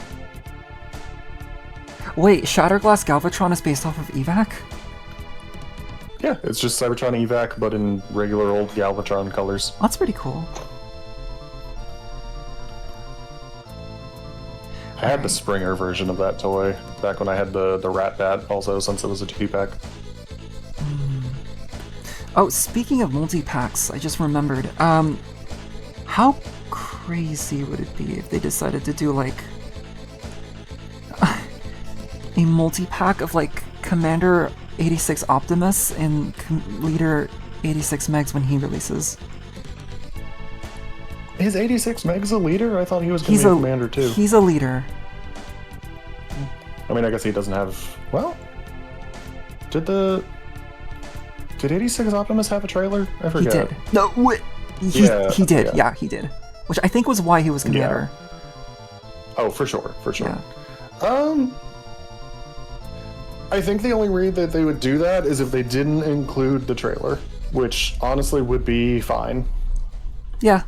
Wait, Shatterglass Galvatron is based off of Evac? Yeah, it's just Cybertron Evac, but in regular old Galvatron colors. That's pretty cool. I had the Springer version of that toy back when I had the Rat Bat, also, since it was a 2-pack. Oh, speaking of multi-packs, I just remembered. How crazy would it be if they decided to do like a multi-pack of like Commander 86 Optimus and Leader 86 Megs when he releases. Is 86 Megs a leader? I thought he was going to be a commander too. He's a leader. I mean, I guess he doesn't have... Well... Did 86 Optimus have a trailer? I forget. He did. No, wait. He did. Yeah, he did. Which I think was why he was commander. Yeah. Oh, for sure. Yeah. I think the only way that they would do that is if they didn't include the trailer, which honestly would be fine. Yeah.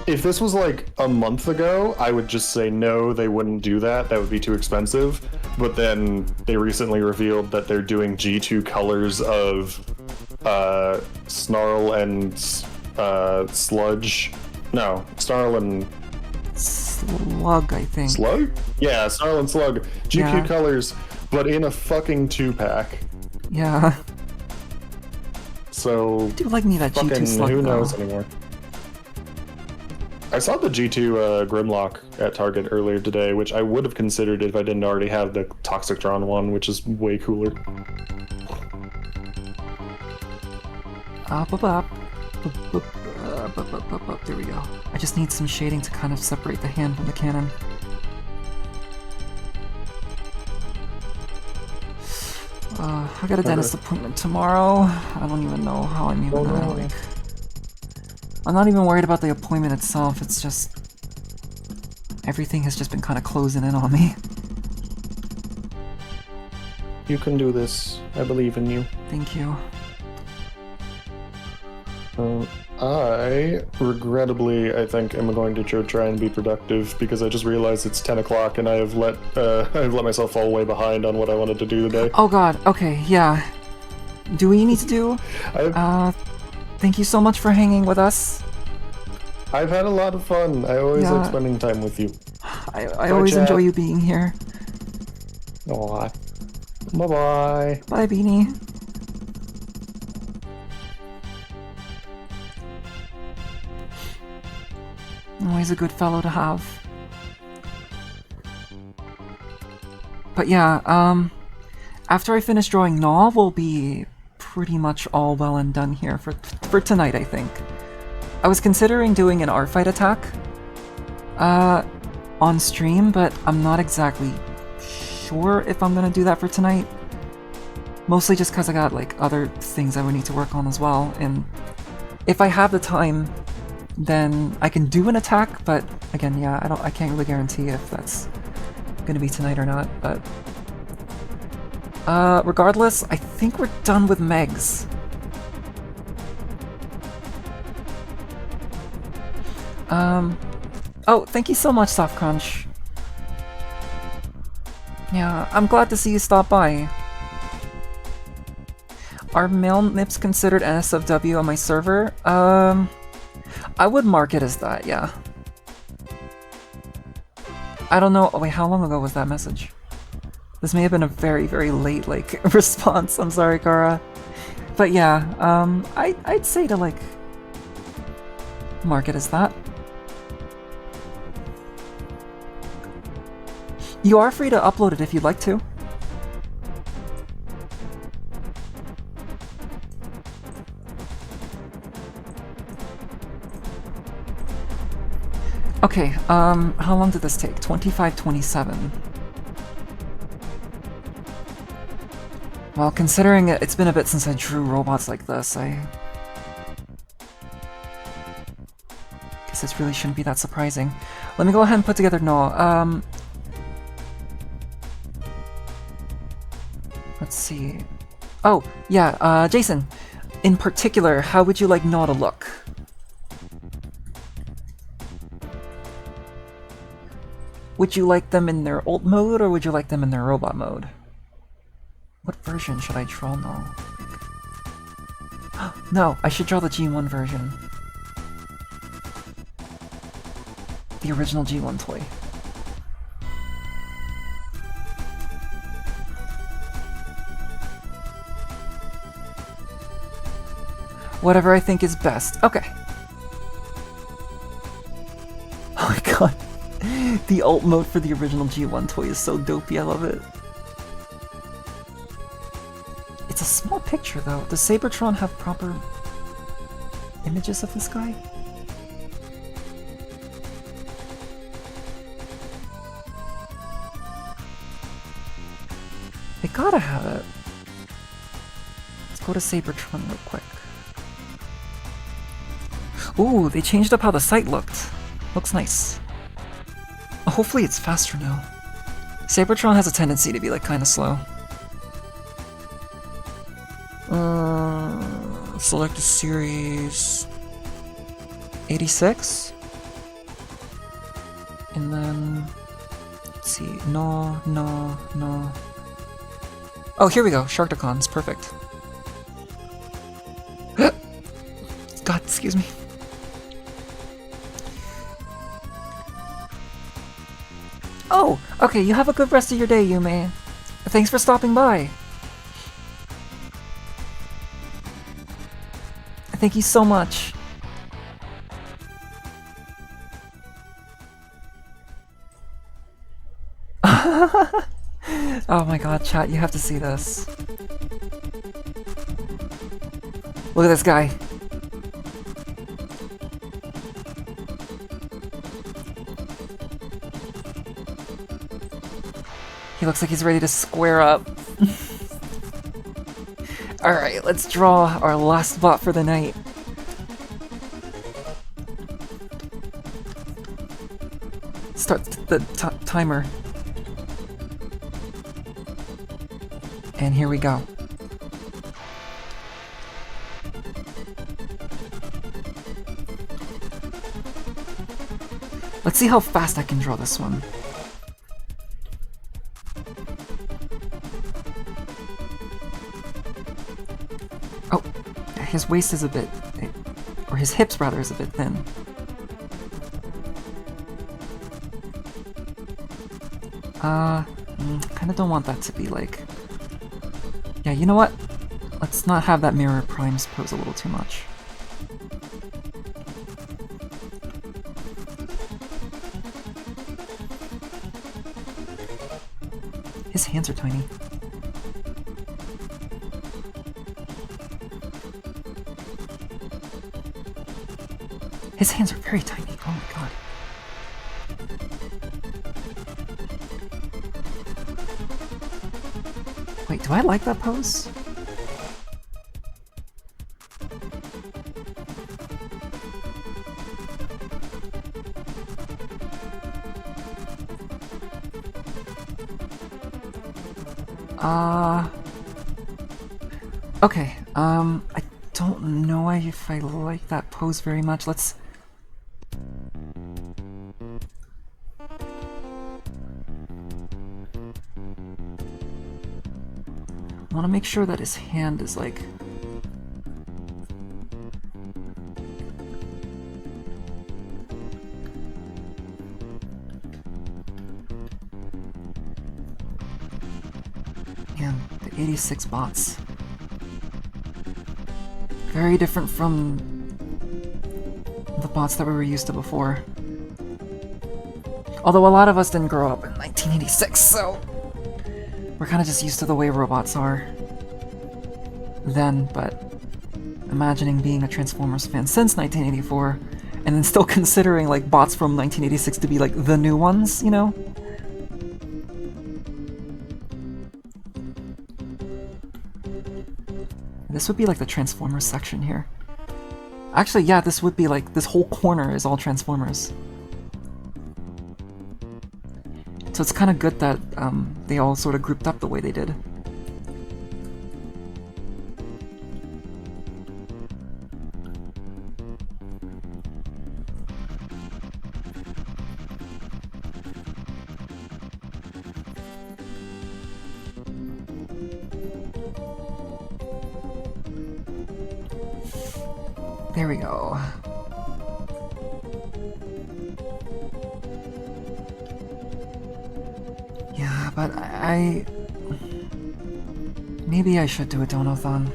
If this was like a month ago, I would just say no, they wouldn't do that. That would be too expensive. But then they recently revealed that they're doing G2 colors of Snarl and Sludge. No, Snarl and Slug, I think. Slug? Yeah, Snarl and Slug. GQ Yeah. colors, but in a fucking 2-pack. Yeah. So I do like me that fucking G2 Slug, who knows though. anymore. I saw the G2 Grimlock at Target earlier today, which I would have considered if I didn't already have the Toxictron one, which is way cooler. Up. There we go. I just need some shading to kind of separate the hand from the cannon. I got a dentist appointment tomorrow. I don't even know how I'm even gonna, like... I'm not even worried about the appointment itself, it's just... Everything has just been kind of closing in on me. You can do this. I believe in you. Thank you. I, regrettably, I think am going to try and be productive because I just realized it's 10 o'clock and I have let myself fall way behind on what I wanted to do today. Oh god, okay, yeah. Do we need to do? Thank you so much for hanging with us. I've had a lot of fun. I always like spending time with you. I always enjoy you being here. Aw. Bye-bye. Bye, Beanie. Always a good fellow to have. But yeah, after I finish drawing Gnaw, we'll be pretty much all well and done here for tonight, I think. I was considering doing an art fight attack on stream, but I'm not exactly sure if I'm gonna do that for tonight. Mostly just because I got like other things I would need to work on as well, and if I have the time, then I can do an attack, but again, yeah, I can't really guarantee if that's gonna be tonight or not, but regardless, I think we're done with Megs. Oh, thank you so much, Soft Crunch. Yeah, I'm glad to see you stop by. Are male nips considered NSFW on my server? I would mark it as that, yeah. I don't know. Oh, wait, how long ago was that message? This may have been a very, very late, like, response. I'm sorry, Kara. But yeah, I'd say to, like, mark it as that. You are free to upload it if you'd like to. Okay, how long did this take? 25:27. Well, considering it's been a bit since I drew robots like this, I guess this really shouldn't be that surprising. Let me go ahead and put together Gnaw. Let's see. Oh, yeah, Jason, in particular, how would you like Gnaw to look? Would you like them in their ult mode, or would you like them in their robot mode? What version should I draw now? No, I should draw the G1 version. The original G1 toy. Whatever I think is best. Okay. Oh my god. The alt mode for the original G1 toy is so dopey, I love it. It's a small picture though. Does Sabertron have proper images of this guy? They gotta have it. Let's go to Sabertron real quick. Ooh, they changed up how the site looked. Looks nice. Hopefully it's faster now. Sabertron has a tendency to be like kinda slow. Select a series 86. And then let's see. No. Oh, here we go. Sharktacons, perfect. God, excuse me. Oh, okay, you have a good rest of your day, Yume. Thanks for stopping by. Thank you so much. Oh my god, chat, you have to see this. Look at this guy. He looks like he's ready to square up. Alright, let's draw our last bot for the night. Start the timer. And here we go. Let's see how fast I can draw this one. Oh, his waist is a bit, or his hips rather, is a bit thin. Kinda don't want that to be like... Yeah, you know what? Let's not have that mirror primes pose a little too much. His hands are tiny. His hands are very tiny, oh my god. Wait, do I like that pose? Okay, I don't know if I like that pose very much. Let's... I want to make sure that his hand is like... Man, the 86 bots. Very different from the bots that we were used to before. Although a lot of us didn't grow up in 1986, so... We're kind of just used to the way robots are then, but imagining being a Transformers fan since 1984, and then still considering like bots from 1986 to be like the new ones, you know? This would be like the Transformers section here. Actually, yeah, this would be like, this whole corner is all Transformers. So it's kind of good that they all sort of grouped up the way they did. There we go. Yeah, but maybe I should do a donathon.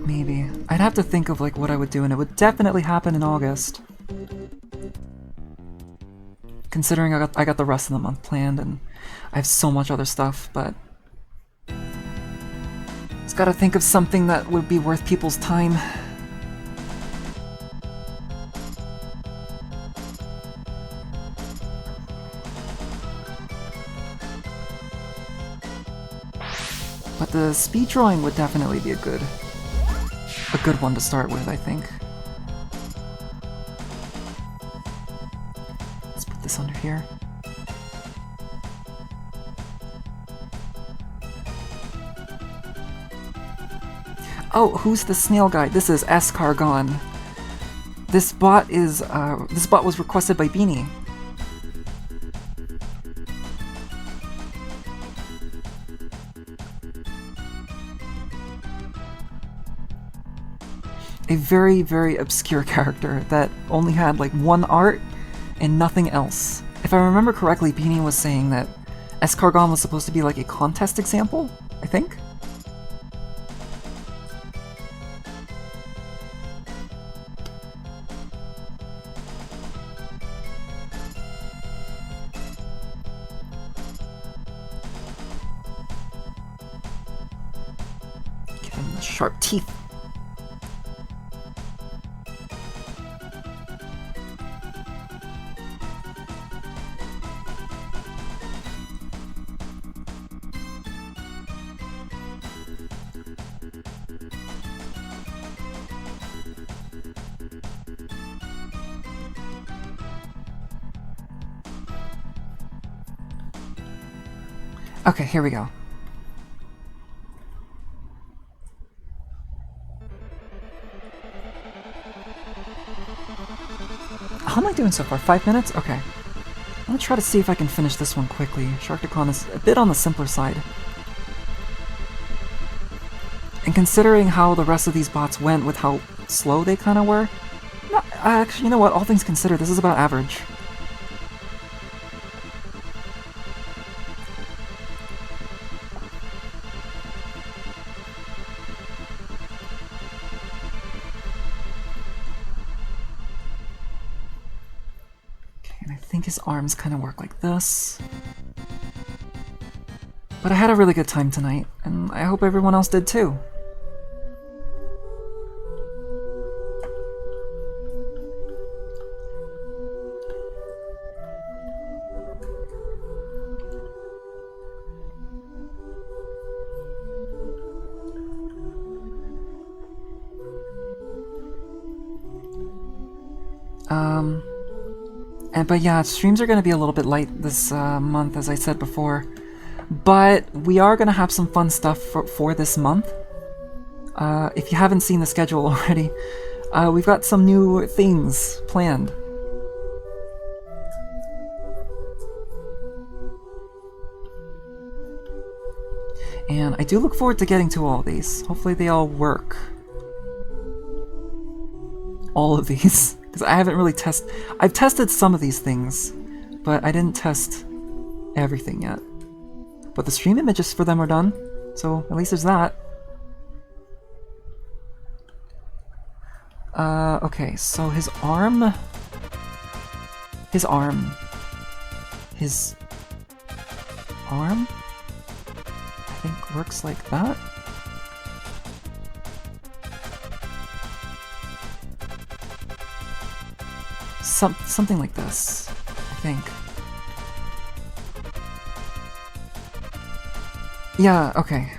Maybe. I'd have to think of like what I would do, and it would definitely happen in August. Considering I got the rest of the month planned and I have so much other stuff, but just gotta think of something that would be worth people's time. But the speed drawing would definitely be a good one to start with, I think. Let's put this under here. Oh, who's the snail guy? This is Escargon. This bot was requested by Beanie. A very, very obscure character that only had like one art and nothing else. If I remember correctly, Beanie was saying that Escargon was supposed to be like a contest example, I think? Give him the sharp teeth. Okay, here we go. How am I doing so far? 5 minutes? Okay. I'm gonna try to see if I can finish this one quickly. Sharkticon is a bit on the simpler side. And considering how the rest of these bots went with how slow they kind of were, actually, you know what? All things considered, this is about average. His arms kind of work like this. But I had a really good time tonight, and I hope everyone else did too. But yeah, streams are going to be a little bit light this month, as I said before. But we are going to have some fun stuff for this month. If you haven't seen the schedule already, we've got some new things planned. And I do look forward to getting to all these. Hopefully they all work. All of these. Because I haven't really I've tested some of these things, but I didn't test everything yet. But the stream images for them are done, so at least there's that. Okay, so his arm... His arm... I think works like that. Something like this, I think. Yeah, okay.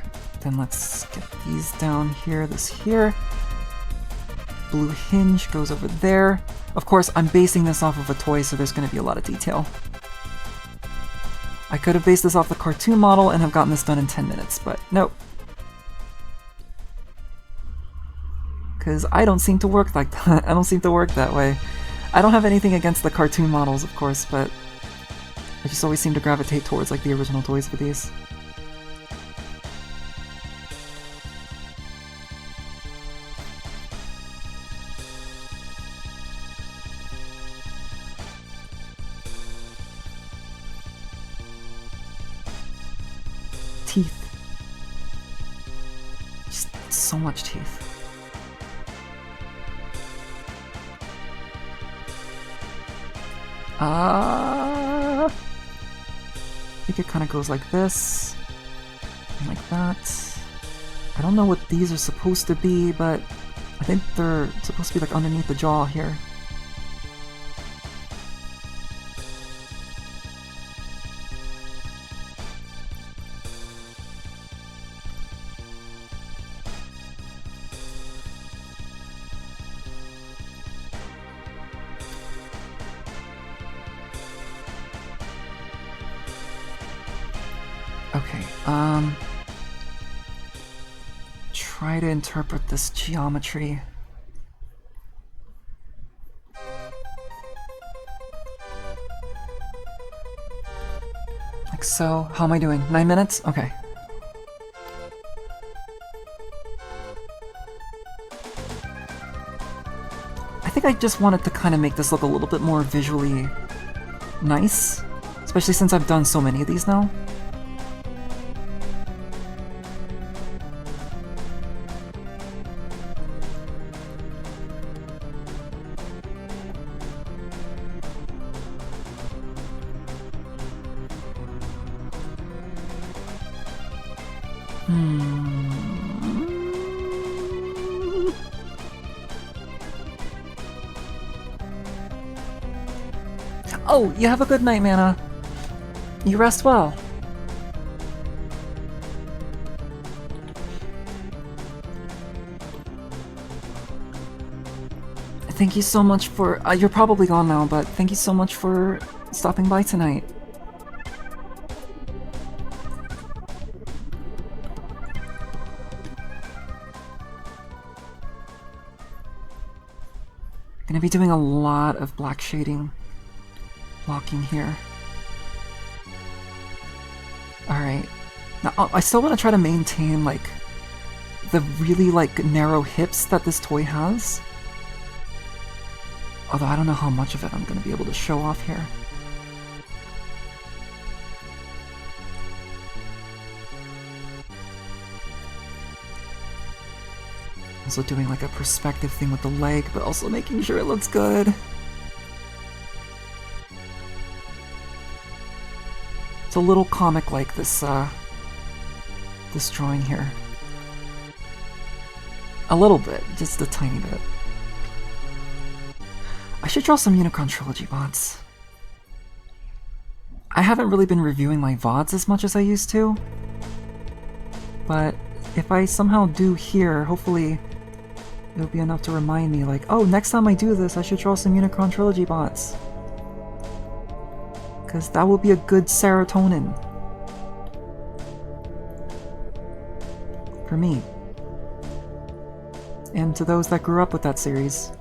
Then let's get these down here, this here. Blue hinge goes over there. Of course, I'm basing this off of a toy, so there's going to be a lot of detail. I could have based this off the cartoon model and have gotten this done in 10 minutes, but nope. Because I don't seem to work like that. I don't seem to work that way. I don't have anything against the cartoon models, of course, but I just always seem to gravitate towards like the original toys for these. Teeth. Just so much teeth. I think it kind of goes like this, and like that. I don't know what these are supposed to be, but I think they're supposed to be like underneath the jaw here. Okay, try to interpret this geometry. Like so. How am I doing? 9 minutes? Okay. I think I just wanted to kind of make this look a little bit more visually nice, especially since I've done so many of these now. Oh, you have a good night, Mana. You rest well. Thank you so much for... you're probably gone now, but thank you so much for stopping by tonight. Gonna be doing a lot of black shading, blocking here. Alright. Now, I still want to try to maintain, like, the really, like, narrow hips that this toy has. Although I don't know how much of it I'm gonna be able to show off here. Also doing like a perspective thing with the leg, but also making sure it looks good. It's a little comic-like, this drawing here. A little bit, just a tiny bit. I should draw some Unicron Trilogy VODs. I haven't really been reviewing my VODs as much as I used to, but if I somehow do here, hopefully it'll be enough to remind me, like, oh, next time I do this, I should draw some Unicron Trilogy bots. Because that will be a good serotonin. For me. And to those that grew up with that series.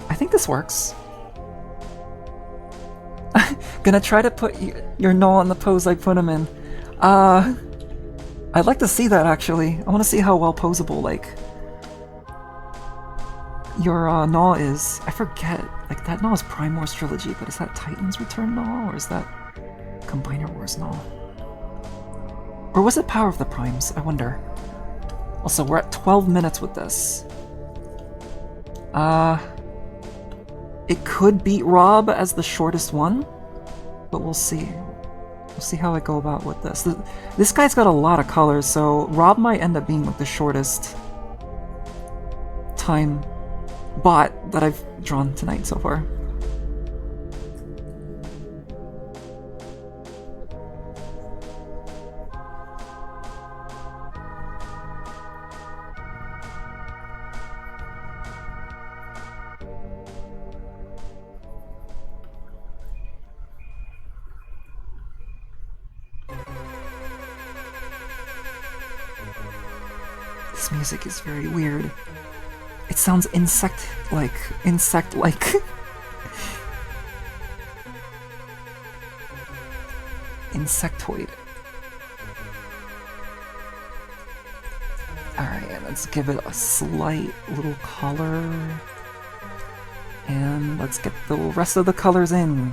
I think this works. Gonna try to put your null in the pose I put him in. I'd like to see that, actually. I want to see how well posable, like, your Gnaw is. I forget. Like, that Gnaw is Prime Wars Trilogy, but is that Titan's Return Gnaw, or is that Combiner Wars Gnaw? Or was it Power of the Primes? I wonder. Also, we're at 12 minutes with this. It could beat Rob as the shortest one, but we'll see. We'll see how I go about with this. This guy's got a lot of colors, so Rob might end up being like the shortest time bot that I've drawn tonight so far. This music is very weird. It sounds insect-like. Insect-like. Insectoid. Alright, let's give it a slight little color. And let's get the rest of the colors in.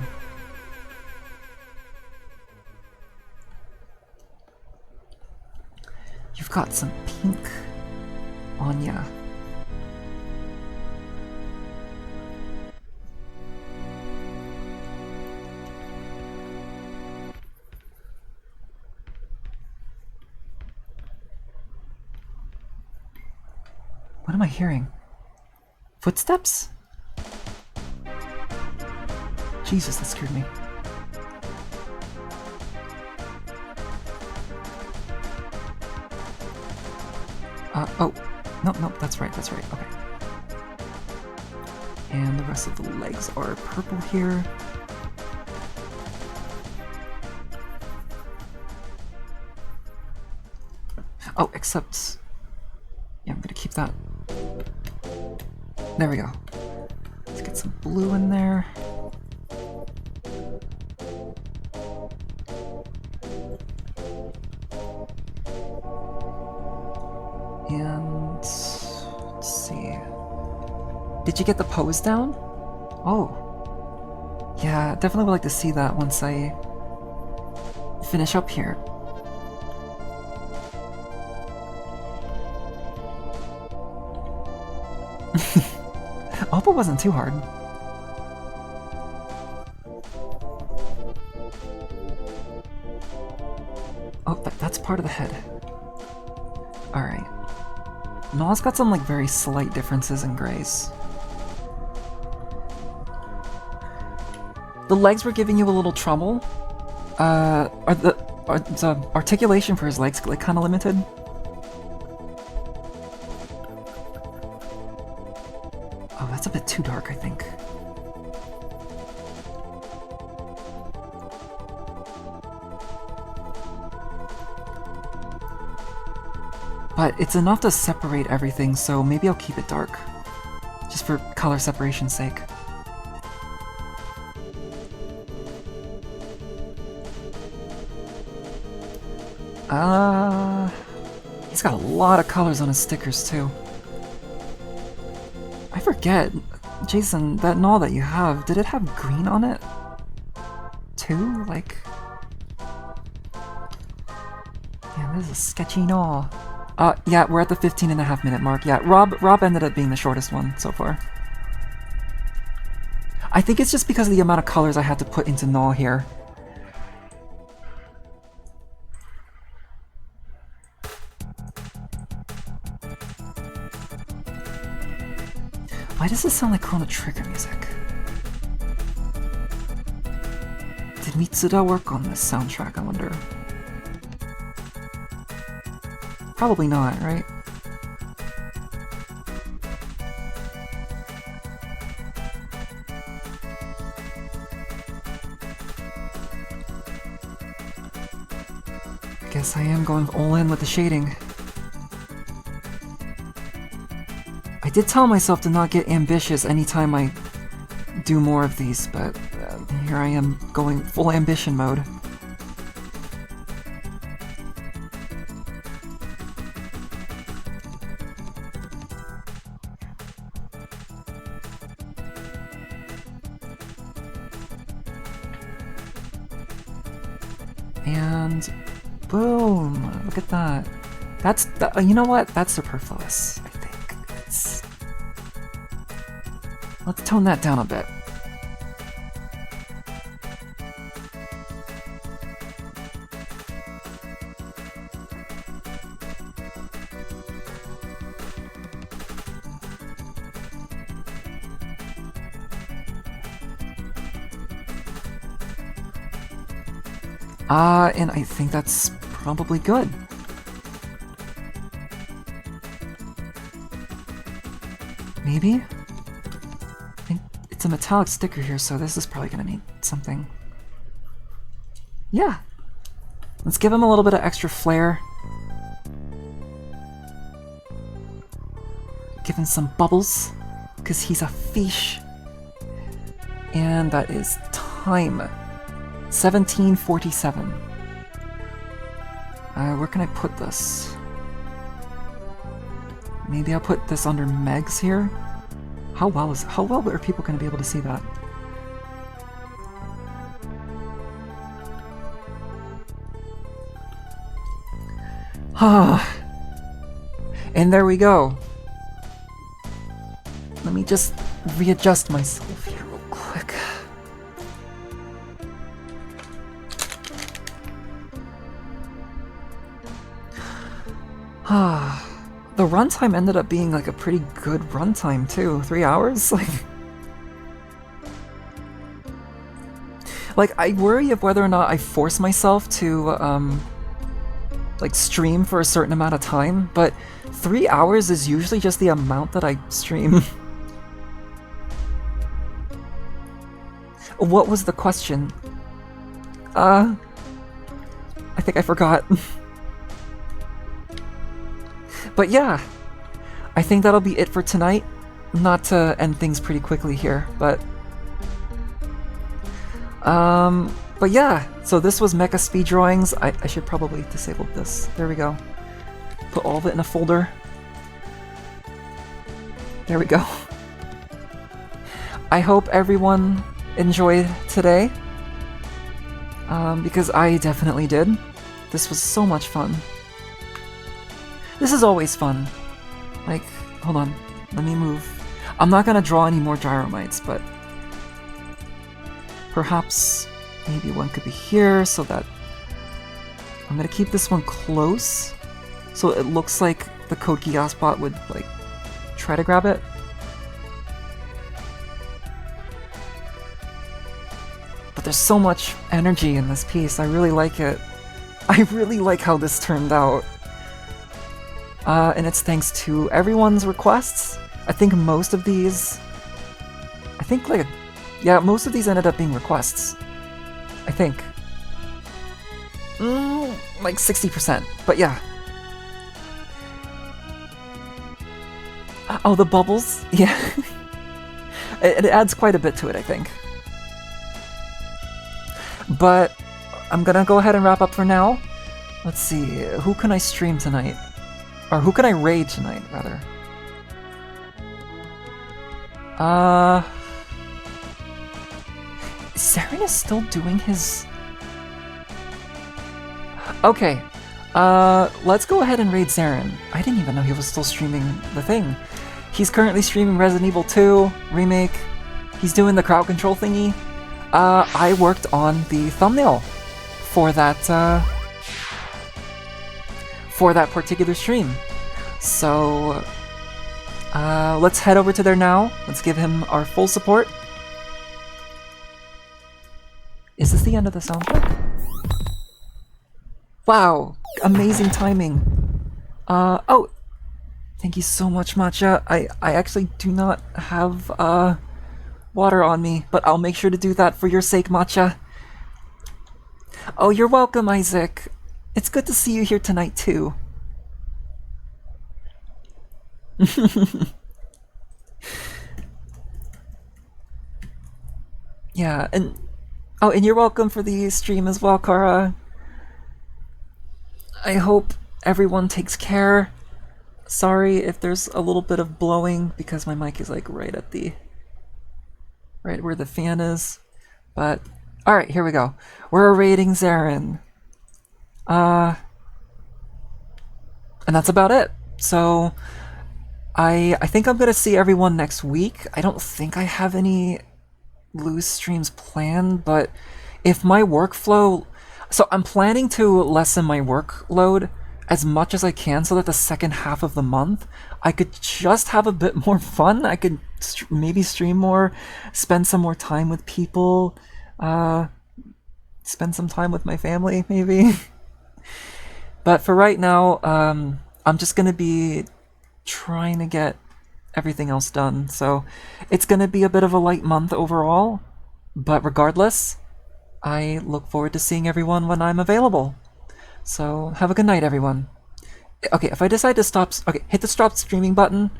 You've got some pink on ya. What am I hearing? Footsteps? Jesus, that scared me. Oh. No, that's right, okay. And the rest of the legs are purple here. Oh, except... Yeah, I'm gonna keep that. There we go. Let's get some blue in there. And... let's see... Did you get the pose down? Oh. Yeah, definitely would like to see that once I finish up here. I hope it wasn't too hard. Oh, that's part of the head. Alright. Nall's got some, like, very slight differences in grays. The legs were giving you a little trouble. Are the articulation for his legs, like, kind of limited? Oh, that's a bit too dark, I think. But it's enough to separate everything, so maybe I'll keep it dark. Just for color separation's sake. He's got a lot of colors on his stickers, too. I forget, Jason, that Nall that you have, did it have green on it? Too? Like... Yeah, this is a sketchy Nall. Yeah, we're at the 15.5-minute mark. Yeah, Rob ended up being the shortest one so far. I think it's just because of the amount of colors I had to put into Nall here. Why does this sound like Chrono Trigger music? Did Mitsuda work on this soundtrack, I wonder? Probably not, right? Guess I am going all in with the shading. I did tell myself to not get ambitious anytime I do more of these, but here I am going full ambition mode. And boom! Look at that. That's you know what? That's superfluous, I think. Let's tone that down a bit. And I think that's probably good. Maybe? It's a metallic sticker here, so this is probably gonna need something. Yeah! Let's give him a little bit of extra flair. Give him some bubbles, because he's a fish. And that is time. 17:47. Where can I put this? Maybe I'll put this under Megs here? How well are people going to be able to see that? Ah, and there we go. Let me just readjust myself here real quick. Ah, The runtime ended up being like a pretty good runtime too. 3 hours? Like, I worry of whether or not I force myself to, like, stream for a certain amount of time, but 3 hours is usually just the amount that I stream. What was the question? I think I forgot. But yeah, I think that'll be it for tonight. Not to end things pretty quickly here, but yeah, so this was Mecha Speed Drawings. I should probably disable this. There we go. Put all of it in a folder. There we go. I hope everyone enjoyed today, because I definitely did. This was so much fun. This is always fun. Like, hold on, let me move. I'm not gonna draw any more gyromites, but perhaps maybe one could be here so that I'm gonna keep this one close so it looks like the Code Geass bot would like try to grab it. But there's so much energy in this piece. I really like it. I really like how this turned out. And it's thanks to everyone's requests. I think most of these... yeah, most of these ended up being requests. I think. Like 60%, but yeah. Oh, the bubbles? Yeah. it adds quite a bit to it, I think. But I'm gonna go ahead and wrap up for now. Let's see, who can I stream tonight? Or who can I raid tonight, rather? Saren is still doing his... Okay, let's go ahead and raid Saren. I didn't even know he was still streaming the thing. He's currently streaming Resident Evil 2 Remake. He's doing the crowd control thingy. I worked on the thumbnail for that particular stream. So, let's head over to there now. Let's give him our full support. Is this the end of the soundtrack? Wow, amazing timing. Oh, thank you so much, Matcha. I actually do not have, water on me, but I'll make sure to do that for your sake, Matcha. Oh, you're welcome, Isaac. It's good to see you here tonight, too. Yeah, and... Oh, and you're welcome for the stream as well, Kara. I hope everyone takes care. Sorry if there's a little bit of blowing, because my mic is like right where the fan is. But, alright, here we go. We're raiding Zarin. And that's about it. So, I think I'm gonna see everyone next week. I don't think I have any loose streams planned, but if my workflow... So I'm planning to lessen my workload as much as I can so that the second half of the month I could just have a bit more fun. I could maybe stream more, spend some more time with people, spend some time with my family, maybe. But for right now, I'm just gonna be trying to get everything else done. So it's gonna be a bit of a light month overall, but regardless, I look forward to seeing everyone when I'm available. So have a good night, everyone. Okay, if I decide to stop... Okay, hit the stop streaming button.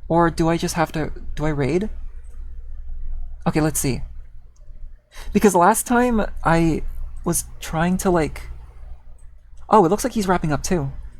Or do I just have to... Do I raid? Okay, let's see. Because last time I was trying to like... Oh, it looks like he's wrapping up too.